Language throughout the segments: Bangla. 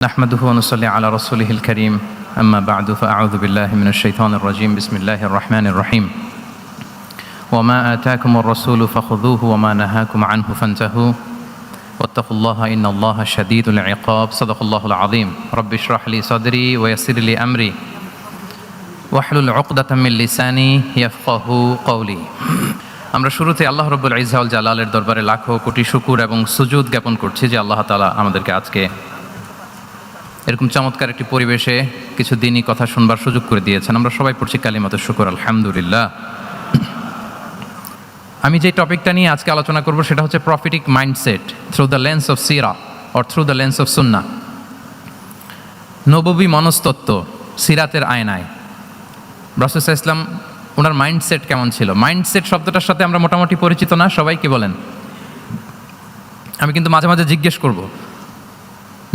نحمده ونصلي على رسوله الكريم أما بعد فأعوذ بالله من الشيطان الرجيم بسم الله الرحمن الرحيم وما آتاكم الرسول فخذوه وما نهاكم عنه فانتهوا واتقوا الله إن الله شديد العقاب صدق الله العظيم رب اشرح لي صدري ويسر لي أمري واحلل عقدة من لساني يفقهوا قولي আমরা শুরুতে আল্লাহ রব্বুল ইজ্জা ওয়াল জালালের দরবারে লাখো কোটি শুকর এবং সুজুদ জ্ঞাপন করছি যে আল্লাহ তাআলা আমাদেরকে আজকে এরকম চমৎকার একটি পরিবেশে কিছু দিনই কথা শুনবার সুযোগ করে দিয়েছেন। আমরা সবাই পড়ছি কালিমাতুশ শুকর আলহামদুলিল্লাহ। আমি যে টপিকটা নিয়ে আজকে আলোচনা করব সেটা হচ্ছে prophetic mindset through the lens of সিরা or through the lens of সুন্নাহ। নববী মনস্তত্ত্ব সিরাতের আয়নায় রাসূল সাল্লাল্লাহু আলাইহি ওয়াসাল্লাম ওনার মাইন্ডসেট কেমন ছিল। মাইন্ডসেট শব্দটার সাথে আমরা মোটামুটি পরিচিত না, সবাই কি বলেন? আমি কিন্তু মাঝে মাঝে জিজ্ঞেস করব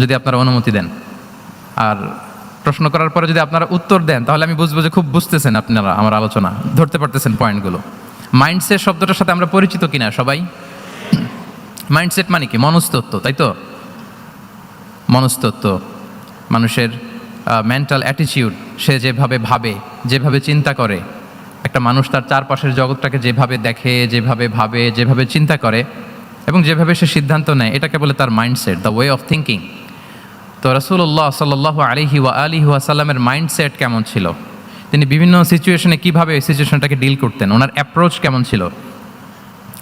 যদি আপনারা অনুমতি দেন, আর প্রশ্ন করার পরে যদি আপনারা উত্তর দেন তাহলে আমি বুঝবো যে খুব বুঝতেছেন আপনারা আমার আলোচনা, ধরতে পারতেছেন পয়েন্টগুলো। মাইন্ডসেট শব্দটার সাথে আমরা পরিচিত কিনা সবাই? মাইন্ডসেট মানে কি? মনস্তত্ত্ব, তাই তো? মনস্তত্ত্ব, মানুষের মেন্টাল অ্যাটিটিউড, সে যেভাবে ভাবে, যেভাবে চিন্তা করে। একটা মানুষ তার চারপাশের জগৎটাকে যেভাবে দেখে, যেভাবে ভাবে, যেভাবে চিন্তা করে এবং যেভাবে সে সিদ্ধান্ত নেয়, এটাকে বলে তার mindset, the way of thinking. তো রাসূলুল্লাহ সাল্লাল্লাহু আলাইহি ওয়া সাল্লামের মাইন্ডসেট কেমন ছিল? তিনি বিভিন্ন সিচুয়েশনে কীভাবে এই সিচুয়েশনটাকে ডিল করতেন, ওনার অ্যাপ্রোচ কেমন ছিল,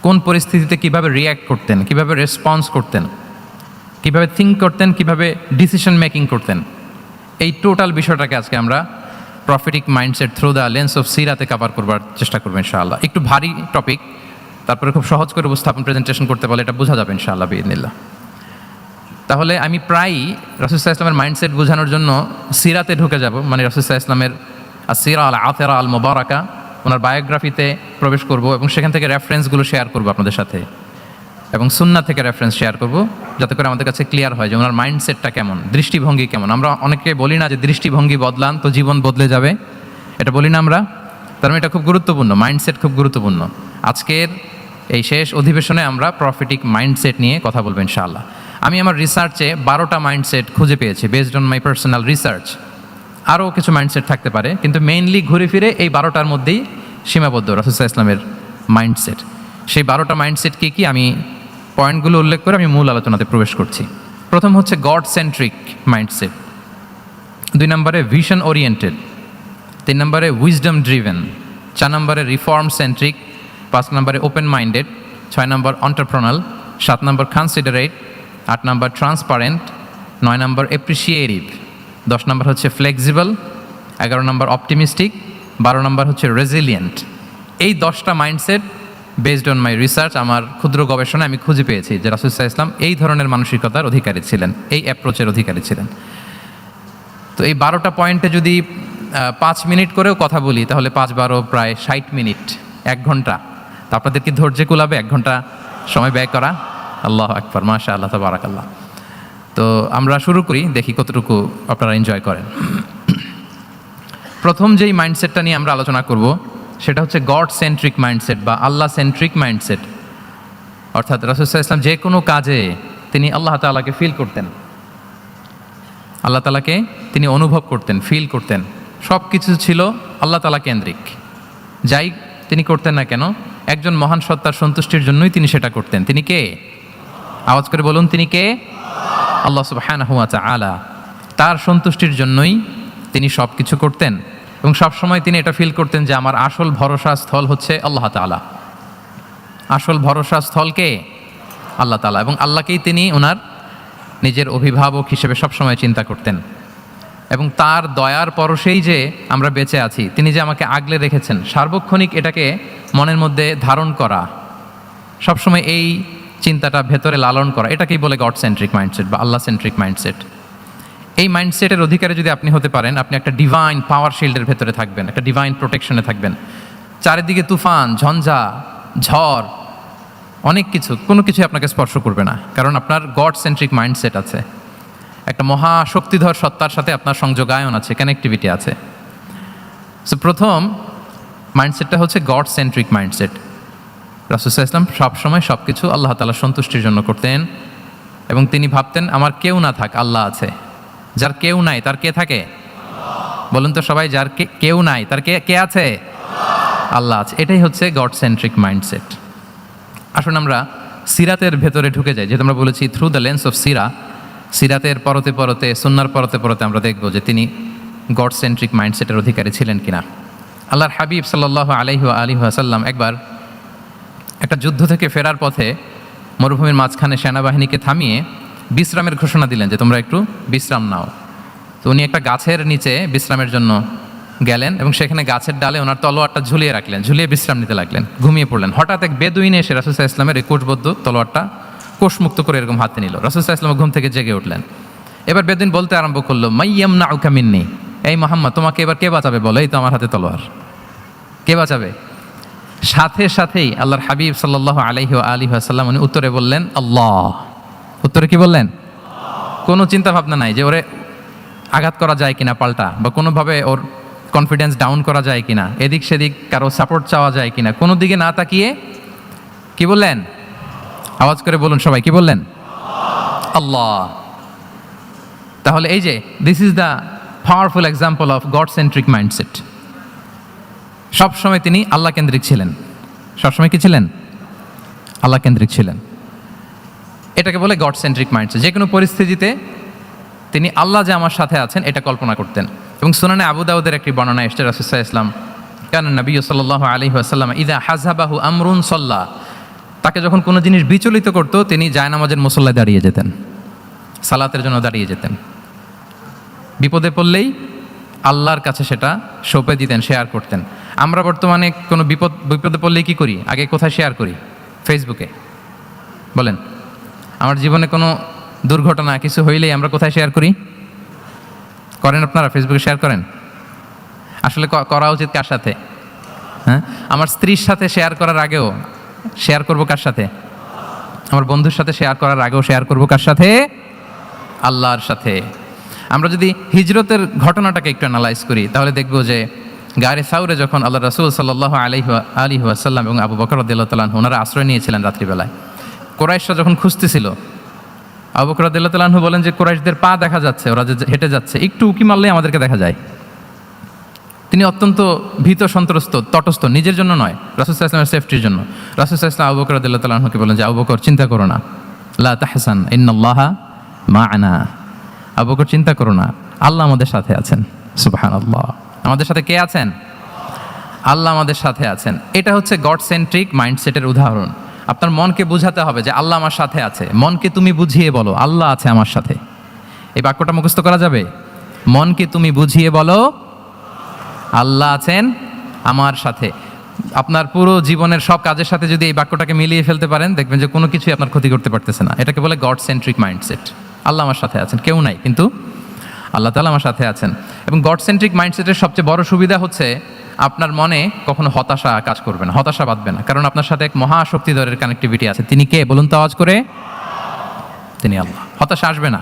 কোন পরিস্থিতিতে কীভাবে রিয়্যাক্ট করতেন, কীভাবে রেসপন্স করতেন, কীভাবে থিঙ্ক করতেন, কীভাবে ডিসিশন মেকিং করতেন, এই টোটাল বিষয়টাকে আজকে আমরা prophetic mindset through the lens of সিরাতে কভার করবার চেষ্টা করবো ইনশাআল্লাহ। একটু ভারী টপিক, তারপরে খুব সহজ করে উপস্থাপন প্রেজেন্টেশন করতে পারলে এটা বোঝা যাবে ইনশাআল্লাহ বিইذنিল্লাহ। তাহলে আমি প্রায়ই রাসূল সাল্লাল্লাহু আলাইহি ওয়াসাল্লামের মাইন্ডসেট বোঝানোর জন্য সিরাতে ঢুকে যাব, মানে রাসূল সাল্লাল্লাহু আলাইহি ওয়াসাল্লামের আসিরা আল আতেরা আল মুবারাকা, ওনার বায়োগ্রাফিতে প্রবেশ করব এবং সেখান থেকে রেফারেন্সগুলো শেয়ার করব আপনাদের সাথে, এবং সুন্নাহ থেকে রেফারেন্স শেয়ার করব যাতে করে আমাদের কাছে ক্লিয়ার হয় যে ওনার মাইন্ডসেটটা কেমন, দৃষ্টিভঙ্গি কেমন। আমরা অনেকে বলি না যে দৃষ্টিভঙ্গি বদলান তো জীবন বদলে যাবে, এটা বলি না আমরা? তার মানে এটা খুব গুরুত্বপূর্ণ, মাইন্ডসেট খুব গুরুত্বপূর্ণ। আজকের এই শেষ অধিবেশনে আমরা প্রফিটিক মাইন্ডসেট নিয়ে কথা বলবো ইনশাআল্লাহ। আমি আমার রিসার্চে 12টা মাইন্ডসেট খুঁজে পেয়েছি based on my personal research. আরও কিছু মাইন্ডসেট থাকতে পারে, কিন্তু মেইনলি ঘুরে ফিরে এই 12টার মধ্যেই সীমাবদ্ধ রাসূল সাল্লাল্লাহু আলাইহি ওয়াসাল্লামের মাইন্ডসেট। সেই 12টা মাইন্ডসেট কী কী আমি পয়েন্টগুলো উল্লেখ করে আমি মূল আলোচনাতে প্রবেশ করছি। প্রথম হচ্ছে গড সেন্ট্রিক মাইন্ডসেট, 2 নম্বরে ভিশন ওরিয়েন্টেড, 3 নম্বরে উইজডম ড্রিভেন, 4 নম্বরে রিফর্ম সেন্ট্রিক, 5 নম্বরে ওপেন মাইন্ডেড, 6 নম্বর এন্টারপ্রেনাল, 7 নম্বর কনসিডারেট, 8 নম্বর ট্রান্সপারেন্ট, 9 নম্বর অ্যাপ্রিসিয়েটিভ, 10 নম্বর হচ্ছে ফ্লেক্সিবল, 11 নম্বর অপটিমিস্টিক, 12 নম্বর হচ্ছে রেজিলিয়েন্ট। এই 10টা mindset based on my research, আমার ক্ষুদ্র গবেষণায় আমি খুঁজে পেয়েছি যে রাসূল সাল্লাল্লাহু আলাইহি ওয়াসাল্লাম এই ধরনের মানসিকতার অধিকারী ছিলেন, এই অ্যাপ্রোচের অধিকারী ছিলেন। তো এই 12টা পয়েন্টে যদি 5 মিনিট করেও কথা বলি তাহলে 5-12 প্রায় 60 মিনিট, 1 ঘন্টা। তো আপনাদের কি ধৈর্য কুলাবে 1 ঘন্টা সময় ব্যয় করা? আল্লাহু আকবার, মাশাআল্লাহ, তাবারাকাল্লাহ। তো আমরা শুরু করি, দেখি কতটুকু আপনারা এনজয় করেন। প্রথম যেই মাইন্ডসেটটা নিয়ে আমরা আলোচনা করব সেটা হচ্ছে গড সেন্ট্রিক মাইন্ডসেট বা আল্লাহ সেন্ট্রিক মাইন্ডসেট। অর্থাৎ রাসূল সাল্লাল্লাহু আলাইহি ওয়াসাল্লাম যে কোনো কাজে তিনি আল্লাহ তাআলাকে ফিল করতেন, আল্লাহ তাআলাকে তিনি অনুভব করতেন, ফিল করতেন। সব কিছু ছিল আল্লাহ তাআলা কেন্দ্রিক, যাই তিনি করতেন না কেন একজন মহান সত্তার সন্তুষ্টির জন্যই তিনি সেটা করতেন। তিনি কে? আওয়াজ করে বলুন, তিনি কে? আল্লাহ সুবহানাহু ওয়া তাআলা। তার সন্তুষ্টির জন্যই তিনি সব কিছু করতেন এবং সবসময় তিনি এটা ফিল করতেন যে আমার আসল ভরসা স্থল হচ্ছে আল্লাহ তাআলা। আসল ভরসা স্থল কে? আল্লাহ তাআলা। এবং আল্লাহকেই তিনি ওনার নিজের অভিভাবক হিসেবে সবসময় চিন্তা করতেন এবং তার দয়ার পরশেই যে আমরা বেঁচে আছি, তিনি যে আমাকে আগলে রেখেছেন, সার্বক্ষণিক এটাকে মনের মধ্যে ধারণ করা, সবসময় এই চিন্তাটা ভেতরে লালন করা, এটাকেই বলে গড সেন্ট্রিক মাইন্ডসেট বা আল্লাহ সেন্ট্রিক মাইন্ডসেট। এই মাইন্ডসেটের অধিকারে যদি আপনি হতে পারেন, আপনি একটা ডিভাইন পাওয়ার শিল্ডের ভেতরে থাকবেন, একটা ডিভাইন প্রোটেকশনে থাকবেন। চারিদিকে তুফান, ঝঞ্ঝা, ঝড়, অনেক কিছু, কোনো কিছুই আপনাকে স্পর্শ করবে না, কারণ আপনার গড সেন্ট্রিক মাইন্ডসেট আছে। একটা মহা শক্তিধর সত্তার সাথে আপনার সংযোগায়ন আছে, কানেক্টিভিটি আছে। সো প্রথম মাইন্ডসেটটা হচ্ছে গড সেন্ট্রিক মাইন্ডসেট। রাসূল সাল্লাল্লাহু আলাইহি ওয়াসাল্লাম সবসময় সব কিছু আল্লাহ তাআলার সন্তুষ্টির জন্য করতেন এবং তিনি ভাবতেন আমার কেউ না থাক, আল্লাহ আছে। যার কেউ নাই তার কে থাকে? বলুন তো সবাই, যার কেউ নাই তার কে আছে? আল্লাহ আছে। এটাই হচ্ছে গড সেন্ট্রিক মাইন্ডসেট। আসুন আমরা সিরাতের ভেতরে ঢুকে যাই। যেহেতু আমরা বলেছি থ্রু দ্য লেন্স অফ সিরাতের পরতে পরতে, সুন্নার পরতে পরতে আমরা দেখব যে তিনি গড সেন্ট্রিক মাইন্ডসেটের অধিকারী ছিলেন কিনা। আল্লাহর হাবিব সাল্লাল্লাহু আলাইহি ওয়াসাল্লাম একবার একটা যুদ্ধ থেকে ফেরার পথে মরুভূমির মাঝখানে সেনাবাহিনীকে থামিয়ে বিশ্রামের ঘোষণা দিলেন যে তোমরা একটু বিশ্রাম নাও। তো উনি একটা গাছের নিচে বিশ্রামের জন্য গেলেন এবং সেখানে গাছের ডালে ওনার তলোয়ারটা ঝুলিয়ে রাখলেন, ঝুলিয়ে বিশ্রাম নিতে লাগলেন, ঘুমিয়ে পড়লেন। হঠাৎ এক বেদুইন এসে রাসূল সাল্লাল্লাহু আলাইহি ওয়াসাল্লামের এই কোষবদ্ধ তলোয়ারটা কোষমুক্ত করে এরকম হাতে নিল। রাসূল সাল্লাল্লাহু আলাইহি ওয়াসাল্লাম ঘুম থেকে জেগে উঠলেন। এবার বেদুইন বলতে আরম্ভ করলো, মাইয়ামনাউকা মিন্নি, এই মুহাম্মদ তোমাকে এবার কে বাঁচাবে বলো, এই তো আমার হাতে তলোয়ার, কে বাঁচাবে? সাথে সাথেই আল্লাহর হাবিব সাল্লাল্লাহু আলাইহি ওয়াসাল্লাম উনি উত্তরে বললেন আল্লাহ। উত্তরে কি বললেন? কোনো চিন্তা ভাবনা নাই যে ওরে আঘাত করা যায় কিনা পাল্টা, বা কোনোভাবে ওর কনফিডেন্স ডাউন করা যায় কিনা, এদিক সেদিক কারো সাপোর্ট চাওয়া যায় কিনা, কোনো দিকে না তাকিয়ে কি বললেন? আওয়াজ করে বলুন সবাই, কি বললেন? আল্লাহ। তাহলে এই যে this is the powerful example of god centric mindset. সবসময় তিনি আল্লাহ কেন্দ্রিক ছিলেন। সবসময় কি ছিলেন? আল্লাহ কেন্দ্রিক ছিলেন। এটাকে বলে গড সেন্ট্রিক মাইন্ডসেট। যে কোনো পরিস্থিতিতে তিনি আল্লাহ যে আমার সাথে আছেন এটা কল্পনা করতেন। এবং সুনানে আবু দাউদের একটি বর্ণনা এসেছে, রাসূল সাল্লাল্লাহু আলাইহি ওয়াসাল্লাম কানা নবী সাল্লাল্লাহু আলাইহি ওয়াসাল্লাম ইযা হাযাবাহু আমরুন সাল্লা, তাকে যখন কোনো জিনিস বিচলিত করতো তিনি জায়নামাজের মুসল্লায় দাঁড়িয়ে যেতেন, সালাতের জন্য দাঁড়িয়ে যেতেন। বিপদে পড়লেই আল্লাহর কাছে সেটা সঁপে দিতেন, শেয়ার করতেন। আমরা বর্তমানে কোনো বিপদে পড়লেই কি করি? আগে কোথায় শেয়ার করি? ফেসবুকে। বলেন, আমার জীবনে কোনো দুর্ঘটনা কিছু হইলেই আমরা কোথায় শেয়ার করি? করেন আপনারা? ফেসবুকে শেয়ার করেন? আসলে করা উচিত কার সাথে? হ্যাঁ, আমার স্ত্রীর সাথে শেয়ার করার আগেও শেয়ার করবো কার সাথে? আমার বন্ধুর সাথে শেয়ার করার আগেও শেয়ার করবো কার সাথে? আল্লাহর সাথে। আমরা যদি হিজরতের ঘটনাটাকে একটু অ্যানালাইজ করি তাহলে দেখব যে গারে সাউরে যখন আল্লাহ রাসূল সাল্লাল্লাহু আলাইহি ওয়াসাল্লাম এবং আবু বকর রাদিয়াল্লাহু তাআলা আনহু ওনারা আশ্রয় নিয়েছিলেন রাত্রিবেলায়, কুরাইশরা যখন খুঁজতেছিল, আবু বকর রাদিয়াল্লাহু তাআলা আনহু বলেন যে কুরাইশদের পা দেখা যাচ্ছে, ওরা যে হেঁটে যাচ্ছে, একটু উকি মারলেই আমাদেরকে দেখা যায়। তিনি অত্যন্ত ভীত সন্ত্রস্ত, তটস্থ, নিজের জন্য নয়, রাসূল সাল্লাল্লাহু আলাইহি ওয়াসাল্লামের সেফটির জন্য। রাসূল সাল্লাল্লাহু আলাইহি ওয়াসাল্লাম আবু বকর রাদিয়াল্লাহু তাআলা আনহুকে বলেন যে আবু বকর চিন্তা করো না, লা তাহসান ইন্নাল্লাহা মা'ানা, আবু বকর চিন্তা করো না, আল্লাহ আমাদের সাথে আছেন। সুবহানাল্লাহ। আমাদের সাথে কে আছেন? আল্লাহ আমাদের সাথে আছেন। এটা হচ্ছে গড সেন্ট্রিক মাইন্ডসেটের উদাহরণ। আপনার মনকে বুঝাতে হবে যে আল্লাহ আমার সাথে আছে। মনকে তুমি বুঝিয়ে বলো আল্লাহ আছে আমার সাথে। এই বাক্যটা মুখস্থ করা যাবে? মনকে তুমি বুঝিয়ে বলো আল্লাহ আছেন আমার সাথে। আপনার পুরো জীবনের সব কাজের সাথে যদি এই বাক্যটাকে মিলিয়ে ফেলতে পারেন দেখবেন যে কোনো কিছুই আপনার ক্ষতি করতে পারতেছে না। এটাকে বলে গড সেন্ট্রিক মাইন্ডসেট। আল্লাহ আমার সাথে আছেন, কেউ নাই কিন্তু আল্লাহ তাআলা আমার সাথে আছেন। এবং গড সেন্ট্রিক মাইন্ডসেটের সবচেয়ে বড় সুবিধা হচ্ছে আপনার মনে কখনো হতাশা কাজ করবে না, হতাশা বাঁধবে না, কারণ আপনার সাথে এক মহাশক্তিধরের কানেক্টিভিটি আছে। তিনি কে বলুন তো আওয়াজ করে? তিনি আল্লাহ। হতাশা আসবে না।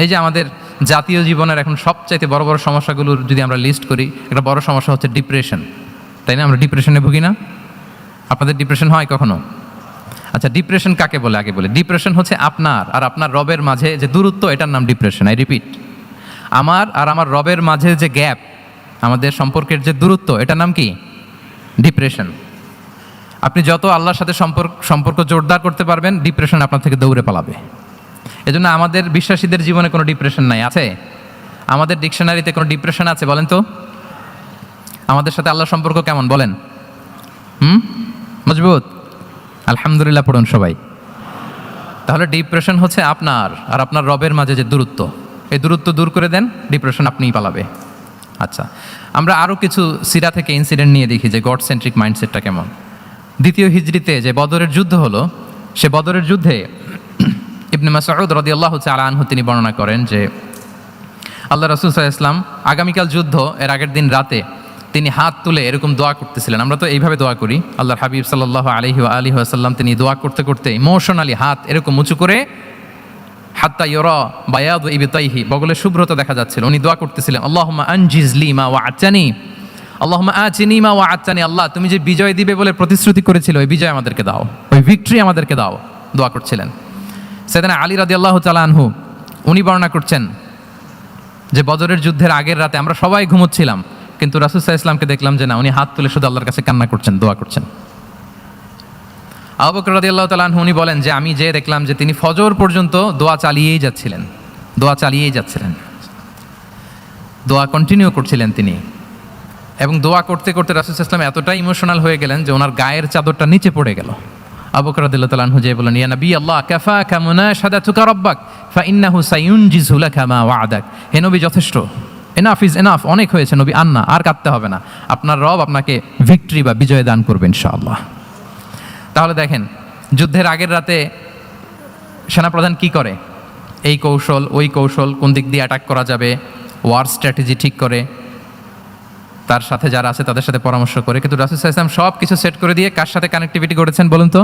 এই যে আমাদের জাতীয় জীবনের এখন সবচাইতে বড় বড় সমস্যাগুলোর যদি আমরা লিস্ট করি, একটা বড় সমস্যা হচ্ছে ডিপ্রেশন, তাই না? আমরা ডিপ্রেশনে ভুগি না? আপনাদের ডিপ্রেশন হয় কখনো? আচ্ছা, ডিপ্রেশন কাকে বলে আগে বলে। ডিপ্রেশন হচ্ছে আপনার আর আপনার রবের মাঝে যে দূরত্ব, এটার নাম ডিপ্রেশন। আই রিপিট, আমার আর আমার রবের মাঝে যে গ্যাপ, আমাদের সম্পর্কের যে দূরত্ব, এটার নাম কি? ডিপ্রেশন। আপনি যত আল্লাহর সাথে সম্পর্ক জোরদার করতে পারবেন, ডিপ্রেশন আপনার থেকে দৌড়ে পালাবে। এজন্য আমাদের বিশ্বাসীদের জীবনে কোনো ডিপ্রেশন নাই। আছে? আমাদের ডিকশনারিতে কোনো ডিপ্রেশন আছে বলেন তো? আমাদের সাথে আল্লাহর সম্পর্ক কেমন বলেন? মজবুত? আলহামদুলিল্লাহ পড়ুন সবাই। তাহলে ডিপ্রেশন হচ্ছে আপনার আর আপনার রবের মাঝে যে দূরত্ব, এই দূরত্ব দূর করে দেন, ডিপ্রেশন আপনিই পালাবে। আচ্ছা, আমরা আরও কিছু সিরা থেকে ইনসিডেন্ট নিয়ে দেখি যে গড সেন্ট্রিক মাইন্ডসেটটা কেমন। দ্বিতীয় হিজরিতে যে বদরের যুদ্ধ হলো, সে বদরের যুদ্ধে ইবনে মাসউদ রাদিয়াল্লাহু তাআলা আনহু তিনি বর্ণনা করেন যে আল্লাহ রাসূল সাল্লাল্লাহু আলাইহি ওয়াসাল্লাম আগামীকাল যুদ্ধ, এর আগের দিন রাতে তিনি হাত তুলে এরকম দোয়া করতেছিলেন। আমরা তো এইভাবে দোয়া করি। আল্লাহর হাবিব সাল্লাল্লাহু আলাইহি ওয়াসাল্লাম তিনি দোয়া করতে করতে ইমোশনালি হাত এরকম উঁচু করে, হাত্তা ইউরা বায়াদু ইবতাইহি, বগলে শুভ্রতা দেখা যাচ্ছিল, উনি দোয়া করতেছিলেন আল্লাহুম্মা আনজিজ লি মা ওয়া'আতানি, আল্লাহুম্মা আতিনি মা ওয়া'আতানি, আল্লাহ তুমি যে বিজয় দিবে বলে প্রতিশ্রুতি করেছিল, ওই বিজয় আমাদেরকে দাও, ওই ভিক্টরি আমাদেরকে দাও, দোয়া করছিলেন। সাইয়েদনা আলী রাদিয়াল্লাহু তাআলা আনহু উনি বর্ণনা করছেন যে বদরের যুদ্ধের আগের রাতে আমরা সবাই ঘুমোচ্ছিলাম, কিন্তু রাসূল সাল্লাল্লাহু আলাইহি ওয়াসাল্লামকে দেখলাম যে না, উনি হাত তুলে শুধু আল্লাহর কাছে কান্না করছেন, দোয়া করছেন। আবু বকর রাদিয়াল্লাহু তাআলা আনহু উনি বলেন যে আমি যে দেখলাম যে তিনি ফজর পর্যন্ত দোয়া চালিয়েই যাচ্ছিলেন, দোয়া কন্টিনিউ করছিলেন তিনি। এবং দোয়া করতে করতে রাসূল সাল্লাল্লাহু আলাইহি ওয়াসাল্লাম এতটাই ইমোশনাল হয়ে গেলেন যে ওনার গায়ের চাদরটা নিচে পড়ে গেল। আবু বকর রাদিয়াল্লাহু তাআলা আনহু যে বলেন, ইয়া নবী আল্লাহ, কাফাকা মুনাশাদাতুকা রাব্বাক ফাইন্নাহু সায়ুনজিজু লাকা মা ওয়া'দাক। হে নবী, যথেষ্ট, এনাফ ইজ এনাফ, অনেক হয়েছে নবী, আন্না, আর কাঁদতে হবে না, আপনার রব আপনাকে ভিক্টরি বা বিজয় দান করবে ইনশাআল্লাহ। তাহলে দেখেন, যুদ্ধের আগের রাতে সেনাপ্রধান কি করে? এই কৌশল ওই কৌশল, কোন দিক দিয়ে অ্যাটাক করা যাবে, ওয়ার স্ট্র্যাটেজি ঠিক করে, তার সাথে যারা আছে তাদের সাথে পরামর্শ করে। কিন্তু রাসূল সাল্লাল্লাহু আলাইহি ওয়াসাল্লাম সব কিছু সেট করে দিয়ে কার সাথে কানেক্টিভিটি করেছেন বলুন তো?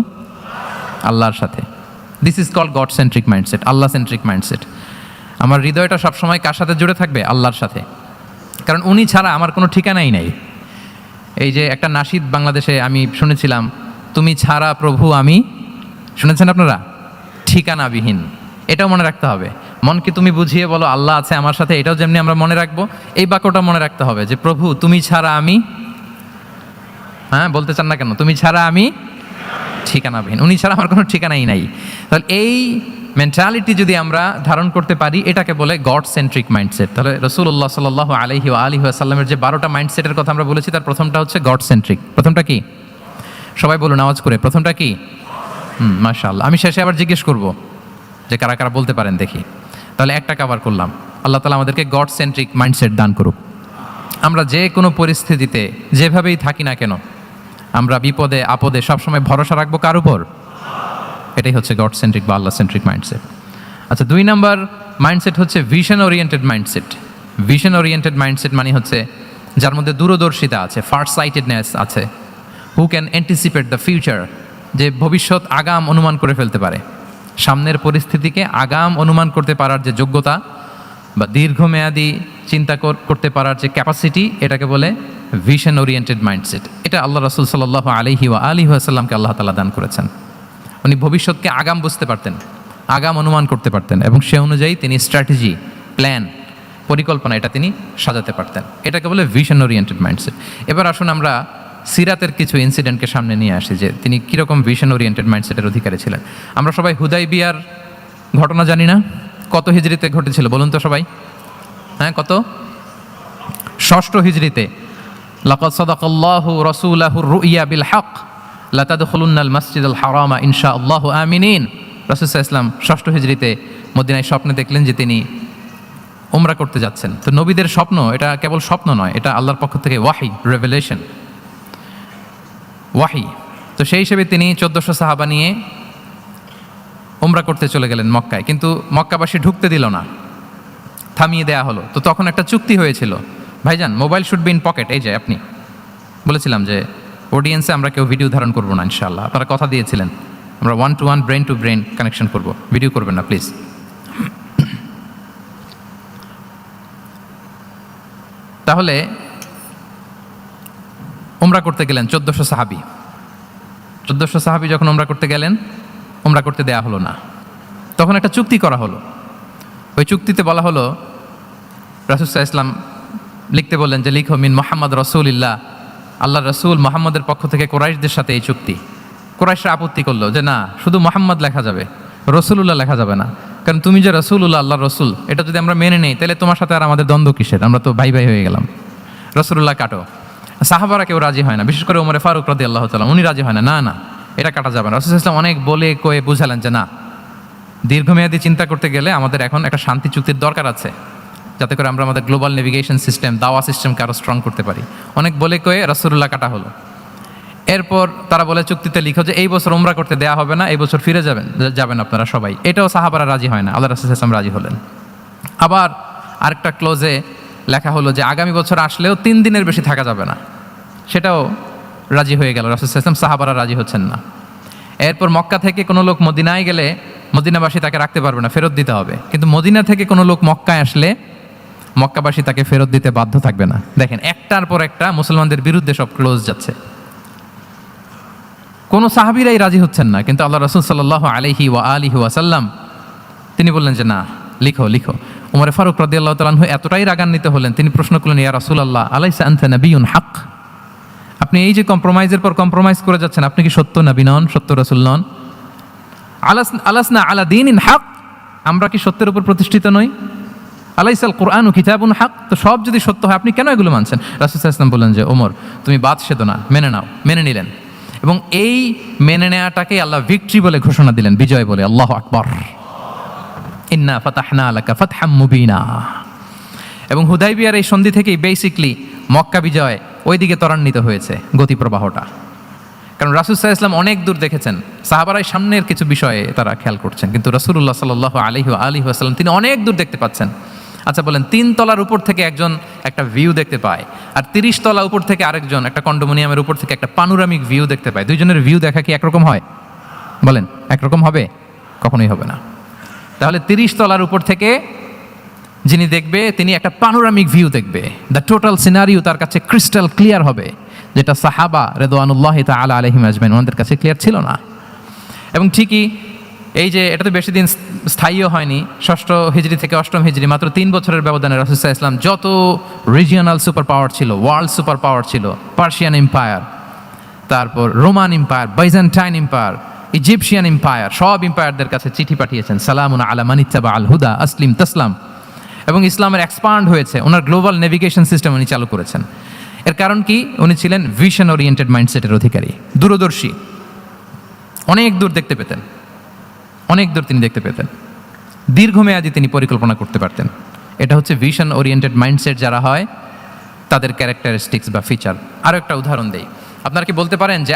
আল্লাহর সাথে। This is called God centric mindset, Allah centric mindset. আমার হৃদয়টা সবসময় কার সাথে জুড়ে থাকবে? আল্লাহর সাথে, কারণ উনি ছাড়া আমার কোনো ঠিকানাই নাই। এই যে একটা নাশিদ বাংলাদেশে আমি শুনেছিলাম, তুমি ছাড়া প্রভু আমি, শুনেছেন আপনারা? ঠিকানাবিহীন। এটাও মনে রাখতে হবে। মনকে তুমি বুঝিয়ে বলো আল্লাহ আছে আমার সাথে, এটাও যেমনি আমরা মনে রাখবো, এই বাক্যটা মনে রাখতে হবে যে প্রভু তুমি ছাড়া আমি, হ্যাঁ বলতে চান না কেন? তুমি ছাড়া আমি ঠিকানাবিহীন, উনি ছাড়া আমার কোনো ঠিকানাই নাই। তাহলে এই মেন্টালিটি যদি আমরা ধারণ করতে পারি, এটাকে বলে গড সেন্ট্রিক মাইন্ডসেট। তাহলে রাসূলুল্লাহ সাল্লাল্লাহু আলাইহি ওয়া আলিহি ওয়াসাল্লামের যে 12টা মাইন্ডসেটের কথা আমরা বলেছি, তার প্রথমটা হচ্ছে গড সেন্ট্রিক। প্রথমটা কি? সবাই বলুন আওয়াজ করে, প্রথমটা কি? মাশাআল্লাহ। আমি শেষে আবার জিজ্ঞেস করব যে কারা কারা বলতে পারেন দেখি। তাহলে একটা কভার করলাম। আল্লাহ তাআলা আমাদেরকে গড সেন্ট্রিক মাইন্ডসেট দান করুক। আমরা যে কোনো পরিস্থিতিতে যেভাবেই থাকি না কেন, আমরা বিপদে আপদে সবসময় ভরসা রাখবো কার উপর? এটাই হচ্ছে গড সেন্ট্রিক বা আল্লাহ সেন্ট্রিক মাইন্ডসেট। আচ্ছা, 2 নাম্বার মাইন্ডসেট হচ্ছে vision oriented mindset. Vision oriented mindset মানে হচ্ছে যার মধ্যে দূরদর্শিতা আছে, ফার সাইটেডনেস আছে, who can anticipate the future, যে ভবিষ্যৎ আগাম অনুমান করে ফেলতে পারে, সামনের পরিস্থিতিকে আগাম অনুমান করতে পারার যে যোগ্যতা বা দীর্ঘমেয়াদী চিন্তা করতে পারার যে ক্যাপাসিটি, এটাকে বলে ভিশন ওরিয়েন্টেড মাইন্ডসেট। এটা আল্লাহ রাসূল সাল্লাল্লাহু আলাইহি ওয়া আলিহি ওয়াসাল্লামকে আল্লাহ তাআলা দান করেছেন। উনি ভবিষ্যৎকে আগাম বুঝতে পারতেন, আগাম অনুমান করতে পারতেন, এবং সে অনুযায়ী তিনি স্ট্র্যাটেজি, প্ল্যান, পরিকল্পনা এটা তিনি সাজাতে পারতেন। এটাকে বলে ভিশন ওরিয়েন্টেড মাইন্ডসেট। এবার আসুন আমরা সিরাতের কিছু ইনসিডেন্টকে সামনে নিয়ে আসি যে তিনি কীরকম ভিশন ওরিয়েন্টেড মাইন্ডসেটের অধিকারী ছিলেন। আমরা সবাই হুদাইবিয়ার ঘটনা জানি না? কত হিজরিতে ঘটেছিল বলুন তো সবাই? হ্যাঁ, কত? 6ষ্ঠ হিজরিতে। লাকাদ সাদাকাল্লাহু রাসূলাহুর রুইয়া বিল হক লা তাদখুলুন্নাল মাসজিদাল হারামা ইনশাআল্লাহু আমিনিন। রাসূল সাল্লাল্লাহু আলাইহি ওয়াসাল্লাম 6ষ্ঠ হিজরিতে মদিনায় স্বপ্নে দেখলেন যে তিনি উমরা করতে যাচ্ছেন। তো নবীদের স্বপ্ন এটা কেবল স্বপ্ন নয়, এটা আল্লাহর পক্ষ থেকে ওয়াহি, রেভেলেশন, ওয়াহি। তো সেই হিসেবে তিনি 1400 সাহাবা নিয়ে উমরা করতে চলে গেলেন মক্কায়, কিন্তু মক্কাবাসী ঢুকতে দিল না, থামিয়ে দেয়া হলো। তো তখন একটা চুক্তি হয়েছিল, ভাইজান mobile should be in pocket. এই যে আপনি বলেছিলাম যে অডিয়েন্সে আমরা কেউ ভিডিও ধারণ করবো না ইনশাআল্লাহ, আপনারা কথা দিয়েছিলেন আমরা 1-to-1 brain to brain connection করব, ভিডিও করবেন না প্লিজ। তাহলে উমরা করতে গেলেন 1400 সাহাবী। 1400 সাহাবী যখন উমরা করতে গেলেন, উমরা করতে দেয়া হলো না। তখন একটা চুক্তি করা হলো। ওই চুক্তিতে বলা হলো, রাসূল সাল্লাল্লাহু আলাইহি ওয়াসাল্লাম লিখতে বললেন যে লিখো মিন মুহাম্মদ রাসূলিল্লাহ, আল্লাহ রাসূল মুহাম্মদের পক্ষ থেকে কুরাইশদের সাথে এই চুক্তি। কুরাইশরা আপত্তি করলো যে না, শুধু মুহাম্মদ লেখা যাবে, রাসূলুল্লাহ লেখা যাবে না, কারণ তুমি যে রাসূলুল্লাহ, আল্লাহর রাসূল, এটা যদি আমরা মেনে নেই তাহলে তোমার সাথে আর আমাদের দ্বন্দ্ব কিসের, আমরা তো ভাই ভাই হয়ে গেলাম, রাসূলুল্লাহ কাটো। সাহাবারা কেউ রাজি হয় না, বিশেষ করে ওমরে ফারুক রাদিয়াল্লাহু তাআলা উনি রাজি হয় না, না না এটা কাটা যাবে না। রাসূল সাল্লাল্লাহু আলাইহি ওয়াসাল্লাম অনেক বলে কয়ে বুঝালেন যে না, দীর্ঘমেয়াদী চিন্তা করতে গেলে আমাদের এখন একটা শান্তি চুক্তির দরকার আছে, যাতে করে আমরা আমাদের গ্লোবাল নেভিগেশন সিস্টেম, দাওয়া সিস্টেমকে আরও স্ট্রং করতে পারি। অনেক বলে কয়ে রাসূলুল্লাহ কাটা হলো। এরপর তারা বলে চুক্তিতে লিখো যে এই বছর উমরা করতে দেয়া হবে না, এই বছর ফিরে যাবেন আপনারা সবাই। এটাও সাহাবারা রাজি হয় না, আল্লাহ রাসূল সাল্লাল্লাহু আলাইহি ওয়াসাল্লাম রাজি হলেন। আবার আরেকটা ক্লোজে লেখা হলো যে আগামী বছর আসলেও 3 দিনের বেশি থাকা যাবে না, সেটাও রাজি হয়ে গেল। রাসূল সাল্লাল্লাহু আলাইহি ওয়াসাল্লাম, সাহাবারা রাজি হচ্ছেন না। এরপর মক্কা থেকে কোনো লোক মদিনায় গেলে মদিনাবাসী তাকে রাখতে পারবে না, ফেরত দিতে হবে। কিন্তু মদিনা থেকে কোনো লোক মক্কায় আসলে মক্কাবাসী তাকে ফেরত দিতে বাধ্য থাকবে না। দেখেন, একটার পর একটা মুসলমানদের বিরুদ্ধে সব ক্লোজ যাচ্ছে, কোনো সাহাবীরাই রাজি হচ্ছেন না। কিন্তু আল্লাহ রাসূল সাল্লাল্লাহু আলাইহি ওয়া আলিহি ওয়াসাল্লাম তিনি বললেন যে না, লিখো লিখো। উমর ফারুক রাদিয়াল্লাহু তাআলা আনহু এতটাই রাগান্বিত হলেন, তিনি প্রশ্ন করলেন, ইয়া রাসূলুল্লাহ আলাইসা আনতা নাবিয়্যুন হক, আপনি এই যে কম্প্রোমাইজের পর কম্প্রোমাইজ করে যাচ্ছেন, আপনি কি সত্য নবী নন, সত্য রাসূল নন? আলাসনা আলা দীনিন হক, আমরা কি সত্যের উপর প্রতিষ্ঠিত নই? আলাইসাল কুরআনু কিতাবুন হক, তো সব যদি সত্য হয় আপনি কেন এগুলো মানছেন? রাসূল সাল্লাল্লাহু আলাইহি ওয়াসাল্লাম বললেন যে ওমর তুমি বাদ সেদো না, মেনে নাও। মেনে নিলেন, এবং এই মেনে নেওয়াটাকে আল্লাহ ভিক্টরি বলে ঘোষণা দিলেন, বিজয় বলে। আল্লাহু আকবার। ইন্না ফাতাহনা লাকা ফাতহাম মুবিনা। এবং হুদাইবিয়ার এই সন্ধি থেকেই বেসিকলি মক্কা বিজয় ওইদিকে ত্বরান্বিত হয়েছে গতি প্রবাহটা। কারণ রাসূল সাল্লাল্লাহু আলাইহি ওয়াসাল্লাম অনেক দূর দেখেছেন, সাহাবারাই সামনের কিছু বিষয়ে তারা খেয়াল করছেন, কিন্তু রাসূলুল্লাহ সাল্লাল্লাহু আলাইহি ওয়াসাল্লাম তিনি অনেক দূর দেখতে পাচ্ছেন। আচ্ছা বলেন, 3 তলার উপর থেকে একজন একটা ভিউ দেখতে পায়, আর 30 তলা উপর থেকে আরেকজন একটা কন্ডোমিনিয়ামের উপর থেকে একটা পানোরামিক ভিউ দেখতে পায়, দুইজনের ভিউ দেখা কি একরকম হয়? বলেন একরকম হবে? কখনোই হবে না। তাহলে 30 তলার উপর থেকে যিনি দেখবে তিনি একটা পানোরামিক ভিউ দেখবে, দ্য টোটাল সিনারিও তার কাছে ক্রিস্টাল ক্লিয়ার হবে, যেটা সাহাবা রিদওয়ানুল্লাহি তাআলা আলাইহিম আজমাইন ওনাদের কাছে ক্লিয়ার ছিল না। এবং ঠিকই এই যে এটা তো বেশি দিন স্থায়ীও হয়নি, 6ষ্ঠ হিজরি থেকে 8ম হিজরি, মাত্র 3 বছরের ব্যবধানে রাসূল সাল্লাল্লাহু আলাইহি ওয়াসাল্লাম যত রিজিওনাল সুপার পাওয়ার ছিল, ওয়ার্ল্ড সুপার পাওয়ার ছিল, পার্সিয়ান এম্পায়ার, তারপর Roman empire, Byzantine empire, Egyptian empire, সব এম্পায়ারদের কাছে চিঠি পাঠিয়েছেন, সালামুন আলা মান ইত্তাবা আল হুদা আসলিম তাসলাম। এবং ইসলামের এক্সপান্ড হয়েছে, ওনার গ্লোবাল নেভিগেশন সিস্টেম উনি চালু করেছেন। এর কারণ কি? উনি ছিলেন ভিশন ওরিয়েন্টেড মাইন্ডসেটের অধিকারী, দূরদর্শী, অনেক দূর দেখতে পেতেন, অনেক দূর তিনি দেখতে পেতেন, দীর্ঘমেয়াদী তিনি পরিকল্পনা করতে পারতেন। এটা হচ্ছে ভিশন ওরিয়েন্টেড মাইন্ডসেট যারা হয় তাদের ক্যারেক্টারিস্টিক্স বা ফিচার। আরও একটা উদাহরণ দেই, আপনারা কি বলতে পারেন যে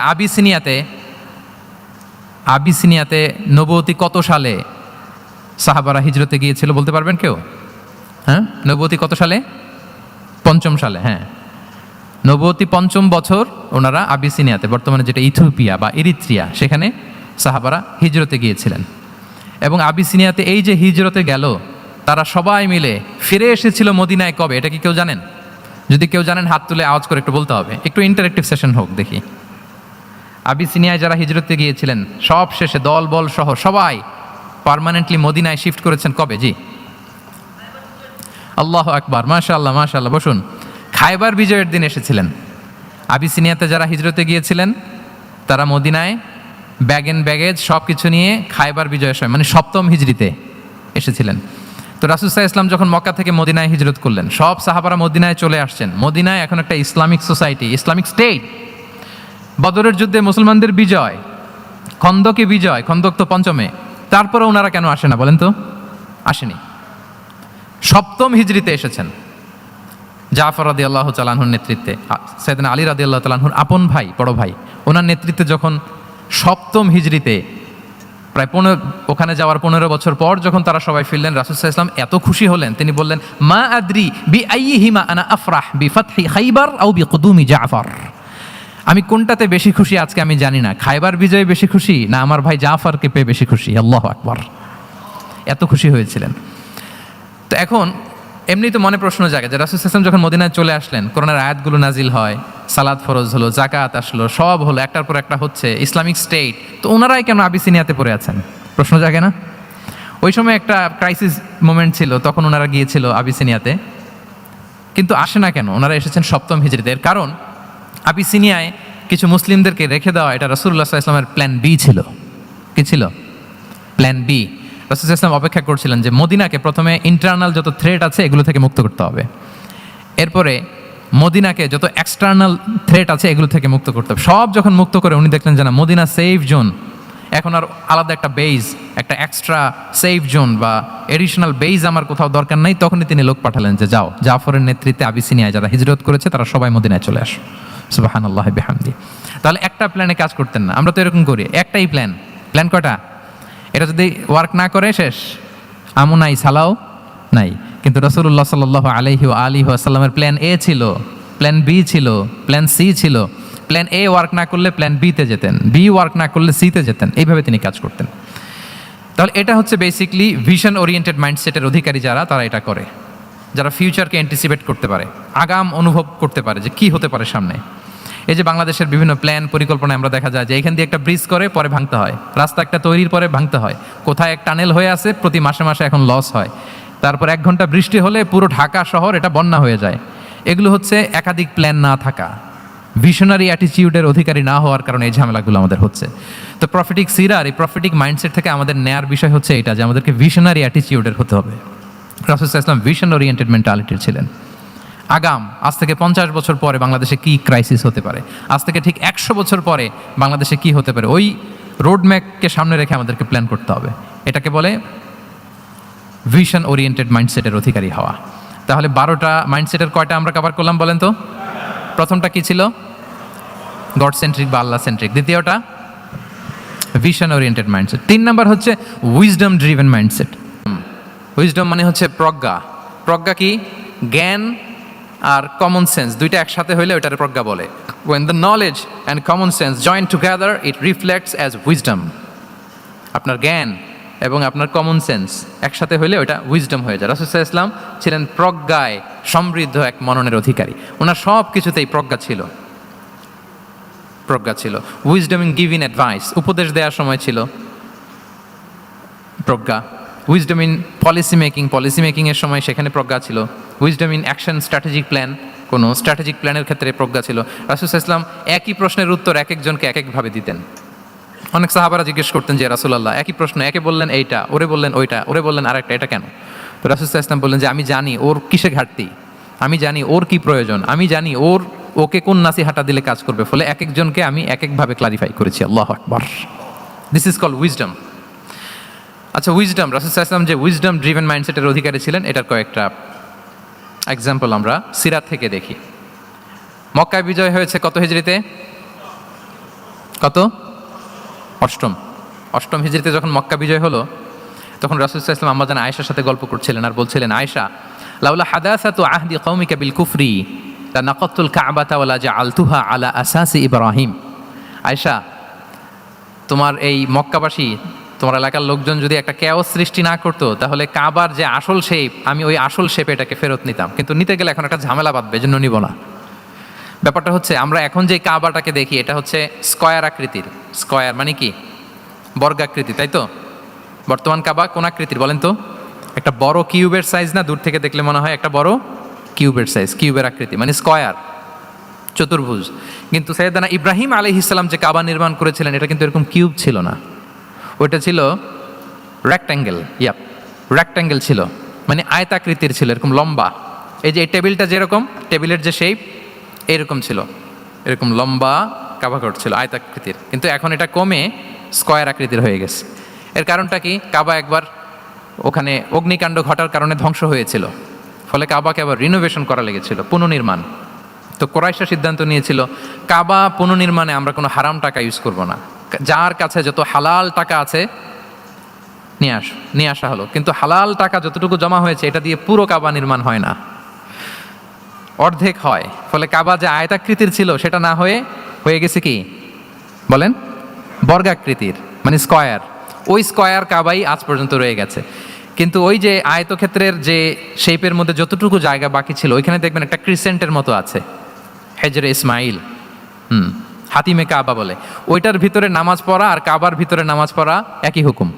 আবিসিনিয়াতে নবুয়তি কত সালে সাহাবারা হিজরতে গিয়েছিল? বলতে পারবেন কেউ? হ্যাঁ, নবুয়তি কত সালে? 5ম সালে। হ্যাঁ, নবুয়তি 5ম বছর ওনারা আবিসিনিয়াতে, বর্তমানে যেটা ইথিওপিয়া বা ইরিত্রিয়া, সেখানে সাহাবারা হিজরতে গিয়েছিলেন। এবং আবিসিনিয়াতে এই যে হিজরতে গেল, তারা সবাই মিলে ফিরে এসেছিল মদিনায় কবে? এটা কি কেউ জানেন? যদি কেউ জানেন হাত তুলে আওয়াজ করে একটু বলতে হবে, একটু ইন্টারেক্টিভ সেশন হোক দেখি। আবিসিনিয়ায় যারা হিজরতে গিয়েছিলেন সব শেষে দল বল সহ সবাই পার্মানেন্টলি মদিনায় শিফট করেছেন কবে? জি, আল্লাহু আকবার, মাশাআল্লাহ মাশাআল্লাহ। বসুন। খায়বার বিজয়ের দিন এসেছিলেন। আবিসিনিয়াতে যারা হিজরতে গিয়েছিলেন তারা মদিনায় ব্যাগ এন্ড ব্যাগেজ সব কিছু নিয়ে খায়বার বিজয়ের সময়, মানে 7ম হিজরিতে এসেছিলেন। তো রাসূল সাল্লাল্লাহু আলাইহি ওয়াসাল্লাম যখন মক্কা থেকে মদিনায় হিজরত করলেন, সব সাহাবারা মদিনায় চলে আসছেন। মদিনায় এখন একটা ইসলামিক সোসাইটি, ইসলামিক স্টেট। বদরের যুদ্ধে মুসলমানদের বিজয়, খন্দকে বিজয়, খন্দক তো 5মে, তারপরে ওনারা কেন আসে না বলেন তো? আসেনি। 7ম হিজরিতে এসেছেন, জাফর রাদিয়াল্লাহু তাআলা আনহুর নেতৃত্বে, সাইয়েদনা আলী রাদিয়াল্লাহু তাআলা আনহুর আপন ভাই, বড় ভাই, ওনার নেতৃত্বে যখন 7ম হিজরিতে প্রায় ওখানে যাওয়ার 15 বছর পর যখন তারা সবাই ফিরলেন, রাসূল সাল্লাল্লাহু আলাইহি ওয়াসাল্লাম এত খুশি হলেন, তিনি বললেন, মা আদরি বি আইয়িহিমা আনা আফরাহ বি ফাতহি খাইবার আও বি কুদুমি জাফর। আমি কোনটাতে বেশি খুশি আজকে আমি জানি না, খায়বার বিজয়ে বেশি খুশি না আমার ভাই জাফরকে পেয়ে বেশি খুশি। আল্লাহু আকবার, এত খুশি হয়েছিলেন। তো এখন এমনি তো মনে প্রশ্ন জাগে যে রাসূল সাল্লাল্লাহু আলাইহি ওয়াসাল্লাম যখন মদিনায় চলে আসলেন, কোরআনের আয়াতগুলো নাজিল হয়, সালাত ফরজ হলো, যাকাত আসলো, সব হলো, একটার পর একটা হচ্ছে, ইসলামিক স্টেট, তো ওনারাই কেন আবিসিনিয়াতে পড়ে আছেন? প্রশ্ন জাগে না? ওই সময় একটা ক্রাইসিস মোমেন্ট ছিল, তখন ওনারা গিয়েছিল আবিসিনিয়াতে, কিন্তু আসে না কেন? ওনারা এসেছেন 7ম হিজরিতে। এর কারণ আবিসিনিয়ায় কিছু মুসলিমদেরকে রেখে দেওয়া, এটা রাসূলুল্লাহ সাল্লাল্লাহু আলাইহি ওয়াসাল্লামের প্ল্যান বি ছিল। কি ছিল? Plan B. রাসূল সাল্লাল্লাহু আলাইহি ওয়াসাল্লাম অপেক্ষা করছিলেন যে মদিনাকে প্রথমে ইন্টারনাল যত থ্রেট আছে এগুলো থেকে মুক্ত করতে হবে, এরপরে মদিনাকে যত এক্সটার্নাল থ্রেট আছে এগুলো থেকে মুক্ত করতে হবে। সব যখন মুক্ত করে উনি দেখলেন যে না, মদিনা সেফ জোন, এখন আর আলাদা একটা বেজ, একটা এক্সট্রা সেফ জোন বা এডিশনাল বেজ আমার কোথাও দরকার নাই, তখনই তিনি লোক পাঠালেন যে যাও, জাফরের নেতৃত্বে আবিসিনিয়ায় যারা হিজরত করেছে তারা সবাই মদিনায় চলে আসো। সুবহানাল্লাহি বিহামদি। তাহলে একটা প্ল্যানে কাজ করতেন না, আমরা তো এরকম করি, একটাই প্ল্যান। প্ল্যান কয়টা? এটা যদি ওয়ার্ক না করে শেষ, আমু নাই, সালাও নাই। কিন্তু রাসূলুল্লাহ সাল্লাল্লাহু আলাইহি ওয়াসাল্লামের প্ল্যান এ ছিল, প্ল্যান বি ছিল, প্ল্যান সি ছিল। প্ল্যান এ ওয়ার্ক না করলে প্ল্যান বিতে যেতেন, বি ওয়ার্ক না করলে সিতে যেতেন, এইভাবে তিনি কাজ করতেন। তাহলে এটা হচ্ছে বেসিকলি ভিশন ওরিয়েন্টেড মাইন্ডসেটের অধিকারী যারা, তারা এটা করে, যারা ফিউচারকে অ্যান্টিসিপেট করতে পারে, আগাম অনুভব করতে পারে যে কি হতে পারে সামনে। এই যে বাংলাদেশের বিভিন্ন প্ল্যান পরিকল্পনায় আমরা দেখা যায় যে এখান দিয়ে একটা ব্রিজ করে পরে ভাঙতে হয়, রাস্তা একটা তৈরির পরে ভাঙতে হয়, কোথায় এক টানেল হয়ে আছে প্রতি মাসে মাসে এখন লস হয়। তারপর 1 ঘন্টা বৃষ্টি হলে পুরো ঢাকা শহর এটা বন্যা হয়ে যায়। এগুলো হচ্ছে একাধিক প্ল্যান না থাকা, ভিশনারি অ্যাটিটিউডের অধিকারী না হওয়ার কারণে এই ঝামেলাগুলো আমাদের হচ্ছে। তো প্রফেটিক সিরার এই প্রফেটিক মাইন্ডসেট থেকে আমাদের নেয়ার বিষয় হচ্ছে এটা, যে আমাদেরকে ভিশনারি অ্যাটিটিউডের হতে হবে। রাসূল সাল্লাল্লাহু আলাইহি ওয়াসাল্লাম ভিশন ওরিয়েন্টেড মেন্টালিটির ছিলেন। আগাম আজ থেকে 50 বছর পরে বাংলাদেশে কি ক্রাইসিস হতে পারে, আজ থেকে ঠিক 100 বছর পরে বাংলাদেশে কি হতে পারে, ওই রোড ম্যাপকে সামনে রেখে আমাদেরকে প্ল্যান করতে হবে। এটাকে বলে ভিশন ওরিয়েন্টেড মাইন্ডসেটের অধিকারী হওয়া। তাহলে 12টা মাইন্ডসেটের কয়টা আমরা কভার করলাম বলেন তো? প্রথমটা কি ছিল? গড সেন্ট্রিক বা আল্লাহ সেন্ট্রিক। দ্বিতীয়টা ভিশন ওরিয়েন্টেড মাইন্ডসেট। 3 নাম্বার হচ্ছে উইজডম ড্রিভেন মাইন্ডসেট। উইজডম মানে হচ্ছে প্রজ্ঞা। প্রজ্ঞা কি? জ্ঞান আর কমন সেন্স দুইটা একসাথে হইলে ওইটারে প্রজ্ঞা বলে। When the knowledge and common sense join together, it reflects as wisdom. আপনার জ্ঞান এবং আপনার কমন সেন্স একসাথে হইলে ওইটা উইজডম হয়ে যায়। রাসূল সাল্লাল্লাহু আলাইহি ওয়াসাল্লাম ছিলেন প্রজ্ঞায় সমৃদ্ধ এক মননের অধিকারী। ওনার সব কিছুতেই প্রজ্ঞা ছিল। প্রজ্ঞা ছিল। উইজডম ইন গিভিং অ্যাডভাইস, উপদেশ দেওয়ার সময় ছিল প্রজ্ঞা। উইজডম ইন পলিসি মেকিংয়ের সময় সেখানে প্রজ্ঞা ছিল। Wisdom in action strategic plan, কোনো স্ট্র্যাটেজিক প্ল্যানের ক্ষেত্রে প্রজ্ঞা ছিল। রাসূল সাল্লাল্লাহু আলাইহি ওয়াসাল্লাম একই প্রশ্নের উত্তর এক একজনকে এক একভাবে দিতেন। অনেক সাহাবারা জিজ্ঞেস করতেন যে রাসূলুল্লাহ একই প্রশ্ন, একে বললেন এইটা, ওরে বললেন ওইটা, ওরে বললেন আরেকটা, এটা কেন? তো রাসূল সাল্লাল্লাহু আলাইহি ওয়াসাল্লাম বললেন যে আমি জানি ওর কিসে ঘাটতি, আমি জানি ওর কি প্রয়োজন, আমি জানি ওকে কোন নাসিহাটা দিলে কাজ করবে, ফলে এক একজনকে আমি এক একভাবে ক্লারিফাই করেছি। আল্লাহু আকবার। This is called wisdom. আচ্ছা, উইজডম, রাসূল সাল্লাল্লাহু আলাইহি ওয়াসাল্লাম যে উইজডম ড্রিভেন মাইন্ডসেটের অধিকারী ছিলেন, এটার কয়েকটা এক্সাম্পল আমরা সিরাত থেকে দেখি। মক্কায় বিজয় হয়েছে কত হিজরিতে? কত? অষ্টম হিজরিতে যখন মক্কা বিজয় হলো, তখন রাসূল সাল্লাল্লাহু আলাইহি ওয়াসাল্লাম আম্মা জান আয়েশার সাথে গল্প করছিলেন আর বলছিলেন, আয়েশা, লাউলা হাদাসাতু আহদি কওমিকা বিল কুফরি লা নাকাতুল কাবাতা ওয়া লা জাআলতুহা আলা আসাসি ইব্রাহিম। আয়েশা, তোমার এই মক্কাবাসী, তোমার এলাকার লোকজন যদি একটা কেওস সৃষ্টি না করতো, তাহলে কাবার যে আসল শেপ, আমি ওই আসল শেপে এটাকে ফেরত নিতাম, কিন্তু নিতে গেলে এখন একটা ঝামেলা বাঁধবে, এজন্য নিব না। ব্যাপারটা হচ্ছে আমরা এখন যে কাবাটাকে দেখি এটা হচ্ছে স্কয়ার আকৃতির। স্কয়ার মানে কি? বর্গাকৃতি, তাই তো? বর্তমান কাবা কোন আকৃতির বলেন তো? একটা বড় কিউবের সাইজ না? দূর থেকে দেখলে মনে হয় একটা বড় কিউবের সাইজ, কিউবের আকৃতি মানে স্কয়ার, চতুর্ভুজ। কিন্তু সাইয়েদনা ইব্রাহিম আলাইহিস সালাম যে কাবা নির্মাণ করেছিলেন, এটা কিন্তু এরকম কিউব ছিল না, ওইটা ছিল রেক্ট্যাঙ্গেল। রেক্ট্যাঙ্গেল ছিল, মানে আয়তাকৃতির ছিল, এরকম লম্বা। এই যে এই টেবিলটা যেরকম, টেবিলের যে শেপ এরকম ছিল, এরকম লম্বা কাবাঘর ছিল আয়তাকৃতির। কিন্তু এখন এটা কমে স্কয়ার আকৃতির হয়ে গেছে। এর কারণটা কি? কাবা একবার ওখানে অগ্নিকাণ্ড ঘটার কারণে ধ্বংস হয়েছিল, ফলে কাবাকে আবার রিনোভেশন করা লেগেছিল, পুনর্নির্মাণ। তো কুরাইশরা সিদ্ধান্ত নিয়েছিল কাবা পুনর্নির্মাণে আমরা কোনো হারাম টাকা ইউজ করব না, যার কাছে যত হালাল টাকা আছে নিয়ে আসা হলো। কিন্তু হালাল টাকা যতটুকু জমা হয়েছে এটা দিয়ে পুরো কাবা নির্মাণ হয় না, অর্ধেক হয়। ফলে কাবা যে আয়তাকৃতির ছিল সেটা না হয়ে গেছে কি বলেন? বর্গাকৃতির, মানে স্কয়ার। ওই স্কয়ার কাবাই আজ পর্যন্ত রয়ে গেছে। কিন্তু ওই যে আয়তক্ষেত্রের যে শেপের মধ্যে যতটুকু জায়গা বাকি ছিল, ওইখানে দেখবেন একটা ক্রিসেন্টের মতো আছে, হেজরে ইসমাইল, হাতিমে কাবা বলে। ওইটার ভিতরে নামাজ পড়া আর কাবার ভিতরে নামাজ পড়া একই হুকুম।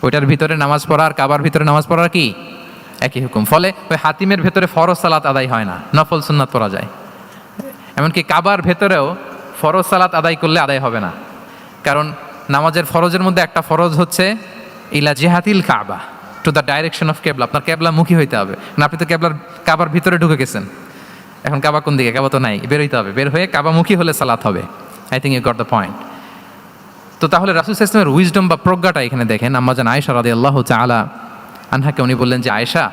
ওইটার ভিতরে নামাজ পড়া আর কাবার ভিতরে নামাজ পড়া কি একই হুকুম। ফলে ওই হাতিমের ভেতরে ফরজ সালাত আদায় হয় না, নফল সুন্নাত পড়া যায়। এমনকি কাবার ভেতরেও ফরজ সালাত আদায় করলে আদায় হবে না, কারণ নামাজের ফরজের মধ্যে একটা ফরজ হচ্ছে ইলা জিহাতিল কাবা, টু দ্য ডাইরেকশন অফ কেবলা। আপনার কেবলা মুখী হইতে হবে না, আপনি তো কাবার ভিতরে ঢুকে গেছেন, এখন কাবা কোন দিকে? কাবা তো নাই, বের হইতে হবে, বের হয়ে কাবামুখী হলে সালাত হবে। I think you got the point. তো তাহলে রাসূল সাল্লাল্লাহু আলাইহি ওয়াসাল্লামের উইজডম বা প্রজ্ঞাটা এখানে দেখেন। আম্মা জান আয়েশা রাদিয়াল্লাহু তাআলা আনহাকে উনি বললেন যে, আয়েশা,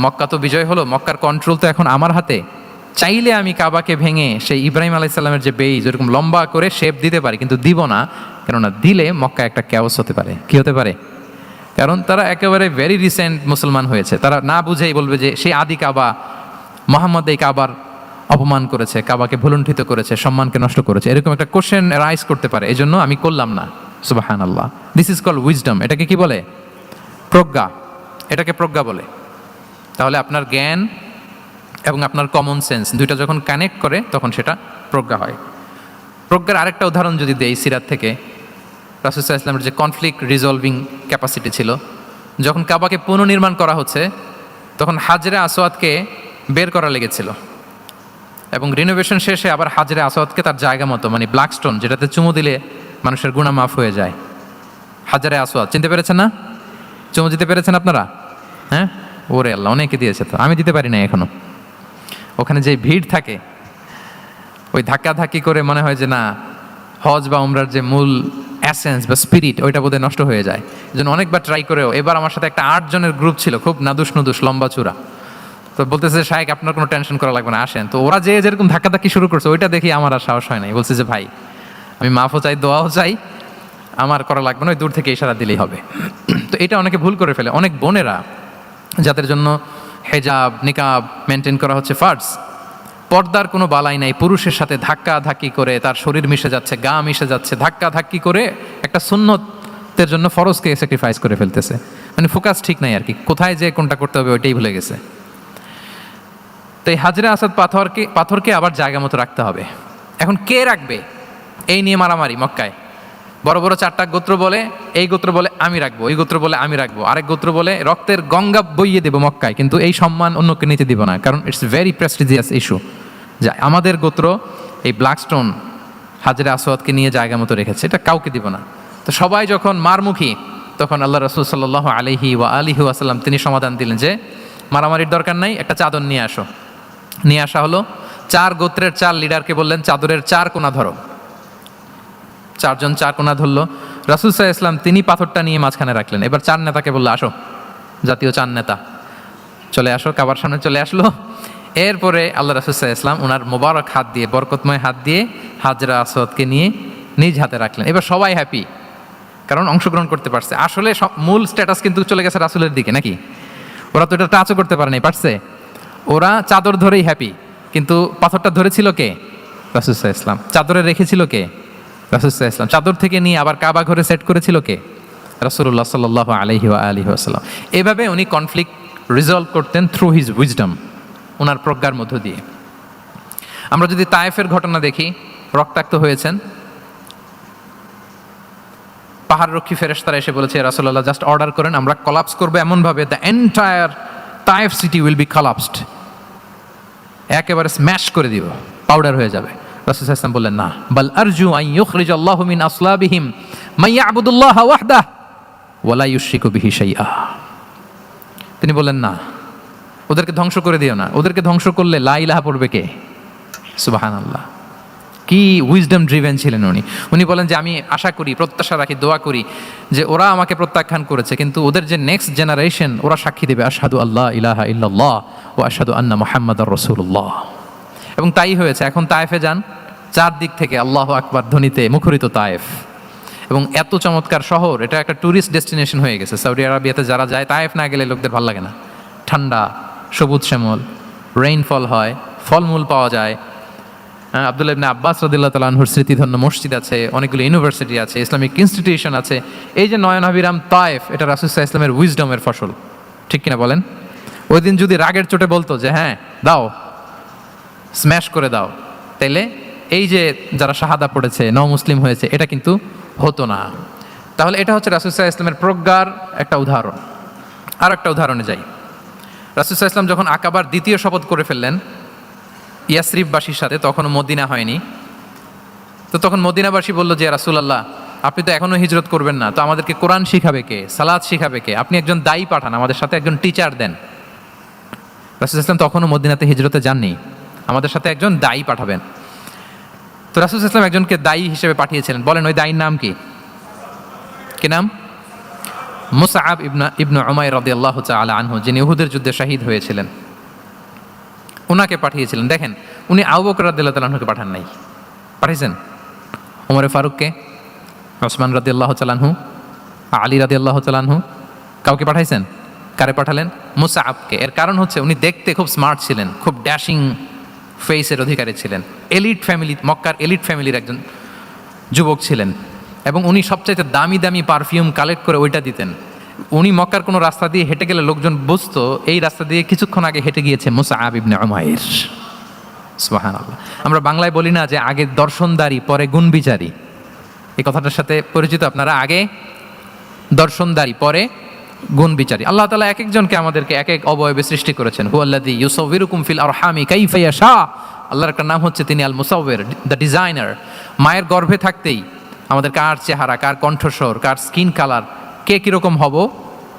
মক্কা তো বিজয় হলো, মক্কার কন্ট্রোল তো এখন আমার হাতে, চাইলে আমি কাবাকে ভেঙে সেই ইব্রাহিম আলাইহিস সালামের যে বেইজ ওরকম লম্বা করে শেপ দিতে পারি, কিন্তু দিব না, কেননা দিলে মক্কা একটা ক্যাওস হতে পারে। কি হতে পারে? কারণ তারা একেবারে ভেরি রিসেন্ট মুসলমান হয়েছে, তারা না বুঝেই বলবে যে সেই আদি কাবা, মোহাম্মদ এই কাবার অপমান করেছে, কাবাকে ভুলুণ্ঠিত করেছে, সম্মানকে নষ্ট করেছে, এরকম একটা কোশ্চেন রাইজ করতে পারে। এই জন্য আমি করলাম না। সুবহানাল্লাহ। This is called wisdom. এটাকে কি বলে? প্রজ্ঞা। এটাকে প্রজ্ঞা বলে। তাহলে আপনার জ্ঞান এবং আপনার কমন সেন্স দুইটা যখন কানেক্ট করে তখন সেটা প্রজ্ঞা হয়। প্রজ্ঞার আরেকটা উদাহরণ যদি দেই সিরাত থেকে, রাসূল সাল্লাল্লাহু আলাইহি ওয়াসাল্লামের যে কনফ্লিক্ট রিজলভিং ক্যাপাসিটি ছিল, যখন কাবাকে পুনর্নির্মাণ করা হচ্ছে তখন হাজরে আসওয়াদকে বের করা লেগেছিল, এবং রিনোভেশন শেষে আবার হাজরে আসওয়াদকে তার জায়গা মতো, মানে ব্ল্যাক স্টোন যেটাতে চুমু দিলে মানুষের গুনাহ মাফ হয়ে যায়, হাজরে আসওয়াদ চিনতে পেরেছেন না? চুমু দিতে পেরেছেন আপনারা? হ্যাঁ, ওরে আল্লাহ, অনেকে দিয়েছে, তো আমি দিতে পারি না এখনো। ওখানে যে ভিড় থাকে, ওই ধাক্কাধাক্কি করে মনে হয় যে না, হজ বা উমরার যে মূল অ্যাসেন্স বা স্পিরিট ওইটা বোধহয় নষ্ট হয়ে যায়। এই জন্য অনেকবার ট্রাই করেও, এবার আমার সাথে একটা 8 জনের গ্রুপ ছিল, খুব নাদুস নুদুস লম্বা চূড়া। তো বলতেছে শায়েক আপনার কোনো টেনশন করা লাগবে না, আসেন। তো ওরা যে যেরকম ধাক্কাধাক্কি শুরু করছে ওইটা দেখি আমার আর সাহস হয় নাই। বলছে যে ভাই আমি মাফও চাই, দোয়াও চাই, আমার করা লাগবে না, ওই দূর থেকে ইশারা দিলেই হবে। তো এটা অনেকে ভুল করে ফেলে। অনেক বোনেরা যাদের জন্য হেজাব নিকাব মেনটেন করা হচ্ছে ফার্জ, পর্দার কোনো বালাই নাই, পুরুষের সাথে ধাক্কা ধাক্কি করে তার শরীর মিশে যাচ্ছে, গা মিশে যাচ্ছে, ধাক্কা ধাক্কি করে একটা সুন্নতের জন্য ফরজকে স্যাক্রিফাইস করে ফেলতেছে। মানে ফোকাস ঠিক নাই আর কি, কোথায় যে কোনটা করতে হবে ওইটাই ভুলে গেছে। তো এই হাজরে আসাদ পাথরকে আবার জায়গা মতো রাখতে হবে। এখন কে রাখবে এই নিয়ে মারামারি মক্কায়। বড় বড় 4টা গোত্র বলে, এই গোত্র বলে আমি রাখবো, এই গোত্র বলে আমি রাখবো, আরেক গোত্র বলে রক্তের গঙ্গা বইয়ে দেবো মক্কায়, কিন্তু এই সম্মান অন্যকে নিতে দিব না, কারণ ইটস ভেরি প্রেস্টিজিয়াস ইস্যু যে আমাদের গোত্র এই ব্ল্যাক স্টোন হাজরে আসওয়াদকে নিয়ে জায়গা মতো রেখেছে, এটা কাউকে দিব না। তো সবাই যখন মারমুখী, তখন আল্লাহ রাসূল সাল্লাল্লাহু আলাইহি ওয়া আলিহি ওয়াসাল্লাম তিনি সমাধান দিলেন যে মারামারির দরকার নাই, একটা চাদর নিয়ে আসো। নিয়ে আসা হলো। 4 গোত্রের 4 লিডারকে বললেন চাদরের 4 কোণা ধরো। 4 জন 4 কোণা ধরলো। রাসূল সাল্লাল্লাহু আলাইহি ওয়াসাল্লাম তিনি পাথরটা নিয়ে মাঝখানে রাখলেন। এবার 4 নেতাকে বললো আসো, জাতীয় 4 নেতা চলে আসো, কাবার সামনে চলে আসলো। এরপরে আল্লাহ রাসূল সাল্লাল্লাহু আলাইহি ওয়াসাল্লাম ওনার মোবারক হাত দিয়ে, বরকতময় হাত দিয়ে হাজরা আসওয়াদকে নিয়ে নিজ হাতে রাখলেন। এবার সবাই হ্যাপি, কারণ অংশগ্রহণ করতে পারছে। আসলে মূল স্ট্যাটাস কিন্তু চলে গেছে রাসূলের দিকে, নাকি? ওরা তো এটা টাচও করতে পারে নাই, পারছে? ওরা চাদর ধরেই হ্যাপি, কিন্তু পাথরটা ধরেছিল কে? রাসূল সাল্লাল্লাহু আলাইহি ওয়াসাল্লাম। চাদরে রেখেছিল কে? রাসূল সাল্লাল্লাহু আলাইহি ওয়াসাল্লাম। চাদর থেকে নিয়ে আবার কাবা ঘরে সেট করেছিল কে? রাসূলুল্লাহ সাল্লাল্লাহু আলাইহি ওয়া আলিহি ওয়াসাল্লাম। এভাবে উনি কনফ্লিক্ট রিজলভ করতেন থ্রু হিজ উইজডম, ওনার প্রজ্ঞার মধ্য দিয়ে। আমরা যদি তায়েফের ঘটনা দেখি, রক্তাক্ত হয়েছেন, পাহাড়রক্ষী ফেরেশতারা এসে বলেছে রাসূলুল্লাহ জাস্ট অর্ডার করেন, আমরা কলাপস করবো এমনভাবে the entire Taif city will be collapsed, একেবারে স্ম্যাশ করে দিব, পাউডার হয়ে যাবে। রাসূল সাল্লাল্লাহু আলাইহি ওয়াসাল্লাম বললেন না, বাল আরজু আন ইউখরিজাল্লাহু মিন আসলাবিহিম মান ইয়াবুদুল্লাহ ওয়াহদাহু ওয়া লা ইউশরিকু বিহি শাইআ। তিনি বললেন না, ওদেরকে ধ্বংস করে দিও না, ওদেরকে ধ্বংস করলে লা ইলাহা পড়বে কে? সুবহানাল্লাহ। কি উইজডম ড্রিভেন ছিলেন উনি। উনি বলেন যে আমি আশা করি, প্রত্যাশা রাখি, দোয়া করি যে ওরা আমাকে প্রত্যাখ্যান করেছে, কিন্তু ওদের যে নেক্সট জেনারেশন ওরা সাক্ষী দেবে আশহাদু আল্লাহ ইলাহা ইল্লাল্লাহ ওয়া আশহাদু আন্না মুহাম্মাদার রাসূলুল্লাহ। এবং তাই হয়েছে। এখন তায়েফে যান, 4 দিক থেকে আল্লাহু আকবার ধ্বনিতে মুখরিত তায়েফ, এবং এত চমৎকার শহর, এটা একটা ট্যুরিস্ট ডেস্টিনেশন হয়ে গেছে। সৌদি আরবিয়াতে যারা যায়, তায়েফ না গেলে লোকদের ভালো লাগে না। ঠান্ডা, সবুজ শ্যামল, রেইনফল হয়, ফলমূল পাওয়া যায়। আব্দুল্লাহ ইবনে আব্বাস রাদিয়াল্লাহু তাআলা আনহুর স্মৃতিধন্য মসজিদ আছে, অনেকগুলো ইউনিভার্সিটি আছে, ইসলামিক ইনস্টিটিউশন আছে। এই যে নয়নাভিরাম তায়েফ, এটা রাসূল সাল্লাল্লাহু আলাইহি ওয়াসাল্লামের উইজডমের ফসল, ঠিক কিনা বলেন? ওই দিন যদি রাগের চোটে বলতো যে হ্যাঁ দাও, স্ম্যাশ করে দাও, তাইলে এই যে যারা শাহাদা পড়েছে, মুসলিম হয়েছে, এটা কিন্তু হতো না। তাহলে এটা হচ্ছে রাসূল সাল্লাল্লাহু আলাইহি ওয়াসাল্লামের প্রজ্ঞার একটা উদাহরণ। আর একটা উদাহরণে যাই। রাসূল সাল্লাল্লাহু আলাইহি ওয়াসাল্লাম যখন আকাবার দ্বিতীয় শপথ করে ফেললেন ইয়াসরিববাসীর সাথে, তখনও মদিনা হয়নি। তো তখন মদিনাবাসী বলল যে রাসূলুল্লাহ আপনি তো এখনো হিজরত করবেন না, তো আমাদেরকে কোরআন শিখাবে কে, সালাত শিখাবে কে? আপনি একজন দায়ী পাঠান, আমাদের সাথে একজন টিচার দেন। রাসূল সাল্লাল্লাহু আলাইহি ওয়াসাল্লাম তখনও মদিনাতে হিজরতে যাননি, আমাদের সাথে একজন দায়ী পাঠাবেন। তো রাসূল সাল্লাল্লাহু আলাইহি ওয়াসাল্লাম একজনকে দায়ী হিসেবে পাঠিয়েছিলেন। বলেন ওই দায়ীর নাম কি? কি নাম? মুসআব ইবনে উমাইর রাদিয়াল্লাহু তাআলা আনহু, যিনি উহুদের যুদ্ধে শহীদ হয়েছিলেন, ওনাকে পাঠিয়েছিলেন। দেখেন, উনি আবু বকর রাদিয়াল্লাহু তাআলা আনহুকে পাঠান নাই, পাঠিয়েছেন ওমর ফারুককে, ওসমান রাদিয়াল্লাহু তাআলা আনহু, আলী রাদিয়াল্লাহু তাআলা আনহু, কাউকে পাঠাইছেন? কারে পাঠালেন? মুসআবকে। এর কারণ হচ্ছে উনি দেখতে খুব স্মার্ট ছিলেন, খুব ড্যাশিং ফেসের অধিকারী ছিলেন, এলিট ফ্যামিলি, মক্কার এলিট ফ্যামিলির একজন যুবক ছিলেন, এবং উনি সবচাইতে দামি দামি পারফিউম কালেক্ট করে ওইটা দিতেন। উনি মক্কার কোনো রাস্তা দিয়ে হেঁটে গেলে লোকজন বুঝতো এই রাস্তা দিয়ে কিছুক্ষণ আগে হেঁটে গিয়েছে মুসআব ইবনে উমাইর। সুবহানাল্লাহ। আমরা বাংলায় বলি না যে আগে দর্শনদারি পরে গুণবিচারী? এই কথাটার সাথে পরিচিত আপনারা? আগে দর্শনদারি পরে গুণ বিচারী। আল্লাহ তাআলা এক একজনকে আমাদেরকে এক এক অবয়বে সৃষ্টি করেছেন। হুয়াল্লাযী ইউসাউবিরুকুম ফিল আরহামি কাইফা ইয়াশা। আল্লাহর একটা নাম হচ্ছে তিনি আল মুসাউবির, দ্য ডিজাইনার। মায়ের গর্ভে থাকতেই আমাদের কার চেহারা, কার কণ্ঠস্বর, কার স্কিন কালার, কে কীরকম হব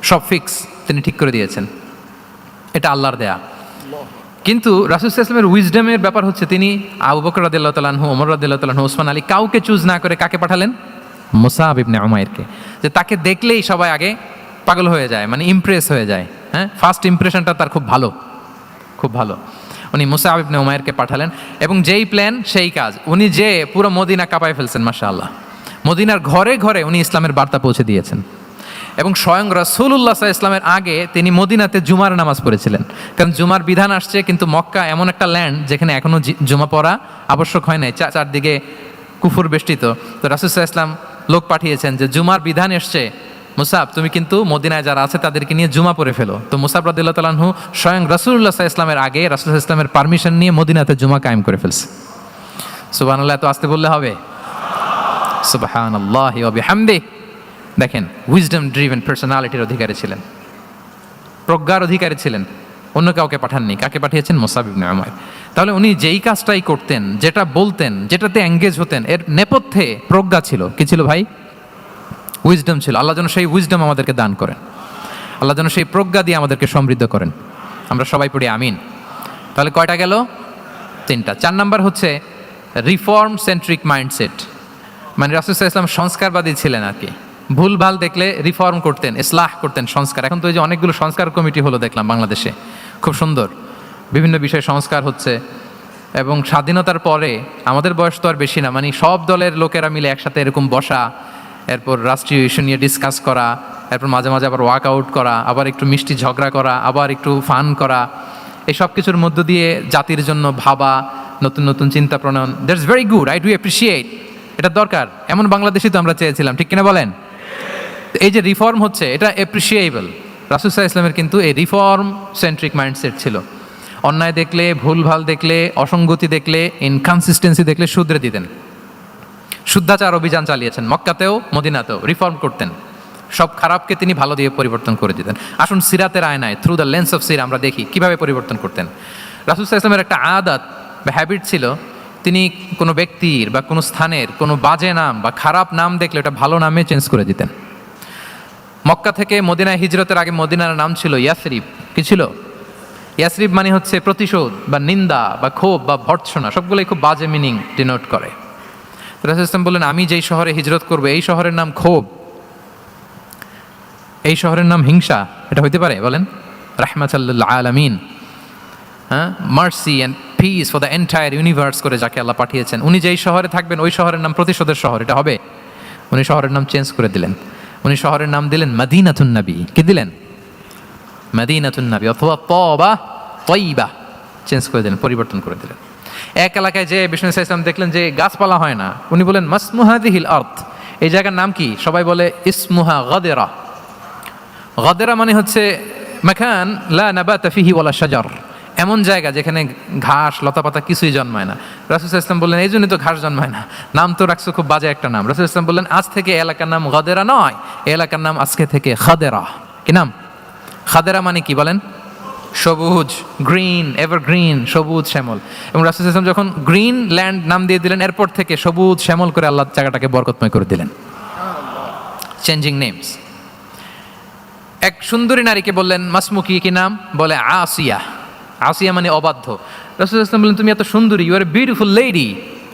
সব ফিক্স তিনি ঠিক করে দিয়েছেন। এটা আল্লাহর দেয়া। কিন্তু রাসূল সাল্লাল্লাহু আলাইহি ওয়াসাল্লামের উইজডমের ব্যাপার হচ্ছে তিনি আবু বকর রাদিয়াল্লাহু তাআলা আনহু, ওমর রাদিয়াল্লাহু তাআলা আনহু, ওসমান আলী কাউকে চুজ না করে কাকে পাঠালেন? মুসআব ইবনে উমাইরকে। যে তাকে দেখলেই সবাই আগে পাগল হয়ে যায়, মানে ইমপ্রেস হয়ে যায়। হ্যাঁ, ফার্স্ট ইমপ্রেশনটা তার খুব ভালো, খুব ভালো। উনি মুসআব ইবনে উমাইরকে পাঠালেন এবং যেই প্ল্যান সেই কাজ। উনি যে পুরো মদিনা কাঁপায় ফেলছেন মাশাআল্লাহ। মদিনার ঘরে ঘরে উনি ইসলামের বার্তা পৌঁছে দিয়েছেন এবং স্বয়ং রাসূলুল্লাহ সাল্লাল্লাহু আলাইহি ওয়াসাল্লামের আগে তিনি মদিনাতে জুমার নামাজ পড়েছিলেন। কারণ জুমার বিধান আসছে, কিন্তু মক্কা এমন একটা ল্যান্ড যেখানে এখনও জুমা পড়া আবশ্যক হয় নাই, চারদিকে কুফর বেষ্টিত। তো রাসূল সাল্লাল্লাহু আলাইহি ওয়াসাল্লাম লোক পাঠিয়েছেন যে জুমার বিধান এসছে, মুসাব তুমি কিন্তু মদিনায় যারা আছে তাদেরকে নিয়ে জুমা পড়ে ফেলো। তো মুসাব রাদিয়াল্লাহু তাআলা আনহু স্বয়ং রাসূলুল্লাহ সাল্লাল্লাহু আলাইহি ওয়াসাল্লামের আগে রাসূল সাল্লাল্লাহু আলাইহি ওয়াসাল্লামের পারমিশন নিয়ে মদিনাতে জুমা কায়েম করে ফেলছে। সুবহানাল্লাহ, এত আসতে বললে হবে? সুবহানাল্লাহি ওয়া বিহামদিহি। দেখেন, উইজডম ড্রিভেন পার্সোনালিটির অধিকারী ছিলেন, প্রজ্ঞার অধিকারী ছিলেন। অন্য কাউকে পাঠাননি। কাকে পাঠিয়েছেন? মুসআব ইবনে উমাইর। তাহলে উনি যেই কাজটাই করতেন, যেটা বলতেন, যেটাতে এঙ্গেজ হতেন, এর নেপথ্যে প্রজ্ঞা ছিল। কি ছিল ভাই? উইজডম ছিল। আল্লাহ যেন সেই উইজডম আমাদেরকে দান করেন, আল্লাহ যেন সেই প্রজ্ঞা দিয়ে আমাদেরকে সমৃদ্ধ করেন। আমরা সবাই পড়ি আমিন। তাহলে কয়টা গেল? 3টা। 4 নাম্বার হচ্ছে রিফর্ম সেন্ট্রিক মাইন্ডসেট। মানে রাসূল সাল্লাল্লাহু আলাইহি ওয়াসাল্লাম সংস্কারবাদী ছিলেন আর কি। ভুল ভাল দেখলে রিফর্ম করতেন, ইসলাহ করতেন, সংস্কার। এখন তো এই যে অনেকগুলো সংস্কার কমিটি হলো দেখলাম বাংলাদেশে, খুব সুন্দর বিভিন্ন বিষয়ে সংস্কার হচ্ছে। এবং স্বাধীনতার পরে আমাদের বয়স তো আর বেশি না, মানে সব দলের লোকেরা মিলে একসাথে এরকম বসা, এরপর রাষ্ট্রীয় ইস্যু নিয়ে ডিসকাস করা, এরপর মাঝে মাঝে আবার ওয়াক আউট করা, আবার একটু মিষ্টি ঝগড়া করা, আবার একটু ফান করা, এই সব কিছুর মধ্য দিয়ে জাতির জন্য ভাবা, নতুন নতুন চিন্তা প্রণয়ন। That's very good, I do appreciate. এটা দরকার। এমন বাংলাদেশই তো আমরা চেয়েছিলাম, ঠিক কিনা বলেন? এই যে রিফর্ম হচ্ছে, এটা অ্যাপ্রিসিয়েবল। রাসূল সাল্লাল্লাহু আলাইহি ওয়াসাল্লামের কিন্তু এই রিফর্ম সেন্ট্রিক মাইন্ডসেট ছিল। অন্যায় দেখলে, ভুলভাল দেখলে, অসঙ্গতি দেখলে, ইনকনসিস্টেন্সি দেখলে শুধরে দিতেন। শুদ্ধাচার অভিযান চালিয়েছেন মক্কাতেও মদিনাতেও, রিফর্ম করতেন। সব খারাপকে তিনি ভালো দিয়ে পরিবর্তন করে দিতেন। আসুন সিরাতের আয়নায়, থ্রু দ্য লেন্স অফ সিরা আমরা দেখি কিভাবে পরিবর্তন করতেন। রাসূল সাল্লাল্লাহু আলাইহি ওয়াসাল্লামের একটা আদাত বা হ্যাবিট ছিল, তিনি কোনো ব্যক্তির বা কোনো স্থানের কোনো বাজে নাম বা খারাপ নাম দেখলে ওটা ভালো নামে চেঞ্জ করে দিতেন। মক্কা থেকে মদিনায় হিজরতের আগে মদিনার নাম ছিল ইয়াসরিব। কি ছিল? ইয়াসরিব মানে হচ্ছে প্রতিশোধ বা নিন্দা বা ক্ষোভ বা ভর্ৎসনা, সবগুলোই খুব বাজে মিনিং ডিনোট করে। রাসূল সাল্লাল্লাহু আলাইহি ওয়াসাল্লাম বললেন, আমি যেই শহরে হিজরত করবো এই শহরের নাম ক্ষোভ, এই শহরের নাম হিংসা, এটা হইতে পারে? বলেন। রাহমাতাল লিল আলামিন, হ্যাঁ, mercy and peace for the entire universe করে যাকে আল্লাহ পাঠিয়েছেন, উনি যেই শহরে থাকবেন ওই শহরের নাম প্রতিশোধের শহর, এটা হবে? উনি শহরের নাম চেঞ্জ করে দিলেন। উনি শহরের নাম দিলেন মদিনাতুন নবী। কি দিলেন? মদিনাতুন নবী, অথবা তওবা তয়্যিবা, চেঞ্জ করে দিলেন, পরিবর্তন করে দিলেন। এক এলাকায় যে বিষ্ণু ইসলাম দেখলেন যে গাছপালা হয় না, উনি বলেন মাসমুহাদিহিল আরদ, এই জায়গার নাম কি? সবাই বলে ইসমুহা গাদেরা। গাদেরা মানে হচ্ছে মাকান লা নাবাতা ফিহি ওয়ালা শাজার, এমন জায়গা যেখানে ঘাস লতাপাতা কিছুই জন্মায় না। রাসূল সাল্লাল্লাহু আলাইহি ওয়াসাল্লাম বললেন, এই জন্যই তো ঘাস জন্মায় না, নাম তো রাখছো খুব বাজে একটা নাম। রাসূল সাল্লাল্লাহু আলাইহি ওয়াসাল্লাম বললেন, আজ থেকে এলাকার নাম গাদেরা নয়, এই এলাকার নাম আজকে থেকে খাদেরা। কি নাম? খাদেরা মানে কি বলেন? সবুজ, গ্রিন, এভারগ্রিন, সবুজ শ্যামল। এবং রাসূল সাল্লাল্লাহু আলাইহি ওয়াসাল্লাম যখন গ্রিন ল্যান্ড নাম দিয়ে দিলেন, এরপর থেকে সবুজ শ্যামল করে আল্লাহ জায়গাটাকে বরকতময় করে দিলেন। Changing names. এক সুন্দরী নারীকে বললেন মাসমুকি, কি নাম? বলে আসিয়া। আসিয়া মানে অবাধ্য। রাসূল সাল্লাল্লাহু আলাইহি ওয়াসাল্লাম বললেন, তুমি এত সুন্দরী, you are a beautiful lady,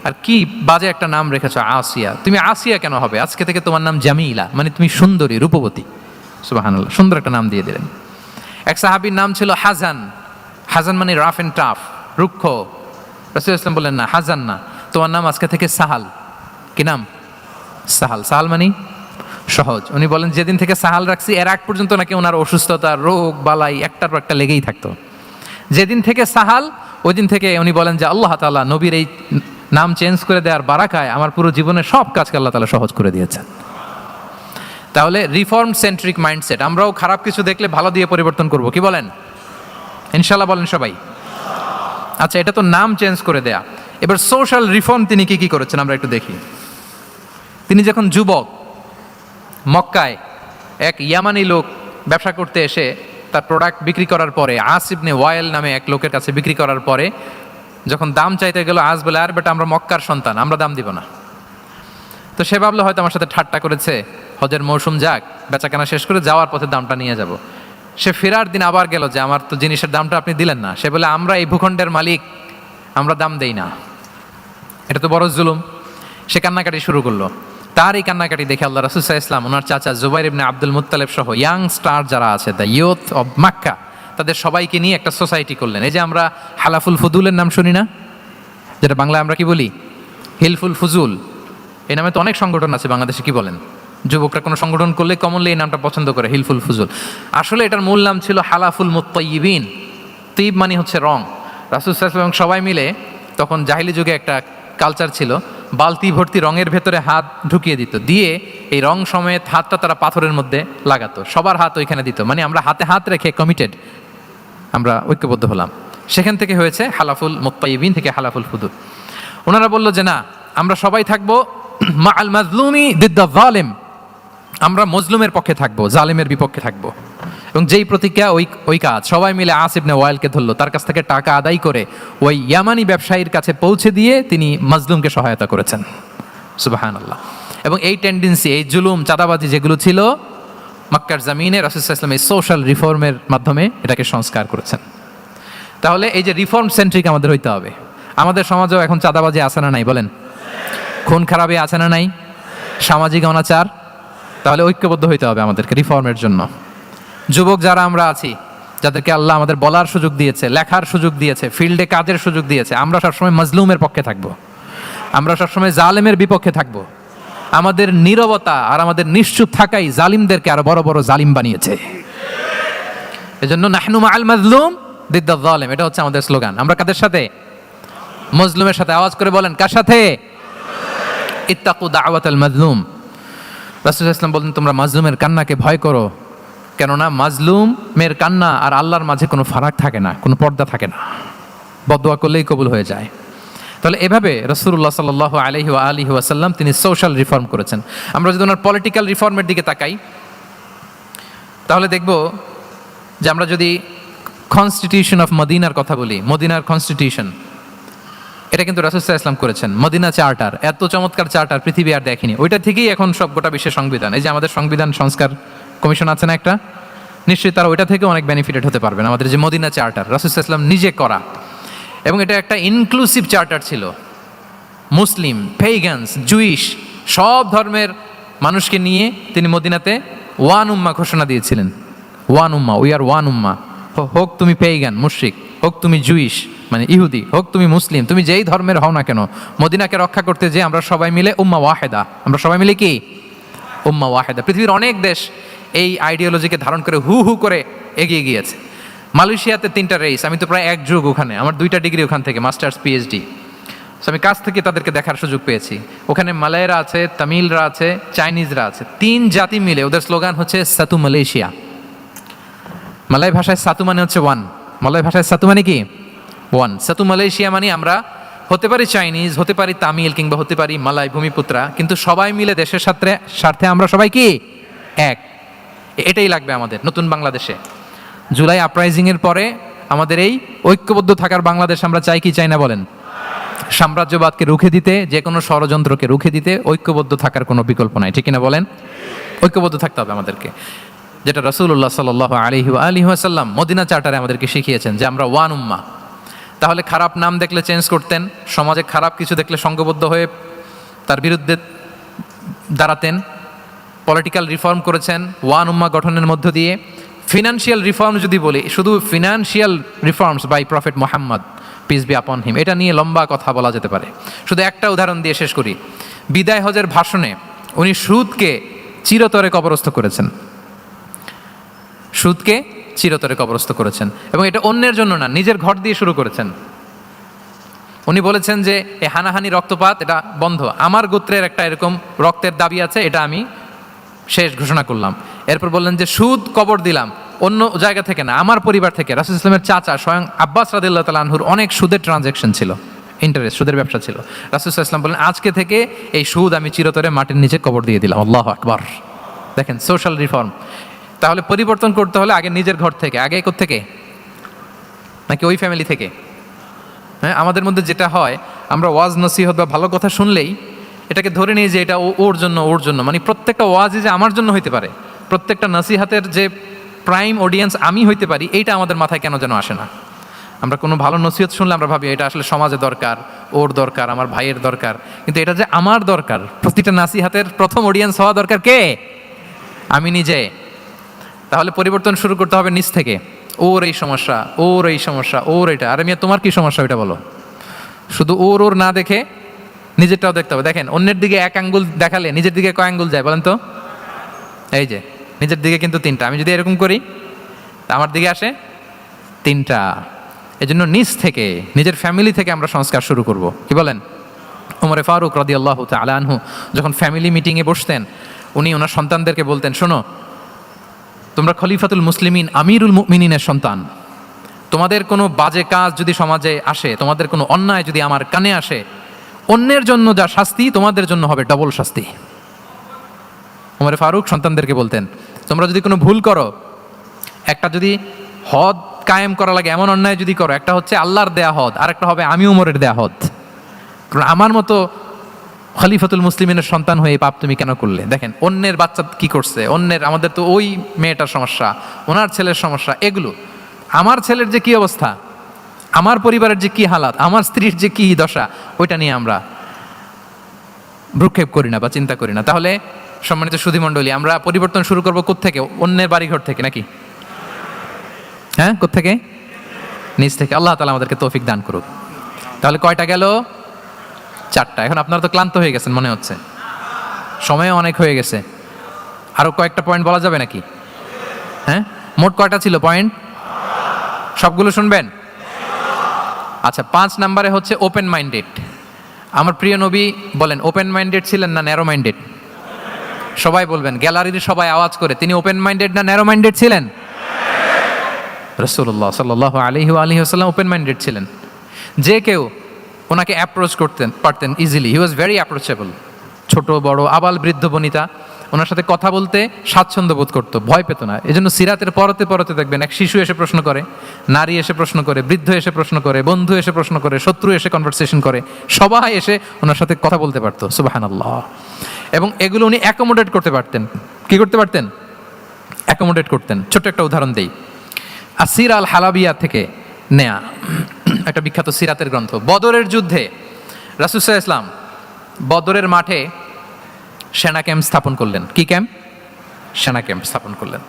আর কি বাজে একটা নাম রেখেছো আসিয়া। তুমি আসিয়া কেন হবে? আজকে থেকে তোমার নাম জামিলা, মানে তুমি সুন্দরী, রূপবতী। সুবহানাল্লাহ, সুন্দর একটা নাম দিয়ে দিলেন। এক সাহাবীর নাম ছিল হাজান। হাজান মানে রাফ এন্ড টাফ, রুক্ষ। রাসূল সাল্লাল্লাহু আলাইহি ওয়াসাল্লাম বললেন, না হাজান না, তোমার নাম আজকে থেকে সাহাল। কি নাম? সাহাল। সাহাল মানে সহজ। উনি বলেন, যেদিন থেকে সাহাল রাখছি এর আগ পর্যন্ত নাকি ওনার অসুস্থতা, রোগ বালাই একটার পর একটা লেগেই থাকতো। যেদিন থেকে সাহাল, ওই দিন থেকে উনি বলেন যে আল্লাহ তাআলা নবীর এই নাম চেঞ্জ করে দেওয়ার বারাকায় আমার পুরো জীবনের সব কাজকে আল্লাহ তাআলা সহজ করে দিয়েছেন। তাহলে রিফর্ম সেন্ট্রিক মাইন্ডসেট। আমরাও খারাপ কিছু দেখলে ভালো দিয়ে পরিবর্তন করব, কি বলেন? ইনশাআল্লাহ বলেন সবাই। আচ্ছা, এটা তো নাম চেঞ্জ করে দেয়া। এবার সোশ্যাল রিফর্ম তিনি কি কি করেছেন আমরা একটু দেখি। তিনি যখন যুবক, মক্কায় এক ইয়ামানি লোক ব্যবসা করতে এসে তার প্রোডাক্ট বিক্রি করার পরে আস ইবনে ওয়াইল নামে এক লোকের কাছে বিক্রি করার পরে যখন দাম চাইতে গেল, আস বলে, আর বেটা আমরা মক্কার সন্তান, আমরা দাম দিব না। তো সে ভাবলো হয়তো আমার সাথে ঠাট্টা করেছে, হজের মৌসুম যাক, বেচাকেনা শেষ করে যাওয়ার পথে দামটা নিয়ে যাব। সে ফেরার দিন আবার গেল যে আমার তো জিনিসের দামটা আপনি দিলেন না। সে বলে, আমরা এই ভূখণ্ডের মালিক, আমরা দাম দেই না, এটা তো বড় জুলুম। সে কান্নাকাটি শুরু করলো। তার এই কান্নাকাটি দেখে আল্লাহ রাসূল সাল্লাল্লাহু আলাইহি ওয়াসাল্লাম, ওনার চাচা জুবাইর ইবনে আব্দুল মুত্তালিব সহ ইয়াং স্টার যারা আছে, দ্য ইয়ুথ অব মক্কা, তাদের সবাইকে নিয়ে একটা সোসাইটি করলেন। এই যে আমরা হালাফুল ফুদুলের নাম শুনি না, যেটা বাংলায় আমরা কি বলি, হিলফুল ফুজুল, এই নামে তো অনেক সংগঠন আছে বাংলাদেশে, কি বলেন? যুবকরা কোনো সংগঠন করলে কমনলি এই নামটা পছন্দ করে, হিলফুল ফুজুল। আসলে এটার মূল নাম ছিল হালাফুল মুত্তাইয়িবিন। তিব মানে হচ্ছে রং। রাসূল সাল্লাল্লাহু আলাইহি ওয়াসাল্লাম সবাই মিলে, তখন জাহিলি যুগে একটা কালচার ছিল, বালতি ভর্তি রঙের ভেতরে হাত ঢুকিয়ে দিত, দিয়ে এই রং সমেত হাতটা তারা পাথরের মধ্যে লাগাতো, সবার হাত ওইখানে দিত, মানে আমরা হাতে হাত রেখে কমিটেড, আমরা ঐক্যবদ্ধ হলাম। সেখান থেকে হয়েছে হালাফুল মুত্তাইয়িবিন থেকে হালাফুল ফুদুল। ওনারা বলল যে না, আমরা সবাই থাকবো মা আল মাজলুমি দিদ্দা যালিম, আমরা মজলুমের পক্ষে থাকবো, জালিমের বিপক্ষে থাকবো। এবং যেই প্রতিজ্ঞা ওই কাজ, সবাই মিলে আস ইবনে ওয়াইলকে ধরলো, তার কাছ থেকে টাকা আদায় করে ওই ইয়ামানি ব্যবসায়ীর কাছে পৌঁছে দিয়ে তিনি মাজলুমকে সহায়তা করেছেন। সুবহানাল্লাহ। এবং এই টেন্ডেন্সি, এই জুলুম, চাঁদাবাজি যেগুলো ছিল মক্কার জমিনে, রাসূল সাল্লাল্লাহু আলাইহি ওয়াসাল্লাম এই সোশ্যাল রিফর্মের মাধ্যমে এটাকে সংস্কার করেছেন। তাহলে এই যে রিফর্ম সেন্ট্রিক আমাদের হইতে হবে। আমাদের সমাজেও এখন চাঁদাবাজি আছে না নাই বলেন? খুন খারাপি আছে না নাই? সামাজিক অনাচার? তাহলে ঐক্যবদ্ধ হইতে হবে আমাদেরকে রিফর্মের জন্য। যুবক যারা আমরা আছি, যাদেরকে আল্লাহ আমাদের বলার সুযোগ দিয়েছে, লেখার সুযোগ দিয়েছে, ফিল্ডে কাজের সুযোগ দিয়েছে, আমরা সবসময় মাজলুমের পক্ষে থাকবো, আমরা সবসময় জালেমের বিপক্ষে থাকবো। আমাদের নীরবতা আর আমাদের নিশ্চুপ থাকাই জালিমদেরকে আরো বড় বড় জালিম বানিয়েছে। এজন্য নাহনু মাআল মাজলুম দিদ্দা যালিম, এটা হচ্ছে আমাদের স্লোগান। আমরা কাদের সাথে? মজলুমের সাথে। আওয়াজ করে বলেন, কার সাথে? ইত্তাকু দাওয়াতাল মাজলুম। রাসূল সাল্লাল্লাহু আলাইহি ওয়াসাল্লাম বলেন, তোমরা মাজলুমের কান্নাকে ভয় করো, কেননা মাজলুমের কান্না আর আল্লাহর মাঝে কোনো ফারাক থাকে না, কোনো পর্দা থাকে না, বদদোয়া করলেই কবুল হয়ে যায়। তাহলে এভাবে রাসূলুল্লাহ সাল্লাল্লাহু আলাইহি ওয়া আলিহি ওয়াসাল্লাম তিনি সোশ্যাল রিফর্ম করেছেন। আমরা যদি ওনার পলিটিক্যাল রিফর্মের দিকে তাকাই, তাহলে দেখব যে আমরা যদি কনস্টিটিউশন অফ মদিনার কথা বলি, মদিনার কনস্টিটিউশন, এটা কিন্তু রাসূল সাল্লাল্লাহু আলাইহি ওয়াসাল্লাম করেছেন। মদিনা চার্টার, এত চমৎকার চার্টার পৃথিবী আর দেখেনি। ওইটা থেকেই এখন সব গোটা বিশ্বের সংবিধান। এই যে আমাদের সংবিধান সংস্কার কমিশন আছে না একটা, নিশ্চয়ই তারা ওইটা থেকে অনেক বেনিফিটেড হতে পারবেন। আমাদের যে মদিনা চার্টার, রাসূল সাল্লাল্লাহু আলাইহি ওয়াসাল্লাম নিজে করা, এবং এটা একটা ইনক্লুসিভ চার্টার ছিল। মুসলিম, পেগানস, জুইশ, সব ধর্মের মানুষকে নিয়ে তিনি মদিনাতে ওয়ান উম্মা ঘোষণা দিয়েছিলেন। One Umma, we are one উম্মা। হোক তুমি পেগান মুশরিক, হোক তুমি জুইশ মানে ইহুদি, হোক তুমি মুসলিম, তুমি যেই ধর্মের হও না কেন, মদিনাকে রক্ষা করতে যে আমরা সবাই মিলে উম্মা ওয়াহেদা, আমরা সবাই মিলে কি উম্মা ওয়াহেদা। পৃথিবীর অনেক দেশ এই আইডিওলজিকে ধারণ করে হু হু করে এগিয়ে গিয়েছে। মালয়েশিয়াতে 3টা রেস, আমি তো প্রায় এক যুগ ওখানে, আমার 2টা ডিগ্রি ওখান থেকে, মাস্টার্স পিএইচডি। সো আমি কাছ থেকে তাদেরকে দেখার সুযোগ পেয়েছি। ওখানে মালয়েরা আছে, তামিলরা আছে, চাইনিজরা আছে, 3 জাতি মিলে ওদের স্লোগান হচ্ছে সাতু মালয়েশিয়া। মালয় ভাষায় সাতু মানে হচ্ছে ওয়ান, মালয় ভাষায় সাতু মানে কি ওয়ান। সাতু মালয়েশিয়া মানে আমরা হতে পারি চাইনিজ, হতে পারি তামিল, কিংবা হতে পারি মালয় ভূমিপুত্রা, কিন্তু সবাই মিলে দেশের স্বার্থে আমরা সবাই কি এক। এটাই লাগবে আমাদের নতুন বাংলাদেশে। জুলাই আপরাইজিংয়ের পরে আমাদের এই ঐক্যবদ্ধ থাকার বাংলাদেশ আমরা চাই কি চাই না বলেন? সাম্রাজ্যবাদকে রুখে দিতে, যে কোনো ষড়যন্ত্রকে রুখে দিতে ঐক্যবদ্ধ থাকার কোনো বিকল্প নাই, ঠিক কিনা বলেন? ঐক্যবদ্ধ থাকতে হবে আমাদেরকে, যেটা রাসূলুল্লাহ সাল্লাল্লাহু আলাইহি ওয়া আলিহি ওয়াসাল্লাম মদিনা চার্টারে আমাদেরকে শিখিয়েছেন যে আমরা ওয়ান উম্মা। তাহলে খারাপ নাম দেখলে চেঞ্জ করতেন, সমাজে খারাপ কিছু দেখলে সংঘবদ্ধ হয়ে তার বিরুদ্ধে দাঁড়াতেন। পলিটিক্যাল রিফর্ম করেছেন ওয়ান উম্মা গঠনের মধ্য দিয়ে। ফিনান্সিয়াল রিফর্ম যদি বলি, শুধু financial reforms by prophet Muhammad peace be upon him, এটা নিয়ে লম্বা কথা বলা যেতে পারে। শুধু একটা উদাহরণ দিয়ে শেষ করি। বিদায় হজের ভাষণে উনি সুদকে চিরতরে কবরস্থ করেছেন, সুদকে চিরতরে কবরস্থ করেছেন, এবং এটা অন্যের জন্য না, নিজের ঘর দিয়ে শুরু করেছেন। উনি বলেছেন যে এই হানাহানি, রক্তপাত এটা বন্ধ, আমার গোত্রের একটা এরকম রক্তের দাবি আছে, এটা আমি শেষ ঘোষণা করলাম। এরপর বললেন যে সুদ কবর দিলাম, অন্য জায়গা থেকে না, আমার পরিবার থেকে। রাসূল ইসলামের চাচা স্বয়ং আব্বাস রাদিয়াল্লাহু তাআলা আনহুর অনেক সুদের ট্রানজ্যাকশন ছিল, ইন্টারেস্ট, সুদের ব্যবসা ছিল। রাসূল ইসলাম বলেন আজকে থেকে এই সুদ আমি চিরতরে মাটির নিচে কবর দিয়ে দিলাম। আল্লাহু আকবার। দেখেন সোশ্যাল রিফর্ম। তাহলে পরিবর্তন করতে হলে আগে নিজের ঘর থেকে, আগে কোত্থেকে, নাকি ওই ফ্যামিলি থেকে? হ্যাঁ, আমাদের মধ্যে যেটা হয়, আমরা ওয়াজ নসিহত বা ভালো কথা শুনলেই এটাকে ধরে নিই যে এটা ওর জন্য, ওর জন্য, মানে প্রত্যেকটা ওয়াজই যে আমার জন্য হইতে পারে, প্রত্যেকটা নসিহাতের যে প্রাইম অডিয়েন্স আমি হইতে পারি, এইটা আমাদের মাথায় কেন যেন আসে না। আমরা কোনো ভালো নসিহত শুনলে আমরা ভাবি এটা আসলে সমাজে দরকার, ওর দরকার, আমার ভাইয়ের দরকার, কিন্তু এটা যে আমার দরকার, প্রতিটা নসিহাতের প্রথম অডিয়েন্স হওয়া দরকার কে? আমি নিজে। তাহলে পরিবর্তন শুরু করতে হবে নিজ থেকে। ওর এই সমস্যা, ওর এই সমস্যা, ওর এটা, আরে মিয়া তোমার কি সমস্যা ওইটা বলো। শুধু ওর ওর না দেখে নিজেরটাও দেখতে হবে। দেখেন, অন্যের দিকে এক আঙ্গুল দেখালে নিজের দিকে কয় আঙ্গুল যায় বলেন তো? এই যে নিজের দিকে কিন্তু 3টা। আমি যদি এরকম করি তা আমার দিকে আসে 3টা। এজন্য নিজ থেকে, নিজের ফ্যামিলি থেকে আমরা সংস্কার শুরু করব। কি বলেন? ওমরে ফারুক রাদিয়াল্লাহু তাআলা আনহু যখন ফ্যামিলি মিটিংয়ে বসতেন, উনি ওনার সন্তানদেরকে বলতেন, শোনো, তোমরা খলিফাতুল মুসলিমিন, আমিরুল মুমিনিনের সন্তান, তোমাদের কোনো বাজে কাজ যদি সমাজে আসে, তোমাদের কোনো অন্যায় যদি আমার কানে আসে, অন্যের জন্য যা শাস্তি তোমাদের জন্য হবে ডবল শাস্তি। ওমরে ফারুক সন্তানদেরকে বলতেন, তোমরা যদি কোনো ভুল করো, একটা যদি হদ কায়েম করা লাগে এমন অন্যায় যদি করো, একটা হচ্ছে আল্লাহর দেয়া হদ, আর একটা হবে আমি উমরের দেয়া হদ। কারণ আমার মতো খলিফাতুল মুসলিমিনের সন্তান হয়ে পাপ তুমি কেন করলে? দেখেন অন্যের বাচ্চা কি করছে, অন্যের, আমাদের তো ওই মেয়েটার সমস্যা, ওনার ছেলের সমস্যা, এগুলো আমার ছেলের যে কি অবস্থা, আমার পরিবারের যে কি হালাত, আমার স্ত্রীর যে কি দশা, ওইটা নিয়ে আমরা ভ্রুক্ষেপ করি না বা চিন্তা করি না। তাহলে সম্মানিত সুধীমণ্ডলী, আমরা পরিবর্তন শুরু করবো কোত্থেকে? অন্যের বাড়িঘর থেকে নাকি? হ্যাঁ, কোত্থেকে? নিজ থেকে। আল্লাহ তাআলা আমাদেরকে তৌফিক দান করুক। তাহলে কয়টা গেল? 4টা। এখন আপনারা তো ক্লান্ত হয়ে গেছেন মনে হচ্ছে, সময়ও অনেক হয়ে গেছে। আরো কয়েকটা পয়েন্ট বলা যাবে নাকি? হ্যাঁ, মোট কয়টা ছিল পয়েন্ট? সবগুলো শুনবেন? আচ্ছা, 5 নম্বরে হচ্ছে ওপেন মাইন্ডেড। আমার প্রিয় নবী বলেন, ওপেন মাইন্ডেড ছিলেন না ন্যারো মাইন্ডেড? সবাই বলবেন, গ্যালারির সবাই আওয়াজ করে, তিনি ওপেন মাইন্ডেড না ন্যারো মাইন্ডেড ছিলেন? রাসূলুল্লাহ সাল্লাল্লাহু আলাইহি ওয়াসাল্লাম ওপেন মাইন্ডেড ছিলেন। যে কেউ ওনাকে অ্যাপ্রোচ করতেন পারতেন easily, he was very approachable. ছোট বড় আবাল বৃদ্ধ বনিতা ওনার সাথে কথা বলতে স্বাচ্ছন্দ্য বোধ করতো, ভয় পেত না। এই জন্য সিরাতের পরতে পরতে দেখবেন, এক শিশু এসে প্রশ্ন করে, নারী এসে প্রশ্ন করে, বৃদ্ধ এসে প্রশ্ন করে, বন্ধু এসে প্রশ্ন করে, শত্রু এসে কনভারসেশন করে, সবাই এসে ওনার সাথে কথা বলতে পারতো। সুবহানাল্লাহ। এবং এগুলো উনি অ্যাকোমোডেট করতে পারতেন। কি করতে পারতেন? অ্যাকোমোডেট করতেন। ছোট্ট একটা উদাহরণ দেই, আসির আল হালাবিয়া থেকে নেয়া একটা বিখ্যাত সিরাতের গ্রন্থ। বদরের যুদ্ধে রাসূল সাল্লাল্লাহু আলাইহি ওয়াসাল্লাম বদরের মাঠে সেনা ক্যাম্প স্থাপন করলেন। কি ক্যাম্প? সেনা ক্যাম্প স্থাপন করলেন।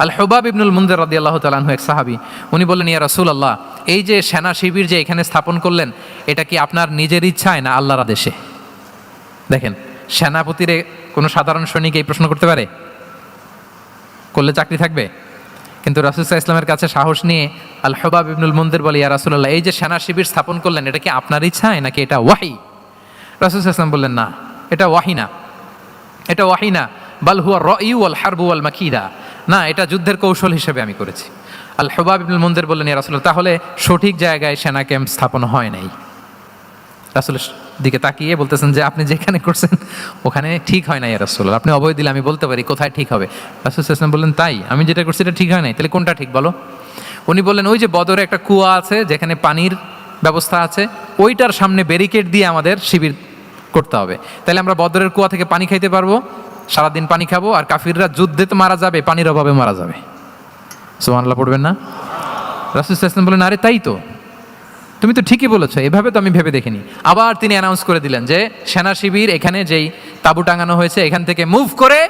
আল হুবাব ইবনুল মুনজির রাদিয়াল্লাহু তাআলা আনহু এক সাহাবী, উনি বললেন, ইয়া রাসূলুল্লাহ, এই যে সেনা শিবির যে এখানে স্থাপন করলেন, এটা কি আপনার নিজের ইচ্ছায় না আল্লাহর আদেশে? দেখেন, সেনাপতিরে কোনো সাধারণ সৈনিক এই প্রশ্ন করতে পারে? করলে চাকরি থাকবে? কিন্তু রাসূল সাল্লাল্লাহু আলাইহি ওয়াসাল্লামের কাছে সাহস নিয়ে আল হুবাব ইবনুল মুনজির বলে, ইয়া রাসূলুল্লাহ, এই যে সেনা শিবির স্থাপন করলেন, এটা কি আপনার ইচ্ছায় নাকি এটা ওয়াহি? রাসূল সাল্লাল্লাহু আলাইহি ওয়াসাল্লাম বললেন, না, এটা ওয়াহি না, এটা ওয়াহি না, বাল হুয়া রায়ু ওয়াল হারবু ওয়াল মাকিদা, না, এটা যুদ্ধের কৌশল হিসেবে আমি করেছি। আল হুবাব ইবনুল মুনজির বললেন, ইয়া রাসূলুল্লাহ, তাহলে সঠিক জায়গায় সেনা ক্যাম্প স্থাপন হয় নাই। রাসূলের দিকে তাকিয়ে বলতেছেন যে আপনি যেখানে করছেন ওখানে ঠিক হয় নাই ইয়া রাসূলুল্লাহ, আপনি অভয় দিলে আমি বলতে পারি কোথায় ঠিক হবে। রাসূল সাল্লাল্লাহু আলাইহি ওয়াসাল্লাম বললেন, তাই? আমি যেটা করছি এটা ঠিক হয় নাই, তাহলে কোনটা ঠিক বলো? উনি বললেন, ওই যে বদরে একটা কুয়া আছে যেখানে পানির ব্যবস্থা আছে, ওইটার সামনে ব্যারিকেড দিয়ে আমাদের শিবির করতে হবে, তাহলে আমরা বদরের কুয়া থেকে পানি খাইতে পারবো, সারাদিন পানি খাবো, আর কাফিররা যুদ্ধে তো মারা যাবে, পানির অভাবে মারা যাবে। সুবহানাল্লাহ পড়বেন না? রাসূল সাল্লাল্লাহু আলাইহি ওয়াসাল্লাম বললেন, আরে তাই তো, তুমি তো ঠিকই বলেছো, এভাবে তো আমি ভেবে দেখিনি। আবার তিনি অ্যানাউন্স করে দিলেন যে সেনা শিবির এখানে যেই তাঁবু টাঙানো হয়েছে এখান থেকে মুভ করে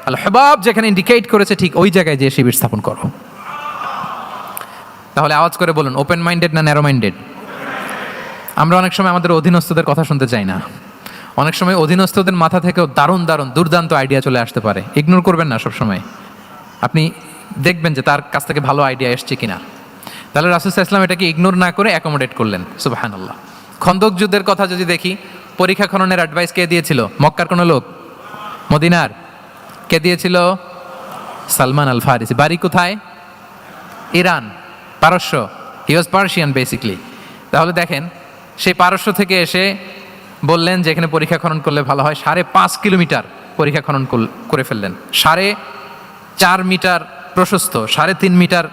আল হুবাব যেখানে ইন্ডিকেট করেছে ঠিক ওই জায়গায় যে শিবির স্থাপন করো। তাহলে আওয়াজ করে বলুন, ওপেন মাইন্ডেড না ন্যারো মাইন্ডেড? আমরা অনেক সময় আমাদের অধীনস্থদের কথা শুনতে চাই না। অনেক সময় অধীনস্থদের মাথা থেকেও দারুণ দারুণ দুর্দান্ত আইডিয়া চলে আসতে পারে। ইগনোর করবেন না সবসময়, আপনি দেখবেন যে তার কাছ থেকে ভালো আইডিয়া এসছে কিনা। তাহলে রাসূল সাল্লাল্লাহু আলাইহি ওয়াসাল্লাম এটাকে ইগনোর না করে অ্যাকোমোডেট করলেন। সুবহানাল্লাহ। খন্দক যুদ্ধের কথা যদি দেখি, পরীক্ষা খননের অ্যাডভাইস কে দিয়েছিল? মক্কার কোনো লোক? মদিনার? কে দিয়েছিল? সালমান আল ফারিসি। বাড়ি কোথায়? ইরান, পারস্য। হি ওয়াজ পার্সিয়ান বেসিকলি। তাহলে দেখেন, সেই পারস্য থেকে এসে বললেন যে এখানে পরীক্ষা খনন করলে ভালো হয়। 5.5 কিলোমিটার পরীক্ষা খনন করে ফেললেন। 4.5 মিটার প্রশস্ত, 3.5 মিটার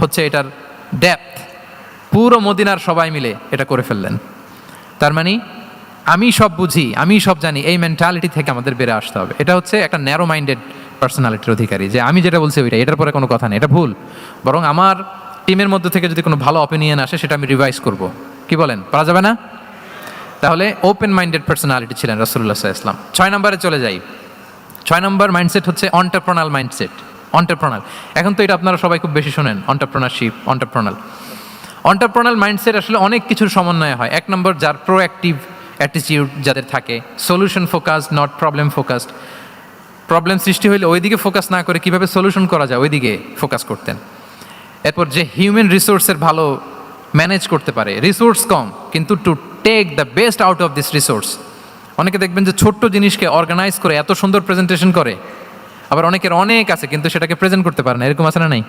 হচ্ছে এটার ডেপথ। পুরো মদিনার সবাই মিলে এটা করে ফেললেন। তার মানে আমি সব বুঝি, আমি সব জানি, এই মেন্টালিটি থেকে আমাদের বেড়ে আসতে হবে। এটা হচ্ছে একটা ন্যারো মাইন্ডেড পার্সোনালিটির অধিকারী, যে আমি যেটা বলছি ওইটা, এটার পরে কোনো কথা নেই, এটা ভুল। বরং আমার টিমের মধ্যে থেকে যদি কোনো ভালো অপিনিয়ন আসে সেটা আমি রিভাইজ করব। কি বলেন, পারা যাবে না? তাহলে ওপেন মাইন্ডেড পার্সোনালিটি ছিলেন রাসূলুল্লাহ সাল্লাল্লাহু আলাইহি ওয়াসাল্লাম। 6 নম্বরে চলে যাই। 6 নম্বর মাইন্ডসেট হচ্ছে অন্টারপ্রেনাল মাইন্ডসেট। অন্টারপ্রেনাল, এখন তো এটা আপনারা সবাই খুব বেশি শোনেন, অন্টারপ্রেনারশিপ, অন্টারপ্রেনাল মাইন্ডসেট আসলে অনেক কিছুর সমন্বয় হয়। 1 নম্বর, যার প্রোঅ্যাক্টিভ অ্যাটিটিউড যাদের থাকে, solution focused, not problem focused. Problem সৃষ্টি হইলে ওইদিকে ফোকাস না করে কিভাবে সলিউশন করা যায় ওইদিকে ফোকাস করতেন। এরপর যে হিউম্যান রিসোর্সের ভালো ম্যানেজ করতে পারে, রিসোর্স কম কিন্তু to take the best out of this resource. অনেকে দেখবেন যে ছোট্ট জিনিসকে অর্গানাইজ করে এত সুন্দর প্রেজেন্টেশন করে, আবার অনেকের অনেক আছে কিন্তু সেটাকে প্রেজেন্ট করতে পারে না, এরকম আছে না? নাই?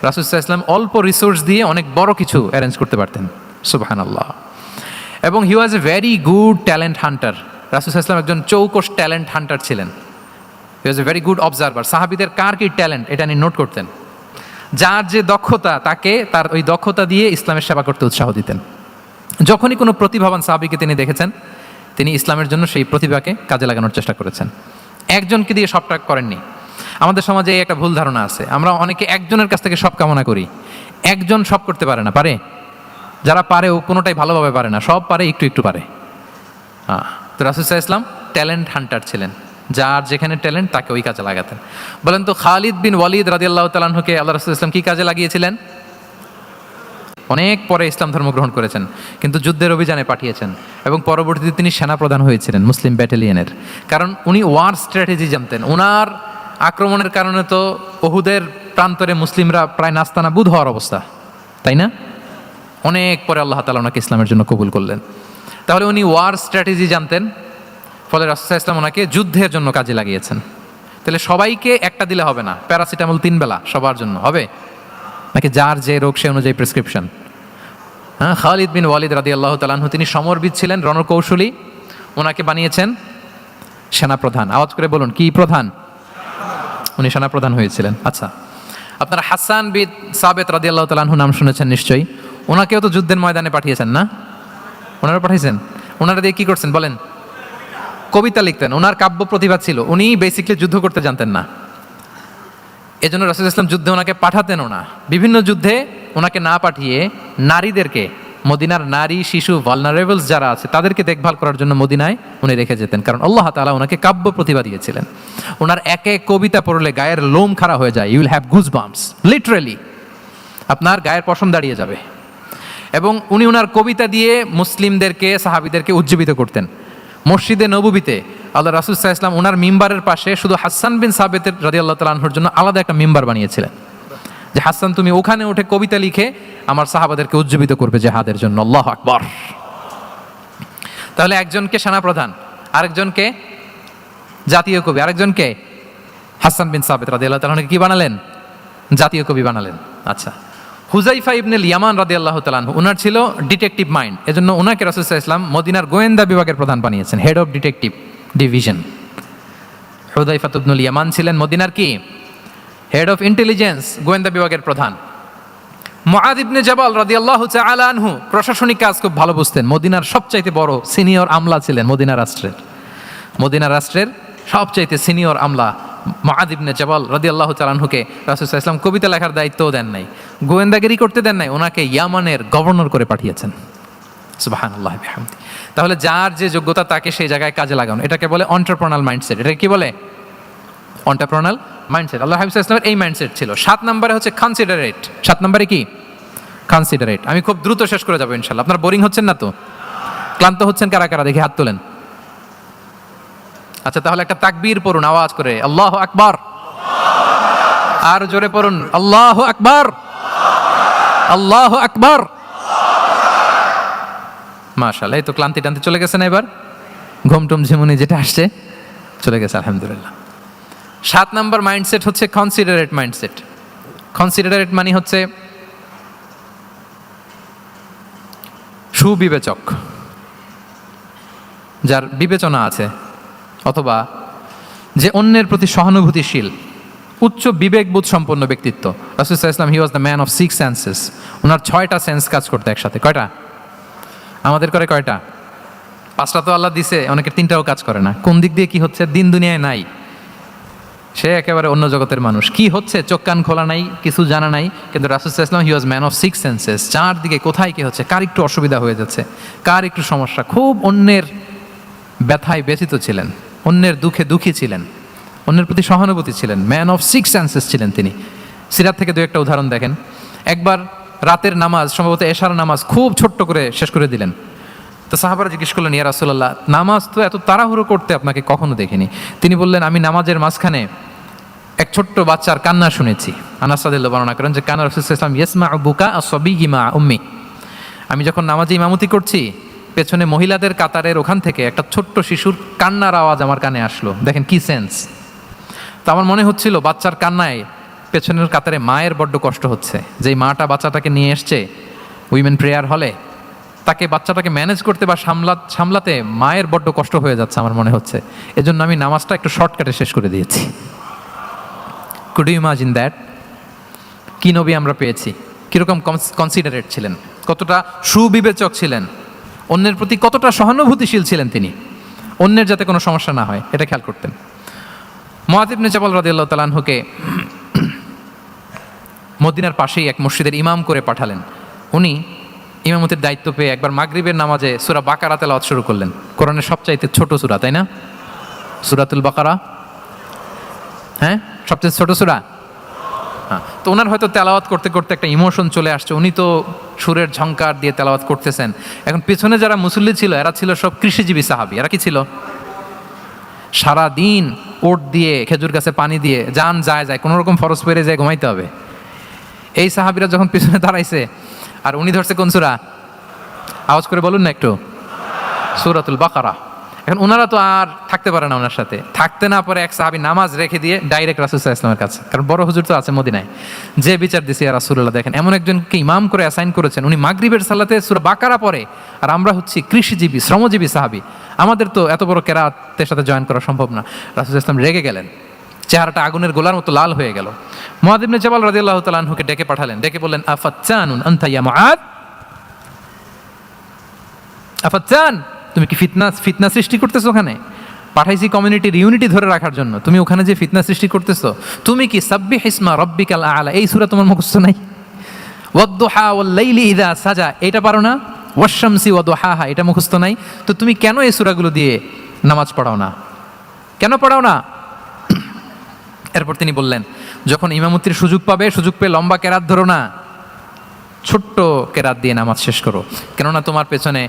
রাসূল সাল্লাল্লাহু আলাইহি ওয়াসাল্লাম অল্প রিসোর্স দিয়ে অনেক বড় কিছু অ্যারেঞ্জ করতে পারতেন। সুবহানাল্লাহ। এবং he was a very good talent hunter. রাসূল সাল্লাল্লাহু আলাইহি ওয়াসাল্লাম একজন চৌকস ট্যালেন্ট হান্টার ছিলেন। He was a very good observer. সাহাবীদের কার কি ট্যালেন্ট এটা তিনি নোট করতেন। যার যে দক্ষতা, তাকে তার ওই দক্ষতা দিয়ে ইসলামের সেবা করতে উৎসাহ দিতেন। যখনই কোনো প্রতিভাবান সাহাবীকে তিনি দেখেছেন, তিনি ইসলামের জন্য সেই প্রতিভাকে কাজে লাগানোর চেষ্টা করেছেন। একজনকে দিয়ে সবটা করেননি। আমাদের সমাজে এই একটা ভুল ধারণা আছে, আমরা অনেকে একজনের কাছ থেকে সব কামনা করি। একজন সব করতে পারে না, পারে? যারা পারেও কোনোটাই ভালোভাবে পারে না, সব পারে, একটু একটু পারে। তো রাসূল সাল্লাল্লাহু আলাইহি ওয়াসাল্লাম ট্যালেন্ট হান্টার ছিলেন, যার যেখানে ট্যালেন্ট তাকে ওই কাজে লাগাতেন। বলেন তো, খালিদ বিন ওয়ালিদ রাদিয়াল্লাহু তাআলা আনহুকে আল্লাহ রাসূল সাল্লাল্লাহু আলাইহি ওয়াসাল্লাম কি কাজে লাগিয়েছিলেন? অনেক পরে ইসলাম ধর্ম গ্রহণ করেছেন, কিন্তু যুদ্ধের অভিযানে পাঠিয়েছেন এবং পরবর্তীতে তিনি সেনাপ্রধান হয়েছিলেন মুসলিম ব্যাটালিয়নের। কারণ উনি ওয়ার স্ট্র্যাটেজি জানতেন। ওনার আক্রমণের কারণে তো উহুদের প্রান্তরে মুসলিমরা প্রায় নাস্তানাবুদ হওয়ার অবস্থা, তাই না? অনেক পরে আল্লাহ তাআলা ওনাকে ইসলামের জন্য কবুল করলেন। তাহলে উনি ওয়ার স্ট্র্যাটেজি জানতেন, ফলে রাসূল সাল্লাল্লাহু আলাইহি ওয়াসাল্লাম ওনাকে যুদ্ধের জন্য কাজে লাগিয়েছেন। তাহলে সবাইকে একটা দিলে হবে না, প্যারাসিটামল 3 বেলা সবার জন্য হবে নাকি যার যে রোগ সে অনুযায়ী প্রেসক্রিপশন? খালিদ বিন ওয়ালিদ রাদিয়াল্লাহু তাআলা আনহু তিনি সমরবিদ ছিলেন, রণকৌশলী। ওনাকে বানিয়েছেন সেনাপ্রধান। আওয়াজ করে বলুন, কি প্রধান? উনি সেনাপ্রধান হয়েছিলেন। আচ্ছা, আপনারা হাসান বিন সাবিত রাদিয়াল্লাহু তাআলা আনহু নাম শুনেছেন নিশ্চয়ই। ওনাকেও তো যুদ্ধের ময়দানে পাঠিয়েছেন না? ওনারা পাঠিয়েছেন। ওনারা দিয়ে কি করছেন বলেন? কবিতা লিখতেন। ওনার কাব্য প্রতিভা ছিল। উনি বেসিক্যালি যুদ্ধ করতে জানতেন না, এজন্য রাসূল সাল্লাল্লাহু আলাইহি ওয়াসাল্লাম যুদ্ধে ওনাকে পাঠাতেনও না। বিভিন্ন যুদ্ধে ওনাকে না পাঠিয়ে নারীদেরকে, মদিনার নারী, শিশু, ভালনারেবলস যারা আছে তাদেরকে দেখভাল করার জন্য মদিনায় উনি রেখে যেতেন, কারণ আল্লাহ তাআলা ওনাকে কাব্য প্রতিভা দিয়েছিলেন। ওনার এক এক কবিতা পড়লে গায়ের লোম খাড়া হয়ে যায়। You will have goose bumps, literally আপনার গায়ের পশম দাঁড়িয়ে যাবে। এবং উনি ওনার কবিতা দিয়ে মুসলিমদেরকে, সাহাবীদেরকে উজ্জীবিত করতেন। মসজিদে নববীতে আল্লাহ রাসূল সাল্লাল্লাহু আলাইহি ওয়াসাল্লাম ওনার মিম্বারের পাশে শুধু হাসান বিন সাবিত রাদিয়াল্লাহু তাআলা আনহুর জন্য আলাদা একটা মিম্বার বানিয়েছিলেন, যে হাসান তুমি ওখানে উঠে কবিতা লিখে আমার সাহাবাদেরকে উজ্জীবিত করবে জিহাদের জন্য। আল্লাহু আকবার। তাহলে একজনকে সেনাপ্রধান, আরেকজনকে জাতীয় কবি, আরেকজনকে হাসান বিন সাবিত রাদিয়াল্লাহু তাআলা আনহুকে কি বানালেন? জাতীয় কবি বানালেন। আচ্ছা, হুযাইফা ইবনুল ইয়ামান রাদিয়াল্লাহু তাআলা আনহু, ওনার ছিল ডিটেকটিভ মাইন্ড, এজন্য ওনাকে রাসূল সাল্লাল্লাহু আলাইহি ওয়াসাল্লাম মদিনার গোয়েন্দা বিভাগের প্রধান বানিয়েছেন, হেড অফ ডিটেকটিভ ডিভিশন। হুযাইফা ইবনুল ইয়ামান ছিলেন মদিনার কি? হেড অফ ইন্টেলিজেন্স, গোয়েন্দা বিভাগের প্রধান। মুআয ইবনে জাবাল রাদিয়াল্লাহু তাআলা আনহু প্রশাসনিক কাজ খুব ভালো বুঝতেন। মদিনার সবচাইতে বড় সিনিয়র আমলা ছিলেন মদিনা রাষ্ট্রের সবচাইতে সিনিয়র আমলা মুআয ইবনে জাবাল রাদিয়াল্লাহু তাআলা আনহুকে রাসূল সাল্লাল্লাহু আলাইহি ওয়াসাল্লাম কবিতা লেখার দায়িত্বও দেন নাই, গোয়েন্দাগিরি করতে দেন নাই, ওনাকে ইয়ামানের গভর্নর করে পাঠিয়েছেন। সুবহানাল্লাহ বিহামদি। তাহলে যার যে যোগ্যতা তাকে সেই জায়গায় কাজে লাগানো, এটাকে বলে অন্টারপ্রেনাল মাইন্ডসেট। এটাকে কি বলে? অন্টারপ্রেনাল মাইন্ডসেট। আল্লাহ হাবিব সাল্লাল্লাহু আলাইহি ওয়াসাল্লামের এই মাইন্ডসেট ছিল। 7 নম্বরে হচ্ছে কনসিডারেট। 7 নম্বরে কি? কনসিডারেট। আমি খুব দ্রুত শেষ করে যাবো ইনশাআল্লাহ। আপনারা বোরিং হচ্ছেন না তো? ক্লান্ত হচ্ছেন কারা কারা দেখি হাত তোলেন। আচ্ছা, তাহলে একটা তাকবীর পড়ুন আওয়াজ করে, আল্লাহু আকবার। আর জোরে পড়ুন, আল্লাহু আকবার, আল্লাহু আকবার। মাশাআল্লাহ, এই তো ক্লান্তি টান্তি চলে গেছে না? এবার ঘুমটুম ঝিমুনি যেটা আসছে চলে গেছে, আলহামদুলিল্লাহ। 7 নম্বর মাইন্ডসেট হচ্ছে কনসিডারেট মাইন্ডসেট। কনসিডারেট মানে হচ্ছে সুবিবেচক, যার বিবেচনা আছে, অথবা যে অন্যের প্রতি সহানুভূতিশীল, উচ্চ বিবেকবোধ সম্পন্ন ব্যক্তিত্ব। রাসূল সাল্লাল্লাহু আলাইহি ওয়াসাল্লাম he was the man of 6 senses. ওনার 6টা সেন্স কাজ করতে একসাথে। কয়টা? আমাদের করে কয়টা? 5টা তো আল্লাহ দিছে, অনেকের 3টাও কাজ করে না। কোন দিক দিয়ে কি হচ্ছে দিন দুনিয়ায় নাই, সে একেবারে অন্য জগতের মানুষ। কি হচ্ছে চোখ কান খোলা নাই, কিছু জানা নাই। কিন্তু রাসূল সাল্লাল্লাহু আলাইহি ওয়াসাল্লাম he was man of 6 senses. চারদিকে কোথায় কি হচ্ছে, কার একটু অসুবিধা হয়ে যাচ্ছে, কার একটু সমস্যা, খুব অন্যের ব্যথায় ব্যথিত ছিলেন, অন্যের দুঃখে দুঃখী ছিলেন, অন্যের প্রতি সহানুভূতি ছিলেন। ম্যান অফ 6 সেন্সেস ছিলেন তিনি। সিরাত থেকে দু একটা উদাহরণ দেখেন। একবার রাতের নামাজ, সম্ভবত এশার নামাজ, খুব ছোট্ট করে শেষ করে দিলেন। তো সাহাবারা জিজ্ঞেস করলেন, ইয়া রাসূলুল্লাহ, নামাজ তো এত তাড়াহুড়ো করতে আপনাকে কখনো দেখিনি। তিনি বললেন, আমি নামাজের মাঝখানে এক ছোট্ট বাচ্চার কান্না শুনেছি। আনাস রাদিয়াল্লাহু বর্ণনা করেন যে কানা রাসূলুল্লাহ সাল্লাল্লাহু আলাইহি ওয়াসাল্লাম ইয়াসমাউ বুকা আস-সাবিয়্যি মা উম্মি। আমি যখন নামাজে ইমামতি করছি, পেছনে মহিলাদের কাতারের ওখান থেকে একটা ছোট্ট শিশুর কান্নার আওয়াজ আমার কানে আসলো। দেখেন কি সেন্স। তো আমার মনে হচ্ছিল বাচ্চার কান্নায় পেছনের কাতারে মায়ের বড্ড কষ্ট হচ্ছে। যেই মাটা বাচ্চাটাকে নিয়ে এসছে উইমেন প্রেয়ার হলে, তাকে বাচ্চাটাকে ম্যানেজ করতে বা সামলাতে মায়ের বড্ড কষ্ট হয়ে যাচ্ছে আমার মনে হচ্ছে। এজন্য আমি নামাজটা একটু শর্টকাটে শেষ করে দিয়েছি। Could you imagine that? কি নবী আমরা পেয়েছি, কীরকম কনসিডারেট ছিলেন, কতটা সুবিবেচক ছিলেন, অন্যের প্রতি কতটা সহানুভূতিশীল ছিলেন তিনি, অন্যের যাতে কোনো সমস্যা না হয় এটা খেয়াল করতেন। মুআয ইবনে জাবাল রাদিয়াল্লাহু তাআলা আনহুকে মদিনার পাশেই এক মসজিদের ইমাম করে পাঠালেন। উনি ইমামতির দায়িত্ব পেয়ে একবার মাগরিবের নামাজে সূরা বাকারা তেলাওয়াত শুরু করলেন। কোরআনের সবচাইতে ছোট সূরা, তাই না? সূরাতুল বাকারা, হ্যাঁ, সবচেয়ে ছোট সূরা। হ্যাঁ, তো ওনার হয়তো তেলাওয়াত করতে করতে একটা ইমোশন চলে আসছে। উনি তো সুরের ঝংকার দিয়ে তেলাওয়াত করতেছেন। এখন পিছনে যারা মুসল্লি ছিল এরা ছিল সব কৃষিজীবী সাহাবী। এরা কি ছিল? সারা দিন ওট দিয়ে, খেজুর গাছে পানি দিয়ে যান যায় কোনো রকম ফরজ পেরে যায় ঘুমাইতে হবে। এই সাহাবীরা যখন পিছনে দাঁড়াইছে আর উনি ধরছে কোন সূরা, আওয়াজ করে বলুন না একটু, সূরাতুল বাকারা। এখন ওনারা তো আর থাকতে পারে না, ওনার সাথে থাকতে না পারে এক সাহাবী নামাজ রেখে দিয়ে ডাইরেক্ট রাসূল সাল্লাল্লাহু আলাইহি ওয়াসাল্লামের কাছে, কারণ বড় হুজুর তো আছে মদিনায়, যে বিচার দিছে ইয়া রাসূলুল্লাহ, দেখেন এমন একজনকে ইমাম করে অ্যাসাইন করেছেন, উনি মাগরিবের সালাতে সূরা বাকারা পড়ে, আর আমরা হচ্ছি কৃষিজীবী শ্রমজীবী সাহাবী, আমাদের তো এত বড় কেরাতের সাথে জয়েন করা সম্ভব না। রাসূল সাল্লাল্লাহু আলাইহি ওয়াসাল্লাম রেগে গেলেন, চেহারাটা আগুনের গোলার মতো লাল হয়ে গেল। মুআয ইবনে জাবাল রাদিয়াল্লাহু তাআলা আনহুকে ডেকে পাঠালেন, ডেকে বললেন, আফাত্তানুন আনতা ইয়া মুআয, আফাত্তান, তুমি কি ফিতনা সৃষ্টি করতেছো? ওখানে পাঠাইছি কমিউনিটির ইউনিটি ধরে রাখার জন্য, তুমি ওখানে যে ফিতনা সৃষ্টি করতেছো। তুমি কি সাব্বিহ ইসমা রাব্বিকাল আ'লা এই সূরা তোমার মুখস্থ নাই? ওয়াদ-দুহা ওয়াল-লাইলি ইযা সাজা এটা পারো না? ওয়াশ-শামসি ওয়া-দুহাহা এটা মুখস্থ নাই? তো তুমি কেন এই সূরাগুলো দিয়ে নামাজ পড়াও না? কেন পড়াও না? এরপর তিনি বললেন, যখন ইমামতির সুযোগ পাবে, সুযোগ পেয়ে লম্বা কেরাত ধরো না, ছোট্ট কেরাত দিয়ে নামাজ শেষ করো। কেননা তোমার পেছনে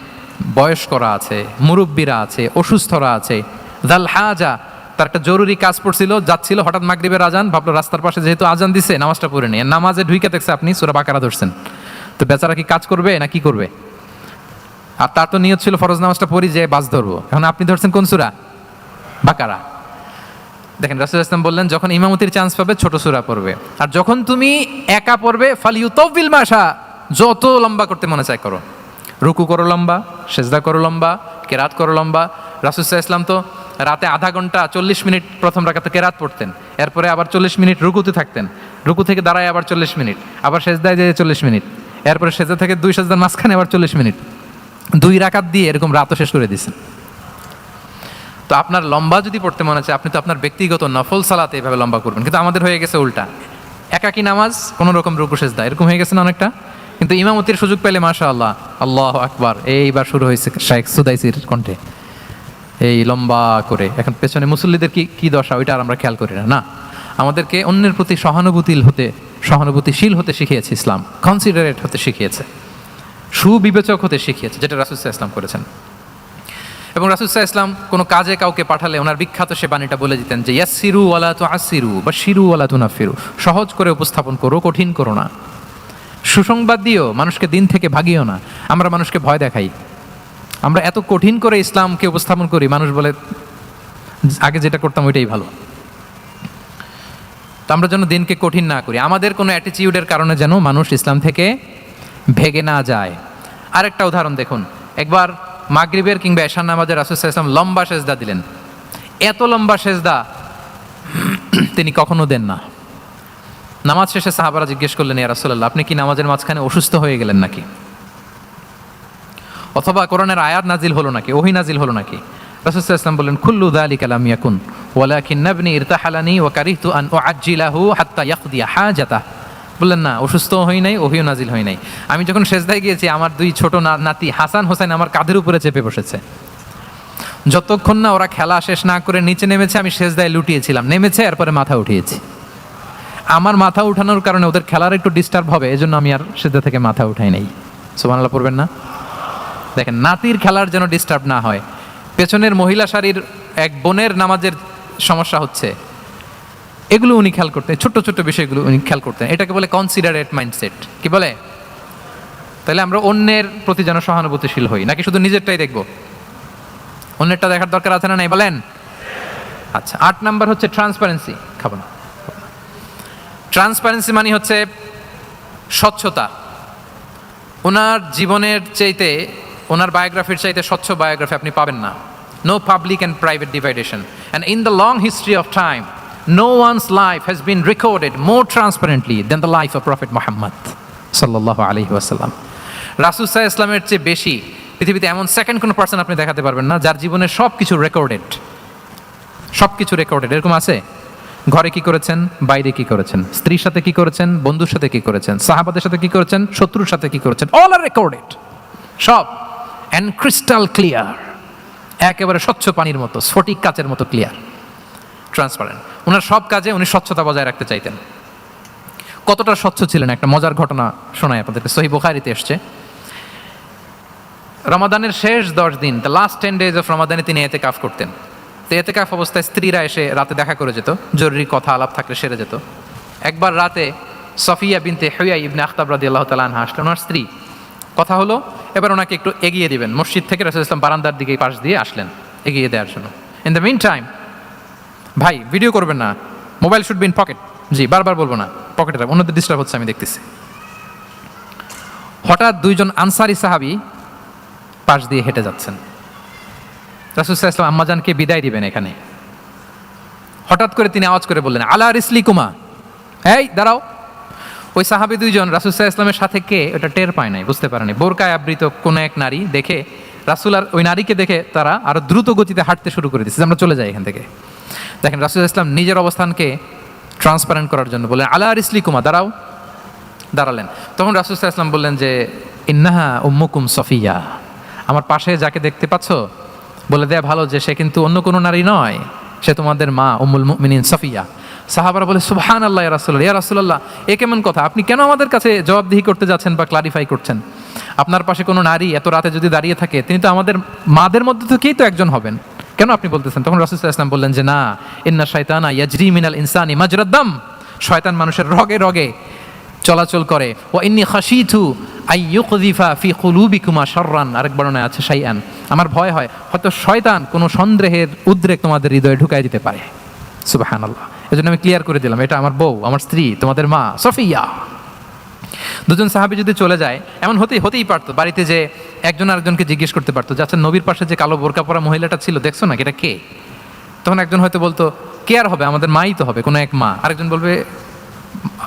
বয়স্করা আছে, মুরব্বীরা আছে, অসুস্থরা আছে। জাল হাজা, তার একটা জরুরি কাজ পড়ছিল, যাচ্ছিল, হঠাৎ মাগরিবের আজান, ভাবলো রাস্তার পাশে যেহেতু আজান দিছে নামাজটা পড়ে নিয়ে, নামাজে ঢুইকে দেখছে আপনি সূরা বাকারা ধরছেন, তো বেচারা কি কাজ করবে না কি করবে? আর তার তো নিয়ত ছিল ফরজ নামাজটা পড়ি যে বাস ধরবো, এখন আপনি ধরছেন কোন সূরা? বাকারা। দেখেন রাসূল সাল্লাল্লাহু আলাইহি ওয়াসাল্লাম বললেন, যখন ইমামতির চান্স পাবে ছোট সূরা পড়বে, আর যখন তুমি একা পড়বে ফালিউতাউবিল মাশা, যত লম্বা করতে মনে চায় করো, রুকু করো লম্বা, সেজদা করো লম্বা, কেরাত করো লম্বা। রাসূল সাল্লাল্লাহু আলাইহি ওয়াসাল্লাম তো রাতে আধা ঘন্টা 40 মিনিট প্রথম রাকাতে কেরাত পড়তেন, এরপরে আবার 40 মিনিট রুকুতে থাকতেন, রুকু থেকে দাঁড়ায় আবার 40 মিনিট, আবার সেজদায় যেয়ে 40 মিনিট, এরপরে সেজদা থেকে 2 সেজদার মাঝখানে আবার 40 মিনিট, 2 রাকাত দিয়ে এরকম রাতও শেষ করে দিয়েছেন। তো আপনার লম্বা যদি পড়তে মনে চায়, আপনি তো আপনার ব্যক্তিগত নফল সালাতে এভাবে লম্বা করবেন। কিন্তু আমাদের হয়ে গেছে উল্টা, একাকী নামাজ, কোনো রকম রুকু সেজদা, এরকম হয়ে গেছে না অনেকটা। কিন্তু ইমামতির সুযোগ পেলে মাশাআল্লাহ, আল্লাহু আকবার, এইবার শুরু হয়েছে শাইখ সুদাইসির কণ্ঠে এই লম্বা করে। এখন পেছনে মুসল্লিদের কি দশা ওইটা আর আমরা খেয়াল করি না। না, আমাদেরকে অন্যের প্রতি সহানুভূতিশীল হতে শিখিয়েছে ইসলাম, কনসিডারেট হতে শিখিয়েছে, সুবিবেচক হতে শিখিয়েছে, যেটা রাসূল সাল্লাল্লাহু আলাইহি ওয়াসাল্লাম করেছেন। এবং রাসূল সাল্লাল্লাহু আলাইহি ওয়াসাল্লাম কোনো কাজে কাউকে পাঠালে ওনার বিখ্যাত সে বাণীটা বলে দিতেন যে ইয়াসসিরু ওয়ালা তুআসসিরু বাশশিরু ওয়ালা তুনাফিরু, সহজ করে উপস্থাপন করো, কঠিন করো না। সুসংবাদ দিও, মানুষকে দিন থেকে ভাগিও না। আমরা মানুষকে ভয় দেখাই, আমরা এত কঠিন করে ইসলামকে উপস্থাপন করি, মানুষ বলে আগে যেটা করতাম ওইটাই ভালো। তো আমরা যেন দিনকে কঠিন না করি, আমাদের কোনো অ্যাটিটিউডের কারণে যেন মানুষ ইসলাম থেকে ভেগে না যায়। আরেকটা উদাহরণ দেখুন, একবার মাগরিবের কিংবা এশার নামাজে রাসূল সাল্লাল্লাহু আলাইহি ওয়াসাল্লাম লম্বা সেজদা দিলেন। এত লম্বা সেজদা তিনি কখনো দেন না। নামাজ শেষে সাহাবারা জিজ্ঞেস করলেন, ইয়া রাসূলুল্লাহ, আপনি কি নামাজের মাঝখানে অসুস্থ হয়ে গেলেন নাকি? অথবা কোরআনের আয়াত নাজিল হলো নাকি, ওহী নাজিল হলো নাকি? রাসূল সাল্লাল্লাহু আলাইহি ওয়াসাল্লাম বললেন, কুল্লু যালিকা লাম ইয়াকুন ওয়ালাকিন নাবনি ইরতাহালানি ওয়া কারিহতু আন উআজ্জিলাহু হাত্তা ইয়াকদিয়া হাজাতাহ। বললেন না, অসুস্থ হই নাই, ওহীও নাজিল হয় নাই। আমি যখন সেজদায় গিয়েছি, আমার দুই ছোট নাতি হাসান হোসেন আমার কাঁধের উপরে চেপে বসেছে। যতক্ষণ না ওরা খেলা শেষ না করে নিচে নেমেছে, আমি সেজদায় লুটিয়েছিলাম। নেমেছে, এরপরে মাথা উঠিয়েছি। আমার মাথা উঠানোর কারণে ওদের খেলার একটু ডিস্টার্ব হবে, এজন্য আমি আর সেজদা থেকে মাথা উঠাই নাই। সুবহানাল্লাহ পড়বেন না? দেখেন, নাতির খেলার যেন ডিস্টার্ব না হয়। পেছনের মহিলা সারির এক বোনের নামাজের সমস্যা হচ্ছে, এগুলো উনি খেয়াল করতেন, ছোট্ট ছোট্ট বিষয়গুলো উনি খেয়াল করতেন। এটাকে বলে কনসিডারেট মাইন্ডসেট। কি বলে? তাহলে আমরা অন্যের প্রতি যেন সহানুভূতিশীল হই, নাকি শুধু নিজেরটাই দেখব? অন্যেরটা দেখার দরকার আছে না নাই বলেন? আচ্ছা, 8 নাম্বার হচ্ছে ট্রান্সপারেন্সি। খাবো না। ট্রান্সপারেন্সি মানে হচ্ছে স্বচ্ছতা। ওনার জীবনের চাইতে, ওনার বায়োগ্রাফির চাইতে স্বচ্ছ বায়োগ্রাফি আপনি পাবেন না। No public and private dividation, and in the long history of time no one's life has been recorded more transparently than the life of Prophet Muhammad sallallahu alaihi wasallam. রাসূল সাল্লাল্লাহু আলাইহি ওয়াসাল্লামের চেয়ে বেশি পৃথিবীতে এমন সেকেন্ড কোনো পার্সন আপনি দেখাতে পারবেন না যার জীবনের সব কিছু রেকর্ডেড। সব কিছু রেকর্ডেড। এরকম আছে? ঘরে কি করেছেন, বাইরে কি করেছেন, স্ত্রীর সাথে কি করেছেন, বন্ধুর সাথে কি করেছেন, সাহাবাদের সাথে কি করেছেন, শত্রুর সাথে কি করেছেন, অল আর রেকর্ডেড। সব অ্যান্ড ক্রিস্টাল ক্লিয়ার, একেবারে স্বচ্ছ পানির মতো, স্ফটিক কাচের মতো ক্লিয়ার, ট্রান্সপারেন্ট। ওনার সব কাজে উনি স্বচ্ছতা বজায় রাখতে চাইতেন। কতটা স্বচ্ছ ছিলেন, একটা মজার ঘটনা শোনায় আপনাদেরকে। সহিহ বুখারীতে এসছে, রমাদানের শেষ 10 দিন, দ্য লাস্ট 10 days অফ রমাদানে তিনি এতেকাফ করতেন। তো এতেকাফ অবস্থায় স্ত্রীরা এসে রাতে দেখা করে যেত, জরুরি কথা আলাপ থাকলে সেরে যেত। একবার রাতে সফিয়া বিনতে হুয়াই ইবনে আখতাব রাদিয়াল্লাহু তাআলা আনহা আসলেন, ওনার স্ত্রী। কথা হলো এবার ওনাকে একটু এগিয়ে দিবেন। মসজিদ থেকে রাসূল সাল্লাল্লাহু আলাইহি ওয়াসাল্লাম বারান্দার দিকে পাশ দিয়ে আসলেন এগিয়ে দেওয়ার জন্য। ইন দ্য মিন টাইম, ভাই ভিডিও করবেন না, mobile should be in pocket. জি, বারবার বলবো না, পকেটে রাখবেন, অন্যদের ডিস্টার্ব হচ্ছে আমি দেখতেছি। হঠাৎ 2জন আনসারি সাহাবী পাশ দিয়ে হেঁটে যাচ্ছেন। রাসূল সাল্লাল্লাহু আলাইহি ওয়াসাল্লাম আম্মাজানকে বিদায় দিবেন এখানে। হঠাৎ করে তিনি আওয়াজ করে বললেন, আলা রিসলিকুমা, এই দাঁড়াও। ওই সাহাবী 2জন রাসূল সাল্লাল্লাহু আলাইহি ওয়াসাল্লামের সাথে কে ওটা টের পায় নাই, বুঝতে পারেনি। বোরকায় আবৃত কোনো এক নারী দেখে রাসূল আর ওই নারীকে দেখে তারা আরো দ্রুত গতিতে হাঁটতে শুরু করে দিচ্ছে, আমরা চলে যাই এখান থেকে। দেখেন, রাসূল সাল্লাল্লাহু আলাইহি ওয়াসাল্লাম নিজের অবস্থানকে ট্রান্সপারেন্ট করার জন্য বললেন, আলা রিসলিকুমা, দাঁড়াও। দাঁড়ালেন। তখন রাসূল সাল্লাল্লাহু আলাইহি ওয়াসাল্লাম বললেন যে, ইন্নাহা উম্মুকুম সফিয়া, আমার পাশে যাকে দেখতে পাচ্ছ, বলে দেয়া ভালো যে সে কিন্তু অন্য কোনো নারী নয়, সে তোমাদের মা উম্মুল মুমিনিন সফিয়া। সাহাবারা বলে, সুবহানাল্লাহ ইয়া রাসূলুল্লাহ, ইয়া রাসূলুল্লাহ, এ কেমন কথা? আপনি কেন আমাদের কাছে জবাবদিহি করতে যাচ্ছেন বা ক্লারিফাই করছেন? আপনার পাশে কোনো নারী এত রাতে যদি দাঁড়িয়ে থাকে, তিনি তো আমাদের মাদের মধ্যে থেকেই তো একজন হবেন, কেন আপনি বলতেছেন? তখন রাসূল সাল্লাল্লাহু আলাইহি ওয়াসাল্লাম বললেন যে, না, ইন্না শাইতানা ইয়াজরি মিনাল ইনসানি মাজরাদ দাম, শয়তান মানুষের রগে রগে চলাচল করে। ওয়া ইন্নী খাশিতু আই ইউকযিফা ফি কুলুবিকুমা শাররান, আরেক বর্ণনায় আছে শাইআন, আমার ভয় হয় হয়তো শয়তান কোনো সন্দেহের উদ্রেক তোমাদের হৃদয়ে ঢুকাই দিতে পারে। সুবহানাল্লাহ। এজন্য আমি ক্লিয়ার করে দিলাম, এটা আমার বউ, আমার স্ত্রী, তোমাদের মা সফিয়া। 2জন সাহাবী যদি চলে যায়, এমন হতেই পারতো বাড়িতে যে একজন আরেকজনকে জিজ্ঞেস করতে পারতো যে, আচ্ছা নবীর পাশে যে কালো বোরকা পরা মহিলাটা ছিল দেখছো না, এটা কে? তখন একজন হয়তো বলতো, কে আর হবে, আমাদের মাই তো হবে, কোনো এক মা। আরেকজন বলবে,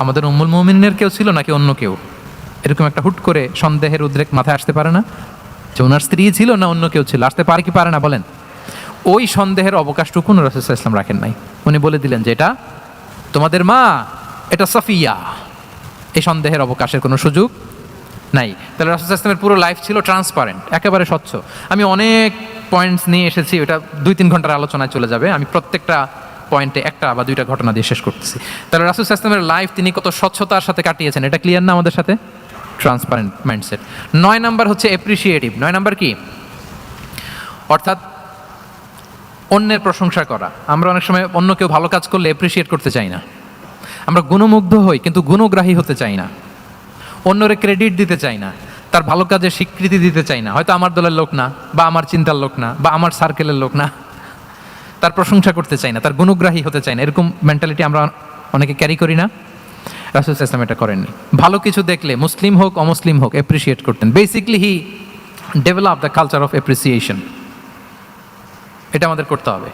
আমাদের উম্মুল মুমিনিনের কেউ ছিল নাকি অন্য কেউ? এরকম একটা হুট করে সন্দেহের উদ্রেক মাথায় আসতে পারে না যে ওনার স্ত্রী ছিল না অন্য কেউ ছিল? আসতে পারে কি পারে না বলেন? ওই সন্দেহের অবকাশটুকু রাসূল সাল্লাল্লাহু আলাইহি ওয়াসাল্লাম রাখেন নাই। উনি বলে দিলেন যে, এটা তোমাদের মা, এটা সফিয়া। এই সন্দেহের অবকাশের কোনো সুযোগ নাই। তাহলে রাসূল সাল্লাল্লাহু আলাইহি ওয়াসাল্লামের পুরো লাইফ ছিল ট্রান্সপারেন্ট, একেবারে স্বচ্ছ। আমি অনেক পয়েন্টস নিয়ে এসেছি, ওটা 2-3 ঘন্টার আলোচনায় চলে যাবে। আমি প্রত্যেকটা পয়েন্টে একটা বা 2টা ঘটনা দিয়ে শেষ করতেছি। তাহলে রাসূল সাল্লাল্লাহু আলাইহি ওয়াসাল্লামের লাইফ তিনি কত স্বচ্ছতার সাথে কাটিয়েছেন, এটা ক্লিয়ার না আমাদের সাথে? Transparent mindset. 9 নাম্বার হচ্ছে অ্যাপ্রিসিয়েটিভ। 9 নাম্বার কি? অর্থাৎ অন্যের প্রশংসা করা। আমরা অনেক সময় অন্য কেউ ভালো কাজ করলে অ্যাপ্রিসিয়েট করতে চাই না, আমরা গুণমুগ্ধ হই কিন্তু গুণগ্রাহী হতে চাই না, অন্যরে ক্রেডিট দিতে চাই না, তার ভালো কাজের স্বীকৃতি দিতে চাই না। হয়তো আমার দলের লোক না, বা আমার চিন্তার লোক না, বা আমার সার্কেলের লোক না, তার প্রশংসা করতে চাই না, তার গুণগ্রাহী হতে চাই না। এরকম মেন্টালিটি আমরা অনেকে ক্যারি করি না? রাসূল সাল্লাল্লাহু আলাইহি ওয়াসাল্লাম এটা করেননি। ভালো কিছু দেখলে মুসলিম হোক অমুসলিম হোক অ্যাপ্রিসিয়েট করতেন। Basically he develop the culture of appreciation. এটা আমাদের করতে হবে।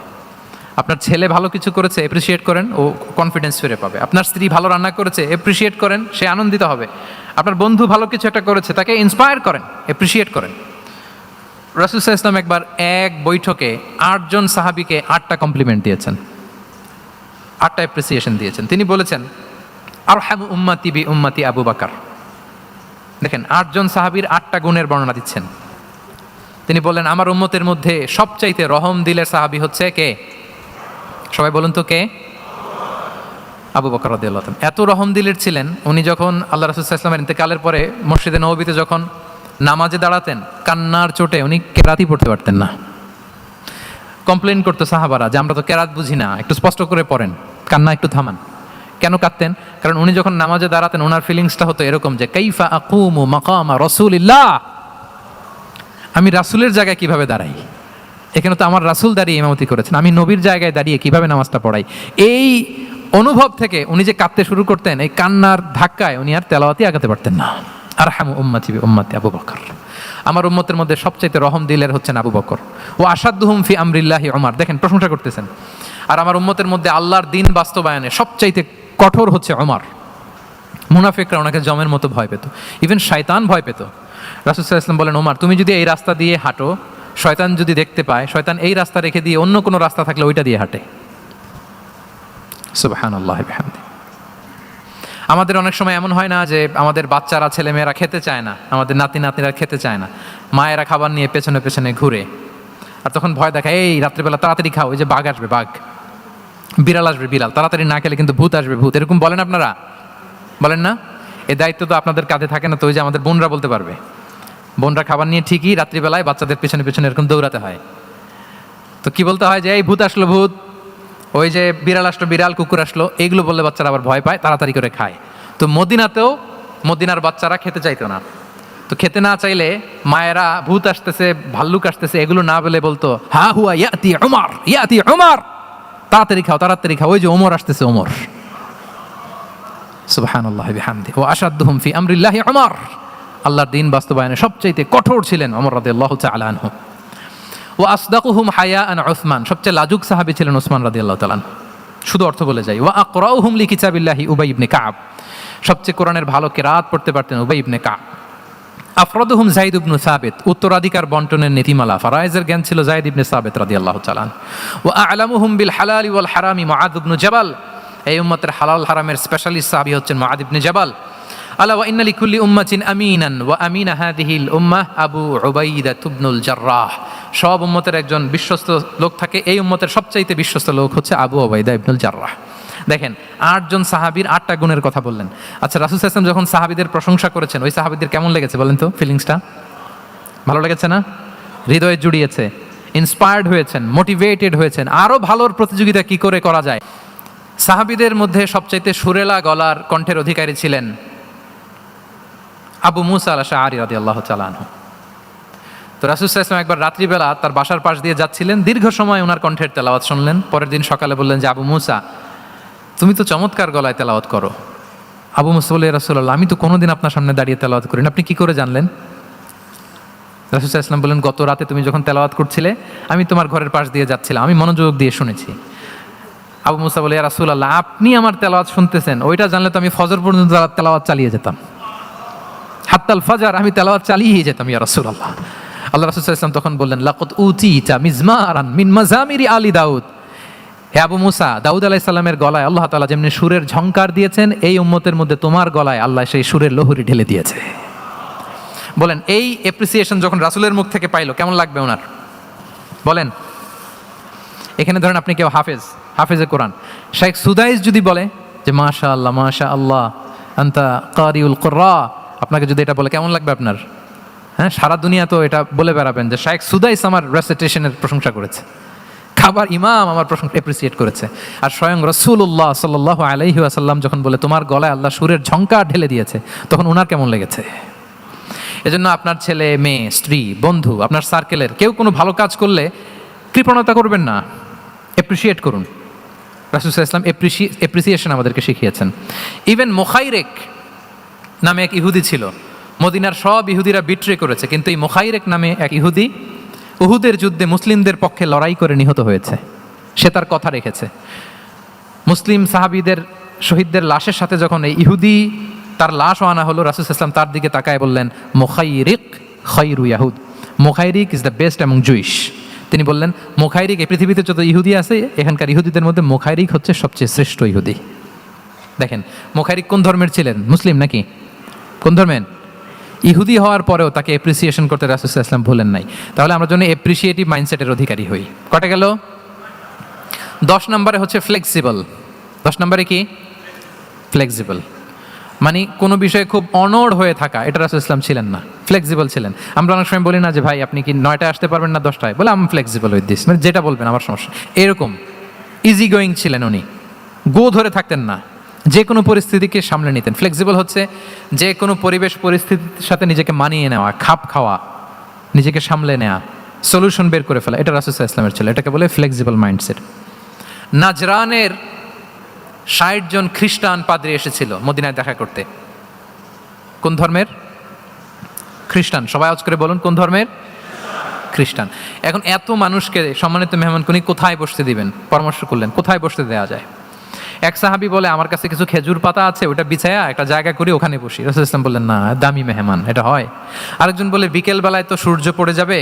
আপনার ছেলে ভালো কিছু করেছে, অ্যাপ্রিসিয়েট করেন, ও কনফিডেন্স ফিরে পাবে। আপনার স্ত্রী ভালো রান্না করেছে, অ্যাপ্রিসিয়েট করেন, সে আনন্দিত হবে। আপনার বন্ধু ভালো কিছু একটা করেছে, তাকে ইন্সপায়ার করেন, অ্যাপ্রিসিয়েট করেন। রাসূল সাল্লাল্লাহু আলাইহি ওয়াসাল্লাম একবার এক বৈঠকে 8 জন সাহাবীকে 8টা কমপ্লিমেন্ট দিয়েছেন, 8টা অ্যাপ্রিসিয়েশন দিয়েছেন। তিনি বলেছেন, আরহামু উম্মতি বি উম্মতি আবু বকর। দেখেন, 8 জন সাহাবীর 8টা গুণের বর্ণনা দিচ্ছেন। তিনি বললেন, আমার উম্মতের মধ্যে সবচাইতে রহম দিলের সাহাবী হচ্ছে কে? সবাই বলুন তো কে? আবু বকর রাদিয়াল্লাহু তাআলা। এত রহম দিলের ছিলেন, উনি যখন আল্লাহ রাসূল সাল্লাল্লাহু আলাইহি ওয়াসাল্লামের ইন্তেকালের পরে মসজিদে নববীতে যখন নামাজে দাঁড়াতেন, কান্নার চোটে উনি কেরাতই পড়তে পারতেন না। কমপ্লেন করতো সাহাবারা যে আমরা তো কেরাত বুঝি না, একটু স্পষ্ট করে পড়েন, কান্না একটু থামান। কেন কাঁদতেন? কারণ উনি যখন নামাজে দাঁড়াতেন ওনার ফিলিংসটা হতো এরকম যে কাইফা আকুমু মাকামা রাসূলিল্লাহ, আমি রাসূলের জায়গায় কিভাবে দাঁড়াই? এখানে তো আমার রাসূল দাঁড়িয়ে ইমামতি করেছেন, আমি নবীর জায়গায় দাঁড়িয়ে কিভাবে নামাজটা পড়াই? এই অনুভব থেকে উনি যে কাঁদতে শুরু করতেন, এই কান্নার ধাক্কায় উনি আর তেলাওয়াতই আগাতে পারতেন না। আরহামু উম্মতি বি উম্মতি আবু বকর। আমার উম্মতের মধ্যে সবচাইতে রহম দিলের হচ্ছেন আবু বকর। ও আসাদ্দুহুম ফি আমরিল্লাহি ওমর। দেখেন, প্রশংসা করতেছেন। আর আমার উম্মতের মধ্যে আল্লাহর দিন বাস্তবায়নে সবচাইতে কঠোর হচ্ছে ওমর। মুনাফিকরা ওনাকে জমের মতো ভয় পেত, ইভেন শয়তান ভয় পেত। রাসূল সাল্লাল্লাহু আলাইহি ওয়াসাল্লাম বলেন, ওমর তুমি যদি এই রাস্তা দিয়ে হাঁটো, শয়তান যদি দেখতে পায়, শয়তান এই রাস্তা রেখে দিয়ে অন্য কোনো রাস্তা থাকলে ওইটা দিয়ে হাঁটে। সুবহানাল্লাহি বিহামদি। আমাদের অনেক সময় এমন হয় না যে আমাদের বাচ্চারা, ছেলেমেয়েরা খেতে চায় না, আমাদের নাতি নাতনিরা খেতে চায় না, মায়েরা খাবার নিয়ে পেছনে পেছনে ঘুরে, আর তখন ভয় দেখায়, এই রাত্রিবেলা তাড়াতাড়ি খাও, ওই যে বাঘ আসবে বাঘ, বিড়াল আসবে বিড়াল, তাড়াতাড়ি না খেলে কিন্তু ভূত আসবে ভূত। এরকম বলেন আপনারা? বলেন না? এই দায়িত্ব তো আপনাদের কাঁধে থাকে না, তো ওই যে আমাদের বোনরা বলতে পারবে। বোনরা খাবার নিয়ে ঠিকই রাত্রিবেলায় বাচ্চাদের পেছনে পেছনে এরকম দৌড়াতে হয়। তো কি বলতে হয় যে এই ভূত আসলো ভূত, ওই যে বিড়াল আসলো বিড়াল, কুকুর আসলো, এইগুলো বললে বাচ্চারা আবার ভয় পায়, তাড়াতাড়ি করে খায়। তো মদিনাতেও মদিনার বাচ্চারা খেতে চাইতো না। তো খেতে না চাইলে মায়েরা ভূত আসতেছে, ভাল্লুক আসতেছে, এগুলো না বলে বলতো, হা হুয়া ইয়াতি উমর, ইয়াতি উমর, তাড়াতাড়ি খাও তাড়াতাড়ি খাও, ওই যে ওমর আসতেছে ওমর। সুবহানাল্লাহি বিহামদি। ওয়া আশাদ্দুহুম ফি আমরিল্লাহি উমর। আল্লাহর দিন বাস্তবায়নে সবচাইতে কঠোর ছিলেন ওমর রাদিয়াল্লাহু তাআলা আনহু। ওয়া আসদাকুহুম হায়াআন উসমান। সবচেয়ে লাজুক সাহাবী ছিলেন উসমান রাদিয়াল্লাহু তাআলা। শুধু অর্থ বলে যাই। ওয়া আকরাউহুম লিকিতাবিল্লাহি উবাই ইবনে কাব। সবচেয়ে কোরআনের ভালো কিরাত পড়তে পারতেন উবাই ইবনে কাব। আফরাদুহুম যায়েদ ইবনে সাবিত। উত্তরাধিকার বন্টনের নীতিমালা, ফারায়েজের জ্ঞান ছিল যায়েদ ইবনে সাবিত রাদিয়াল্লাহু তাআলা। ওয়া আ'লামুহুম বিল হালালি ওয়াল হারামি মুআদ ইবনে জাবাল। এই উম্মতের হালাল হারামের স্পেশালিস্ট সাহাবী হচ্ছেন মুআদ ইবনে জাবাল। আলা ওয়া ইন্না লিকুল্লি উম্মাতিন আমিনান ওয়া আমিনা হাযিহিল উম্মাহ আবু উবাইদা ইবনুল জাররাহ। সব উম্মতের একজন বিশ্বস্ত লোক থাকে, এই উম্মতের সবচাইতে বিশ্বস্ত লোক হচ্ছে আবু উবাইদা ইবনুল জাররাহ। দেখেন, 8 জন সাহাবীর 8টা গুণের কথা বললেন। আচ্ছা, রাসূল সাল্লাল্লাহু আলাইহি ওয়াসাল্লাম যখন সাহাবীদের প্রশংসা করেছেন, ওই সাহাবীদের কেমন লেগেছে বলেন তো? ফিলিংসটা ভালো লেগেছে না? হৃদয়ে জুড়িয়েছে, ইন্সপায়ার্ড হয়েছেন, মোটিভেটেড হয়েছেন, আরো ভালোর প্রতিযোগিতা কি করে করা যায়। সাহাবীদের মধ্যে সবচাইতে সুরেলা গলার কণ্ঠের অধিকারী ছিলেন আবু মুসা আল-আশআরী রাদিয়াল্লাহু তাআলা আনহু। তো রাসূল সাল্লাল্লাহু আলাইহি ওয়াসাল্লাম একবার রাত্রিবেলা তার বাসার পাশ দিয়ে যাচ্ছিলেন, দীর্ঘ সময় ওনার কণ্ঠের তেলাওয়াত শুনলেন। পরের দিন সকালে বললেন যে, আবু মুসা, তুমি তো চমৎকার গলায় তেলাওয়াত করো। আবু মুসা বললেন, ইয়া রাসূলুল্লাহ, আমি তো কোনোদিন আপনার সামনে দাঁড়িয়ে তেলাওয়াত করি না, আপনি কি করে জানলেন? রাসূল সাল্লাল্লাহু আলাইহি ওয়াসাল্লাম বললেন, গত রাতে তুমি যখন তেলাওয়াত করছিলে, আমি তোমার ঘরের পাশ দিয়ে যাচ্ছিলাম, আমি মনোযোগ দিয়ে শুনেছি। আবু মুসা বলে, ইয়া রাসূলুল্লাহ, আপনি আমার তেলাওয়াত শুনতেছেন, ওইটা জানলে তো আমি ফজর পর্যন্ত তেলাওয়াত চালিয়ে যেতাম, হাত্তাল ফাজার, আমি তেলাওয়াত চালিয়ে যেতাম ইয়া রাসূলুল্লাহ। আল্লাহ রাসূল সাল্লাল্লাহু আলাইহি ওয়াসাল্লাম তখন বললেন, লাকাদ উতিতা মিজমারান মিন মাজামিরি আলি দাউদ। হে আবু মুসা, দাউদ আলাইহিস সালামের গলায় আল্লাহ তাআলা যেমনি সুরের ঝংকার দিয়েছেন, এই উম্মতের মধ্যে তোমার গলায় আল্লাহ সেই সুরের লহরী ঢেলে দিয়েছে। বলেন, এই অ্যাপ্রিসিয়েশন যখন রাসূলের মুখ থেকে পাইলো, কেমন লাগবে ওনার? বলেন। এখানে ধরেন আপনি কেউ হাফেজে কোরআন, শাইখ সুদাইস যদি বলে যে মাশাআল্লাহ মাশাআল্লাহ আনতা কারিউল কুরআ, আপনাকে যদি এটা বলে কেমন লাগবে আপনার? হ্যাঁ, সারা দুনিয়া তো এটা বলে বেড়াবেন যে শাইখ সুদাইস আমার রেসিটেশনের প্রশংসা করেছে, খাবার ইমাম আমার প্রশংসা অ্যাপ্রিসিয়েট করেছে। আর স্বয়ং রাসূলুল্লাহ সাল্লাল্লাহু আলাইহি ওয়াসাল্লাম যখন বলে তোমার গলায় আল্লাহ সুরের ঝংকার ঢেলে দিয়েছে, তখন ওনার কেমন লেগেছে? এজন্য আপনার ছেলে মেয়ে, স্ত্রী, বন্ধু, আপনার সার্কেলের কেউ কোনো ভালো কাজ করলে কৃপণতা করবেন না, অ্যাপ্রিসিয়েট করুন। রাসূল সাল্লাল্লাহু আলাইহি ওয়াসাল্লাম অ্যাপ্রিসিয়েশন আমাদেরকে শিখিয়েছেন। ইভেন মুখাইরেক নামে এক ইহুদি ছিল, মদিনার সব ইহুদিরা বিট্রে করেছে, কিন্তু এই মুখাইরেক নামে এক ইহুদি উহুদের যুদ্ধে মুসলিমদের পক্ষে লড়াই করে নিহত হয়েছে। সে তার কথা রেখেছে। মুসলিম সাহাবীদের শহীদদের লাশের সাথে যখন এই ইহুদি তার লাশও আনা হলো, রাসূল সাল্লাল্লাহু আলাইহি ওয়াসাল্লাম তার দিকে তাকায় বললেন, মুখাইরিক খায়রু ইয়াহুদ, মুখাইরিক is the best among Jewish. তিনি বললেন মুখাইরিক, এই পৃথিবীতে যত ইহুদি আছে এখানকার ইহুদিদের মধ্যে মুখাইরিক হচ্ছে সবচেয়ে শ্রেষ্ঠ ইহুদি। দেখেন মুখাইরিক কোন ধর্মের ছিলেন? মুসলিম নাকি? কোন ধর্মের? ইহুদি হওয়ার পরেও তাকে অ্যাপ্রিসিয়েশন করতে রাসূল সাল্লাল্লাহু আলাইহি ওয়াসাল্লাম ভুলেন নাই। তাহলে আমরা জন্য অ্যাপ্রিসিয়েটিভ মাইন্ডসেটের অধিকারী হই। কটা গেল? 10 নম্বরে হচ্ছে ফ্লেক্সিবল। 10 নম্বরে কি? ফ্লেক্সিবল, মানে কোনো বিষয়ে খুব অনড় হয়ে থাকা, এটা রাসূল ইসলাম ছিলেন না, ফ্লেক্সিবল ছিলেন। আমরা অনেক সময় বলি না যে ভাই আপনি কি 9টায় আসতে পারবেন না 10টায়, বলে আমি ফ্লেক্সিবল উইথ দিস, মানে যেটা বলবেন আমার সমস্যা, এরকম ইজি গোয়িং ছিলেন উনি, গো ধরে থাকতেন না, যে কোনো পরিস্থিতিকে সামলে নিতেন। ফ্লেক্সিবল হচ্ছে যে কোনো পরিবেশ পরিস্থিতির সাথে নিজেকে মানিয়ে নেওয়া, খাপ খাওয়া, নিজেকে সামলে নেওয়া, সলিউশন বের করে ফেলা, এটা রাসূল সাল্লাল্লাহু আলাইহি ওয়াসাল্লামের ছিল, এটাকে বলে ফ্লেক্সিবল মাইন্ডসেট। নাজরানের 60 জন খ্রিস্টান পাদ্রী এসেছিল মদিনায় দেখা করতে। কোন ধর্মের? খ্রিস্টান। সবাই আওয়াজ করে বলুন কোন ধর্মের? খ্রিস্টান। এখন এত মানুষকে সম্মানিত মেহমানকুনি কোথায় বসতে দিবেন? পরামর্শ করলেন কোথায় বসতে দেওয়া যায়। এক সাহাবী বলে আমার কাছে কিছু খেজুর পাতা আছে, ওটা বিছায়া একটা জায়গা করে ওখানে বসি। রাসূল ইসলাম বললেন না, দামি মেহমান, এটা হয়। আরেকজন বলে বিকেল বেলায় তো সূর্য পড়ে যাবে,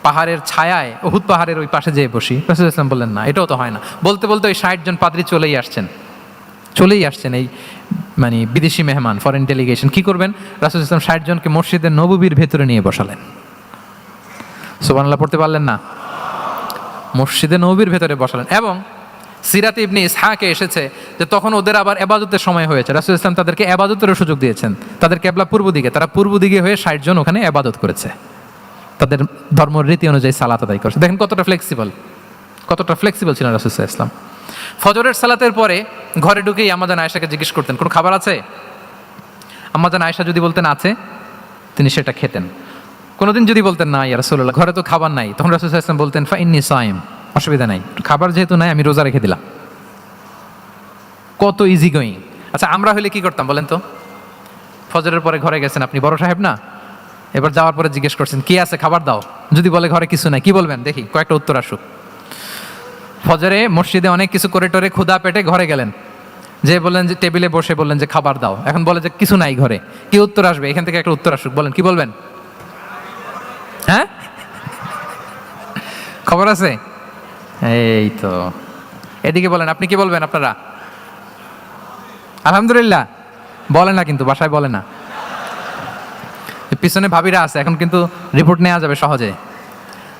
পাহাড়ের ছায়ায় উহুদ পাহাড়ের ওই পাশে যেয়ে বসি। রাসূল ইসলাম বললেন না, এটাও তো হয় না। বলতে বলতে ওই 60 জন পাদ্রী চলেই আসছেন এই মানে বিদেশি মেহমান, ফরেন ডেলিগেশন। কি করবেন? রাসূল ইসলাম 60 জনকে মসজিদের নববীর ভেতরে নিয়ে বসালেন। সুবহানাল্লাহ পড়তে পারলেন না? মসজিদে নববীর ভেতরে বসালেন। এবং সিরাতে ইবনে ইসহাকে এসেছে যে তখন ওদের আবার ইবাদতের সময় হয়েছে, রাসূল ইসলাম তাদেরকে ইবাদতেরও সুযোগ দিয়েছেন। তাদের কিবলা পূর্ব দিকে, তারা পূর্ব দিকে হয়ে 60 জন ওখানে ইবাদত করেছে, তাদের ধর্ম রীতি অনুযায়ী সালাত আদায় করছে। দেখেন কতটা ফ্লেক্সিবল ছিলেন রাসূল সাল্লাল্লাহু আলাইহি ওয়াসাল্লাম। ফজরের সালাতের পরে ঘরে ঢুকেই আম্মা জান আয়েশাকে জিজ্ঞেস করতেন কোনো খাবার আছে? আম্মা জান আয়েশা যদি বলতেন আছে, তিনি সেটা খেতেন। কোনোদিন যদি বলতেন না ইয়া রাসূলুল্লাহ ঘরে তো খাবার নাই, তখন রাসূল সাল্লাল্লাহু আলাইহি ওয়াসাল্লাম বলতেন ফা ইন্নী সাইম, অসুবিধা নাই, খাবার যেহেতু নাই আমি রোজা রেখে দিলাম। কত ইজি গোয়িং। আচ্ছা আমরা হলে কি করতাম বলেন তো? ফজরের পরে ঘরে গেছেন আপনি, বড় সাহেব না, এবার যাওয়ার পরে জিজ্ঞেস করছেন কি আছে খাবার দাও, যদি বলে ঘরে কিছু নাই, কি বলবেন দেখি? কয়েকটা উত্তর আসুক। ফজরে মসজিদে অনেক কিছু করে টোরে ক্ষুধা পেটে ঘরে গেলেন, যে বললেন যে টেবিলে বসে বললেন যে খাবার দাও, এখন বলে যে কিছু নাই ঘরে, কি উত্তর আসবে? এখান থেকে একটা উত্তর আসুক, বলেন কি বলবেন? হ্যাঁ খবর আছে, এই তো। এদিকে বলেন আপনি কি বলবেন? আপনারা আলহামদুলিল্লাহ বলে না, কিন্তু বাসায় বলে না। পিছনে ভাবিরা আছে, এখন কিন্তু রিপোর্ট নেওয়া যাবে সহজে।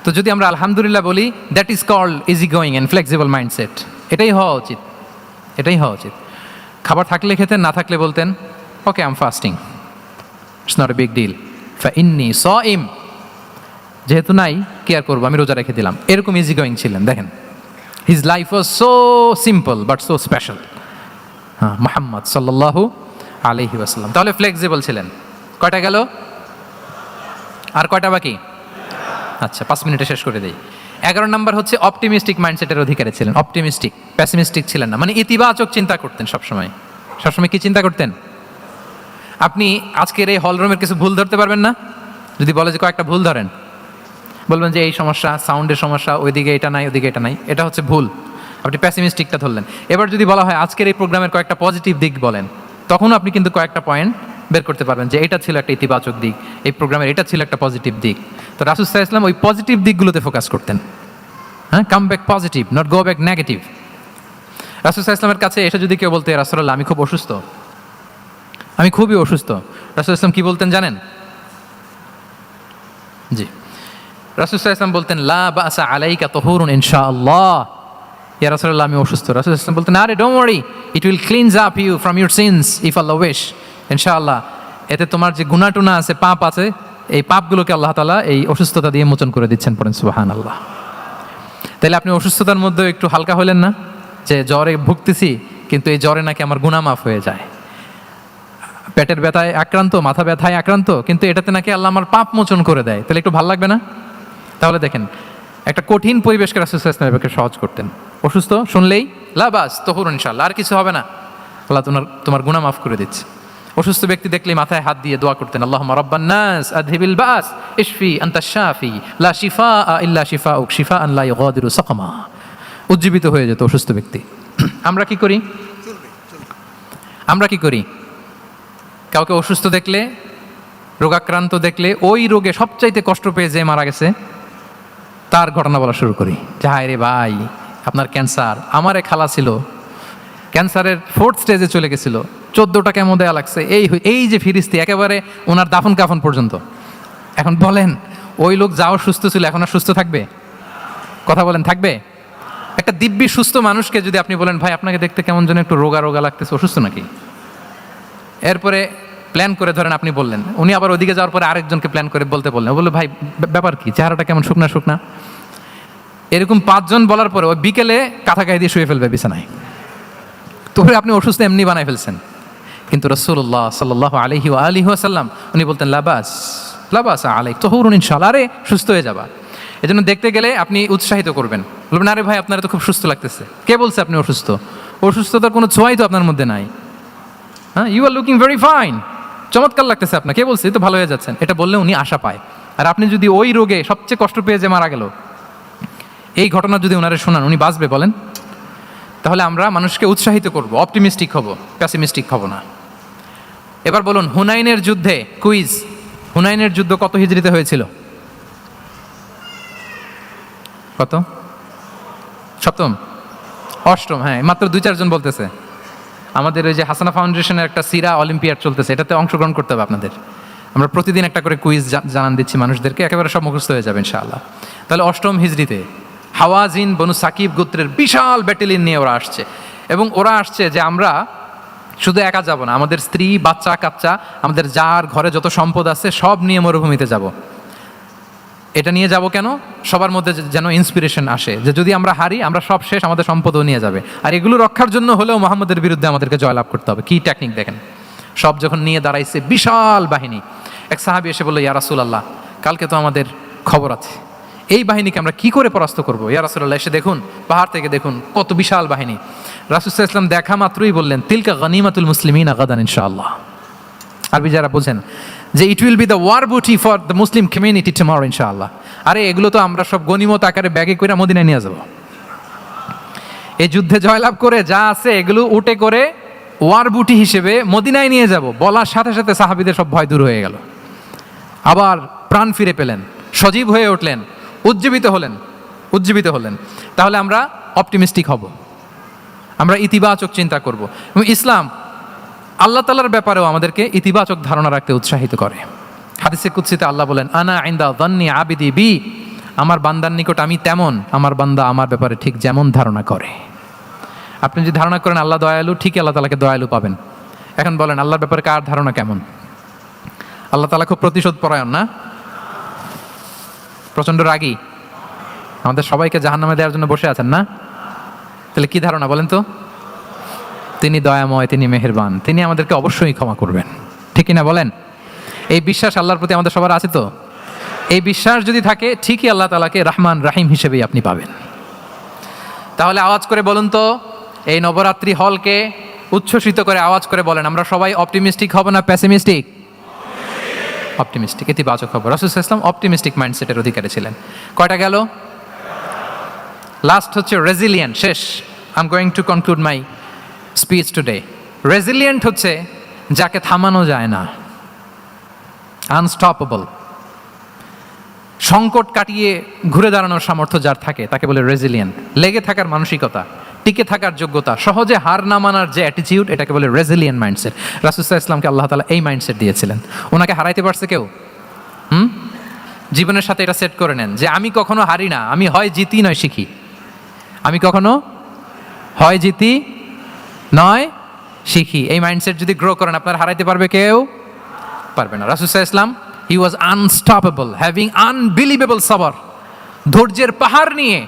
তো যদি আমরা আলহামদুলিল্লাহ বলি, that is called easy going and flexible mindset. এটাই হওয়া উচিত। খাবার থাকলে খেতেন, না থাকলে বলতেন okay I am fasting, it's not a big deal, ফা ইন্নী সাইম, যেহেতু নাই কি আর করবো, আমি রোজা রেখে দিলাম। এরকম ইজি গোয়িং ছিলেন। দেখেন his life was so simple but so special. হ্যাঁ, মুহাম্মদ সাল্লাল্লাহু আলাইহি ওয়াসাল্লাম। তাহলে ফ্লেক্সিবল ছিলেন। কয়টা গেল? আর কয়টা বাকি? আচ্ছা 5 মিনিটে শেষ করে দেই। 11 নম্বর হচ্ছে অপটিমিস্টিক মাইন্ডসেটের অধিকারী ছিলেন। অপটিমিস্টিক, প্যাসিমিস্টিক ছিলেন না, মানে ইতিবাচক চিন্তা করতেন সবসময়। কি চিন্তা করতেন? আপনি আজকের এই হলরুমের কিছু ভুল ধরতে পারবেন না? যদি বলে যে কয়েকটা ভুল ধরেন, বলবেন যে এই সমস্যা, সাউন্ডের সমস্যা, ওইদিকে এটা নাই, ওইদিকে এটা নাই, এটা হচ্ছে ভুল। আপনি প্যাসিমিস্টিকটা ধরলেন। এবার যদি বলা হয় আজকের এই প্রোগ্রামের কয়েকটা পজিটিভ দিক বলেন, তখনও আপনি কিন্তু কয়েকটা পয়েন্ট বের করতে পারবেন যে এটা ছিল একটা ইতিবাচক দিক, এই প্রোগ্রামের এটা ছিল একটা পজিটিভ দিক। তো রাসূল সাল্লাল্লাহু আলাইহি ওয়াসাল্লাম ওই পজিটিভ দিকগুলোতে ফোকাস করতেন। হ্যাঁ, come back positive, not go back negative. রাসূল সাল্লাল্লাহু আলাইহি ওয়াসাল্লামের কাছে এসে যদি কেউ বলতে রাসূলুল্লাহ আমি খুব অসুস্থ, আমি খুবই অসুস্থ, রাসূল সাল্লাল্লাহু আলাইহি ওয়াসাল্লাম কি বলতেন জানেন? জি, রাসূল সাল্লাল্লাহু আলাইহি ওয়াসাল্লাম বলতেন লা বাসা আলাইকা তুহুরুন ইনশাআল্লাহ। ইয়া রাসূলুল্লাহ আমি অসুস্থ। রাসূল সাল্লাল্লাহু আলাইহি ওয়াসাল্লাম বলতেন আরে don't worry, it will cleanse up you from your sins if Allah wish, ইনশাআল্লাহ এতে তোমার যে গুনাহ টুনা আছে, পাপ আছে, এই পাপগুলোকে আল্লাহ তাআলা এই অসুস্থতা দিয়ে মোচন করে দিচ্ছেন। পড়েন সুবহানাল্লাহ। তাহলে আপনি অসুস্থতার মধ্যে একটু হালকা হলেন না, যে জ্বরে ভুগতেছি কিন্তু এই জ্বরে নাকি আমার গুনাহ মাফ হয়ে যায়। পেটের ব্যথায় আক্রান্ত, মাথা ব্যথায় আক্রান্ত, কিন্তু এটাতে নাকি আল্লাহ আমার পাপ মোচন করে দেয়, তাহলে একটু ভালো লাগবে না? তাহলে দেখেন একটা কঠিন পরিবেশকে রাসূল সাল্লাল্লাহু আলাইহি ওয়াসাল্লাম সহজ করতেন। অসুস্থ শুনলেই লা বাস তুহুরুন ইনশাআল্লাহ, আর কিছু হবে না, আল্লাহ তোমার গুনাহ মাফ করে দিচ্ছে। অসুস্থ ব্যক্তি দেখলেই মাথায় হাত দিয়ে দোয়া করতেন আল্লাহুম্মা রাব্বান নাস আযহিবিল বাস ইশফি আনতাশ শাফি লা শিফাআ ইল্লা শিফাউক শিফাআন লা ইউগাদিরু সাকমা। উজ্জীবিত হয়ে যেত অসুস্থ ব্যক্তি। আমরা কি করি? আমরা কি করি? কাউকে অসুস্থ দেখলে, রোগাক্রান্ত দেখলে, ওই রোগে সবচাইতে কষ্ট পেয়ে যে মারা গেছে তার ঘটনা বলা শুরু করি। যে হায় রে ভাই, আপনার ক্যান্সার, আমার এক খালা ছিল, ক্যান্সারের 4th স্টেজে চলে গেছিল, 14টা কেমো দেয়া লাগছে, এই যে ফিরিস্তি, একেবারে ওনার দাফন কাফন পর্যন্ত। এখন বলেন, ওই লোক যাও সুস্থ ছিল, এখন আর সুস্থ থাকবে? কথা বলেন, থাকবে? একটা দিব্যি সুস্থ মানুষকে যদি আপনি বলেন, ভাই আপনাকে দেখতে কেমন যেন একটু রোগা রোগা লাগতেছে, অসুস্থ নাকি? এরপরে প্ল্যান করে ধরেন আপনি বললেন, উনি আবার ওদিকে যাওয়ার পরে আরেকজনকে প্ল্যান করে বলতে বললেন, বললো ভাই ব্যাপার কি, চেহারাটা কেমন শুকনা শুকনা। এরকম 5 জন বলার পরে ওই বিকেলে কাঁথা গায়ে দিয়ে শুয়ে ফেলবে বিছানায়। তো আপনি অসুস্থ এমনি বানাই ফেলছেন। কিন্তু রাসূলুল্লাহ সাল্লাল্লাহু আলাইহি ওয়া আলিহি ওয়াসাল্লাম উনি বলতেন, লাবাস আলাইক তাহুরুন ইনশাআল্লাহ, আরে সুস্থ হয়ে যাবা। এজন্য দেখতে গেলে আপনি উৎসাহিত করবেন, বলবেন আরে ভাই আপনারা তো খুব সুস্থ লাগতেছে। কে বলছে আপনি অসুস্থ? অসুস্থতার কোনো ছোঁয়াই তো আপনার মধ্যে নাই। হ্যাঁ, you are looking very fine, চমৎকার লাগতেছে আপনার, কে বলছে? তো ভালো হয়ে যাচ্ছেন। এটা বললে উনি আশা পায়। আর আপনি যদি ওই রোগে সবচেয়ে কষ্ট পেয়ে যে মারা গেল, এই ঘটনা যদি ওনারে শোনান, উনি বাঁচবে বলেন? তাহলে আমরা মানুষকে উৎসাহিত করব, অপটিমিস্টিক হব, প্যাসিমিস্টিক হব না। এবার বলুন, হুনাইনের যুদ্ধে, কুইজ, হুনাইনের যুদ্ধ কত হিজরিতে হয়েছিল? কত? 7ম, 8ম? হ্যাঁ, মাত্র 2-4 জন বলতেছে। আমাদের ওই যে হাসানা ফাউন্ডেশনের একটা সিরা অলিম্পিয়াড চলতেছে, এটাতে অংশগ্রহণ করতে হবে আপনাদের। আমরা প্রতিদিন একটা করে কুইজ জানান দিচ্ছি মানুষদেরকে, একেবারে সব মুখস্থ হয়ে যাবে ইনশাআল্লাহ। তাহলে 8ম হিজরিতে হাওয়াজিন বনু সাকিব গোত্রের বিশাল ব্যাটালিয়ন নিয়ে ওরা আসছে। এবং ওরা আসছে যে আমরা শুধু একা যাব না, আমাদের স্ত্রী, বাচ্চা কাচ্চা, আমাদের যার ঘরে যত সম্পদ আছে সব নিয়ে মরুভূমিতে যাব। এটা নিয়ে যাব কেন? সবার মধ্যে যেন ইন্সপিরেশন আসে যে যদি আমরা হারি, আমরা সব শেষ, আমাদের সম্পদও নিয়ে যাবে। আর এগুলো রক্ষার জন্য হলেও মোহাম্মদের বিরুদ্ধে আমাদেরকে জয়লাভ করতে হবে। কি টেকনিক দেখেন! সব যখন নিয়ে দাঁড়াইছে বিশাল বাহিনী, এক সাহাবী এসে বলল, ইয়া রাসূলুল্লাহ, কালকে তো আমাদের খবর আছে, এই বাহিনীকে আমরা কি করে পরাস্ত করবো? ইয়া রাসূলুল্লাহ, এসে দেখুন, পাহাড় থেকে দেখুন কত বিশাল বাহিনী। রাসূল সাল্লাল্লাহু আলাইহি ওয়াসাল্লাম দেখা মাত্রই বললেন, তিলকা গনিমাতুল মুসলিমিনা গাদান ইনশাআল্লাহ। আরবি যারা বোঝেন, যে it will be the war booty for the Muslim community tomorrow ইনশাআল্লাহ। আরে এগুলো তো আমরা সব গনিমত আকারে ব্যাগে করে মদিনায় নিয়ে যাব। এই যুদ্ধে জয়লাভ করে যা আছে এগুলো উটে করে ওয়ার বুটি হিসেবে মদিনায় নিয়ে যাব। বলার সাথে সাথে সাহাবীদের সব ভয় দূর হয়ে গেল, আবার প্রাণ ফিরে পেলেন, সজীব হয়ে উঠলেন, উজ্জীবিত হলেন। তাহলে আমরা অপটিমিস্টিক হব, আমরা ইতিবাচক চিন্তা করব। এবং ইসলাম আল্লাহ তাআলার ব্যাপারেও আমাদেরকে ইতিবাচক ধারণা রাখতে উৎসাহিত করে। হাদিসে কুদসিতে আল্লাহ বলেন, আনা ইনদা যান্নি আবিদি বি, আমার বান্দার নিকট আমি তেমন, আমার বান্দা আমার ব্যাপারে ঠিক যেমন ধারণা করে। আপনি যদি ধারণা করেন আল্লাহ দয়ালু, ঠিকই আল্লাহ তাআলাকে দয়ালু পাবেন। এখন বলেন, আল্লাহর ব্যাপারে কার ধারণা কেমন? আল্লাহ তাআলা খুব প্রতিশোধ পরায়ণ না? প্রচন্ড রাগী, আমাদের সবাইকে জাহান্নামে দেওয়ার জন্য বসে আছেন না? তাহলে কি ধারণা বলেন তো? তিনি দয়াময়, তিনি মেহেরবান, তিনি আমাদেরকে অবশ্যই ক্ষমা করবেন, ঠিক কিনা বলেন? এই বিশ্বাস আল্লাহর প্রতি আমাদের সবার আছে তো? এই বিশ্বাস যদি থাকে, ঠিকই আল্লাহ তাআলাকে রহমান রাহিম হিসেবেই আপনি পাবেন। তাহলে আওয়াজ করে বলুন তো, এই নবরাত্রি হলকে উচ্ছ্বসিত করে আওয়াজ করে বলেন, আমরা সবাই অপটিমিস্টিক হব না প্যাসিমিস্টিক? অপটিমিস্টিক, ইতিবাচক হব। রাসূল সাল্লাল্লাহু আলাইহি ওয়াসাল্লাম অপটিমিস্টিক মাইন্ডসেটের অধিকারী ছিলেন। কয়টা গেল? লাস্ট হচ্ছে রেজিলিয়েন্ট। শেষ, I am going to conclude my speech today. Resilient হচ্ছে যাকে থামানো যায় না, আনস্টপেবল। সংকট কাটিয়ে ঘুরে দাঁড়ানোর সামর্থ্য যার থাকে তাকে বলে রেজিলিয়েন্ট। লেগে থাকার মানসিকতা, টিকে থাকার যোগ্যতা, সহজে হার না মানার যে অ্যাটিটিউড, এটাকে বলে রেজিলিয়েন্ট মাইন্ডসেট। রাসূল সাল্লাল্লাহু আলাইহি ওয়াসাল্লামকে আল্লাহ তাআলা এই মাইন্ডসেট দিয়েছিলেন। ওনাকে হারাইতে পারছে কেউ? জীবনের সাথে এটা সেট করে নেন যে আমি কখনো হারি না, আমি হয় জিতি নয় শিখি। আমি কখনো হয় জিতি নয় শিখি। এই মাইন্ডসেট যদি গ্রো করেন, আপনার হারাইতে পারবে কেউ? পারবে না। রাসূল সাল্লাল্লাহু আলাইহি ওয়াসাল্লাম, he was unstoppable, having unbelievable সাবর, ধৈর্যের পাহাড় নিয়ে,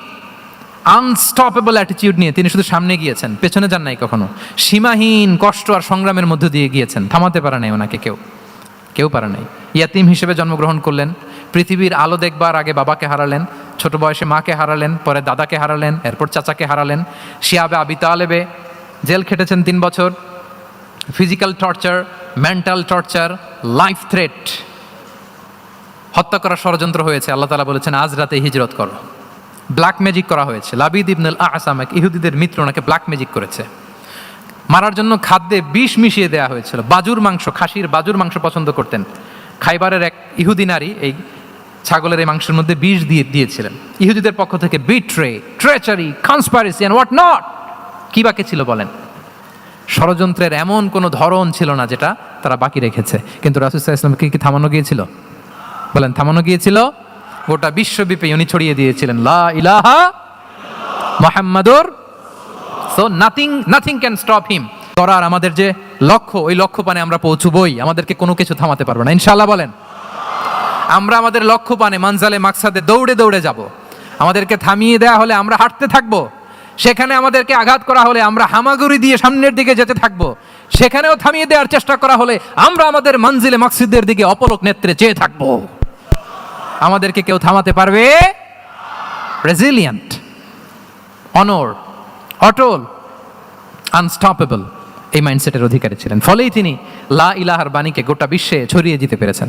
আনস্টপেবল অ্যাটিটিউড নিয়ে তিনি শুধু সামনে গিয়েছেন, পেছনে যান নাই কখনো। সীমাহীন কষ্ট আর সংগ্রামের মধ্য দিয়ে গিয়েছেন, থামাতে পারে নাই ওনাকে কেউ পারে নাই। ইয়াতিম হিসেবে জন্মগ্রহণ করলেন, পৃথিবীর আলো দেখবার আগে বাবাকে হারালেন, ছোট বয়সে মাকে হারালেন, পরে দাদাকে হারালেন, এরপর চাচাকে হারালেন। শিয়াবে আবি তালেবে জেল খেটেছেন 3 বছর। Physical torture, mental torture, life threat, হত্যা করার ষড়যন্ত্র হয়েছে। আল্লাহ তাআলা বলেছেন আজ রাতে হিজরত করো, ব্ল্যাক ম্যাজিক করা হয়েছে। লাবিদ ইবনুল আসাম, এক ইহুদিদের মিত্র, ওনাকে ব্ল্যাক ম্যাজিক করেছে। মারার জন্য খাদ্যে বিষ মিশিয়ে দেওয়া হয়েছিল। বাজুর মাংস, খাসির বাজুর মাংস পছন্দ করতেন। খাইবারের এক ইহুদি নারী এই ছাগলের এই মাংসের মধ্যে বিষ দিয়েছিলেন। ইহুদিদের পক্ষ থেকে betray, treachery, conspiracy and what not, কি বাকি ছিল বলেন? ষড়যন্ত্রের এমন কোনো ধরন ছিল না যেটা তারা বাকি রেখেছে। কিন্তু রাসূল সাল্লাল্লাহু আলাইহি ওয়াসাল্লামকে কি থামানো গিয়েছিল? বলেন, থামানো গিয়েছিল? গোটা বিশ্বব্যাপী উনি ছড়িয়ে দিয়েছিলেন লা ইলাহা মুহাম্মাদুর, so nothing can stop him. করার আমাদের যে লক্ষ্য, ওই লক্ষ্য পানে আমরা পৌঁছবই, আমাদেরকে কোনো কিছু থামাতে পারবে না ইনশাআল্লাহ। বলেন, আমরা আমাদের লক্ষ্য পানে মানজালে মাকসাদে দৌড়ে দৌড়ে যাব। আমাদেরকে থামিয়ে দেয়া হলে আমরা হাঁটতে থাকবো, সেখানে আমাদেরকে আঘাত করা হলে আমরা হামাগুড়ি দিয়ে সামনের দিকে যেতে থাকবো, সেখানেও থামিয়ে দেওয়ার চেষ্টা করা হলে আমরা আমাদের মঞ্জিলে মাকসিদের দিকে অপলক নেত্রে চেয়ে থাকবো। আমাদেরকে কেউ থামাতে পারবে? রেজিলিয়েন্ট, অনর, অটল, আনস্টপেবল, এই মাইন্ডসেটের অধিকারী ছিলেন। ফলেই তিনি লা ইলাহার বাণীকে গোটা বিশ্বে ছড়িয়ে দিতে পেরেছেন।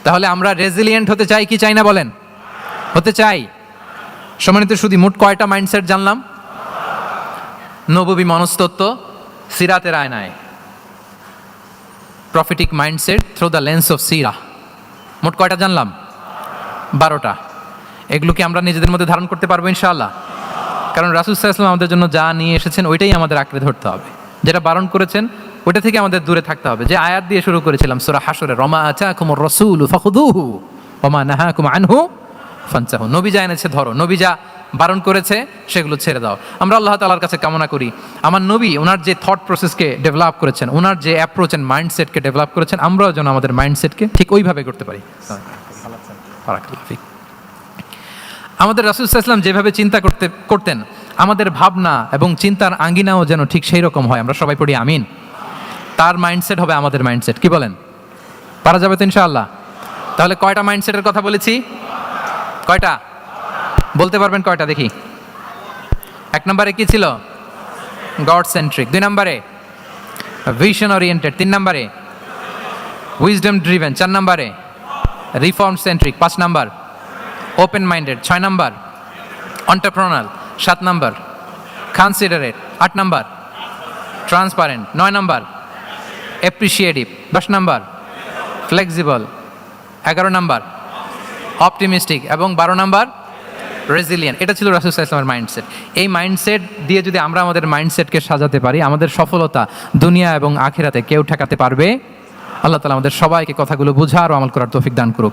তাহলে আমরা রেজিলিয়েন্ট হতে চাই কি চাই না বলেন? হতে চাই। সম্মানিত শুধু মোট কয়টা মাইন্ডসেট জানলাম? নববী মনস্তত্ত্ব সিরাতের আয়নায়, prophetic mindset through the lens of সিরা, মোট কয়টা জানলাম? 12টা। এগুলোকে আমরা নিজেদের মধ্যে ধারণ করতে পারবো ইনশাআল্লাহ। কারণ রাসূল সাল্লাল্লাহু আলাইহি ওয়াসাল্লাম আমাদের জন্য যা নিয়ে এসেছেন ওইটাই আমাদের আঁকড়ে ধরতে হবে। যেটা বারণ করেছেন ওইটা থেকে আমাদের দূরে থাকতে হবে। যে আয়াত দিয়ে শুরু করেছিলাম সূরা হাশরে, রমা আতাকুমুর রাসূলু ফাখুযুহু ওয়া মা নাহাকুম আনহু ফানতাহু। নবী যা এনেছে ধরো, নবী যা বারণ করেছে সেগুলো ছেড়ে দাও। আমরা আল্লাহ তাআলার কাছে কামনা করি আমার নবী ওনার যে থট প্রসেসকে ডেভেলপ করেছেন, ওনার যে অ্যাপ্রোচ এন্ড মাইন্ডসেটকে ডেভেলপ করেছেন, আমরাও যেন আমাদের মাইন্ডসেটকে ঠিক ওইভাবে করতে পারি। আমাদের রাসূল সাল্লাল্লাহু আলাইহি ওয়াসাল্লাম যেভাবে চিন্তা করতেন, আমাদের ভাবনা এবং চিন্তার আঙ্গিনাও যেন ঠিক সেই রকম হয়। আমরা সবাই পড়ি আমিন। তার মাইন্ডসেট হবে আমাদের মাইন্ডসেট। কি বলেন? পারা যাবে তো ইনশাআল্লাহ? তাহলে কয়টা মাইন্ডসেটের কথা বলেছি? কয়টা বলতে পারবেন? কয়টা দেখি। 1 নম্বরে কি ছিল? God centric. 2 নম্বরে ভিশন ওরিয়েন্টেড। 3 নম্বরে উইজডম ড্রিভেন। 4 নম্বরে reform centric. 5 number open minded. 6 number entrepreneur. 7 number considerate. 8 number transparent. 9 number appreciative. 10 number flexible. 11 number optimistic এবং 12 নাম্বার রেজিলিয়েন্ট। এটা ছিল রাসূল সাল্লাল্লাহু আলাইহি ওয়াসাল্লামের মাইন্ডসেট। এই মাইন্ডসেট দিয়ে যদি আমরা আমাদের মাইন্ডসেটকে সাজাতে পারি, আমাদের সফলতা দুনিয়া এবং আখিরাতে কেউ ঠেকাতে পারবে? আল্লাহ তাআলা আমাদের সবাইকে কথাগুলো বোঝার ও আমল করার তৌফিক দান করুক।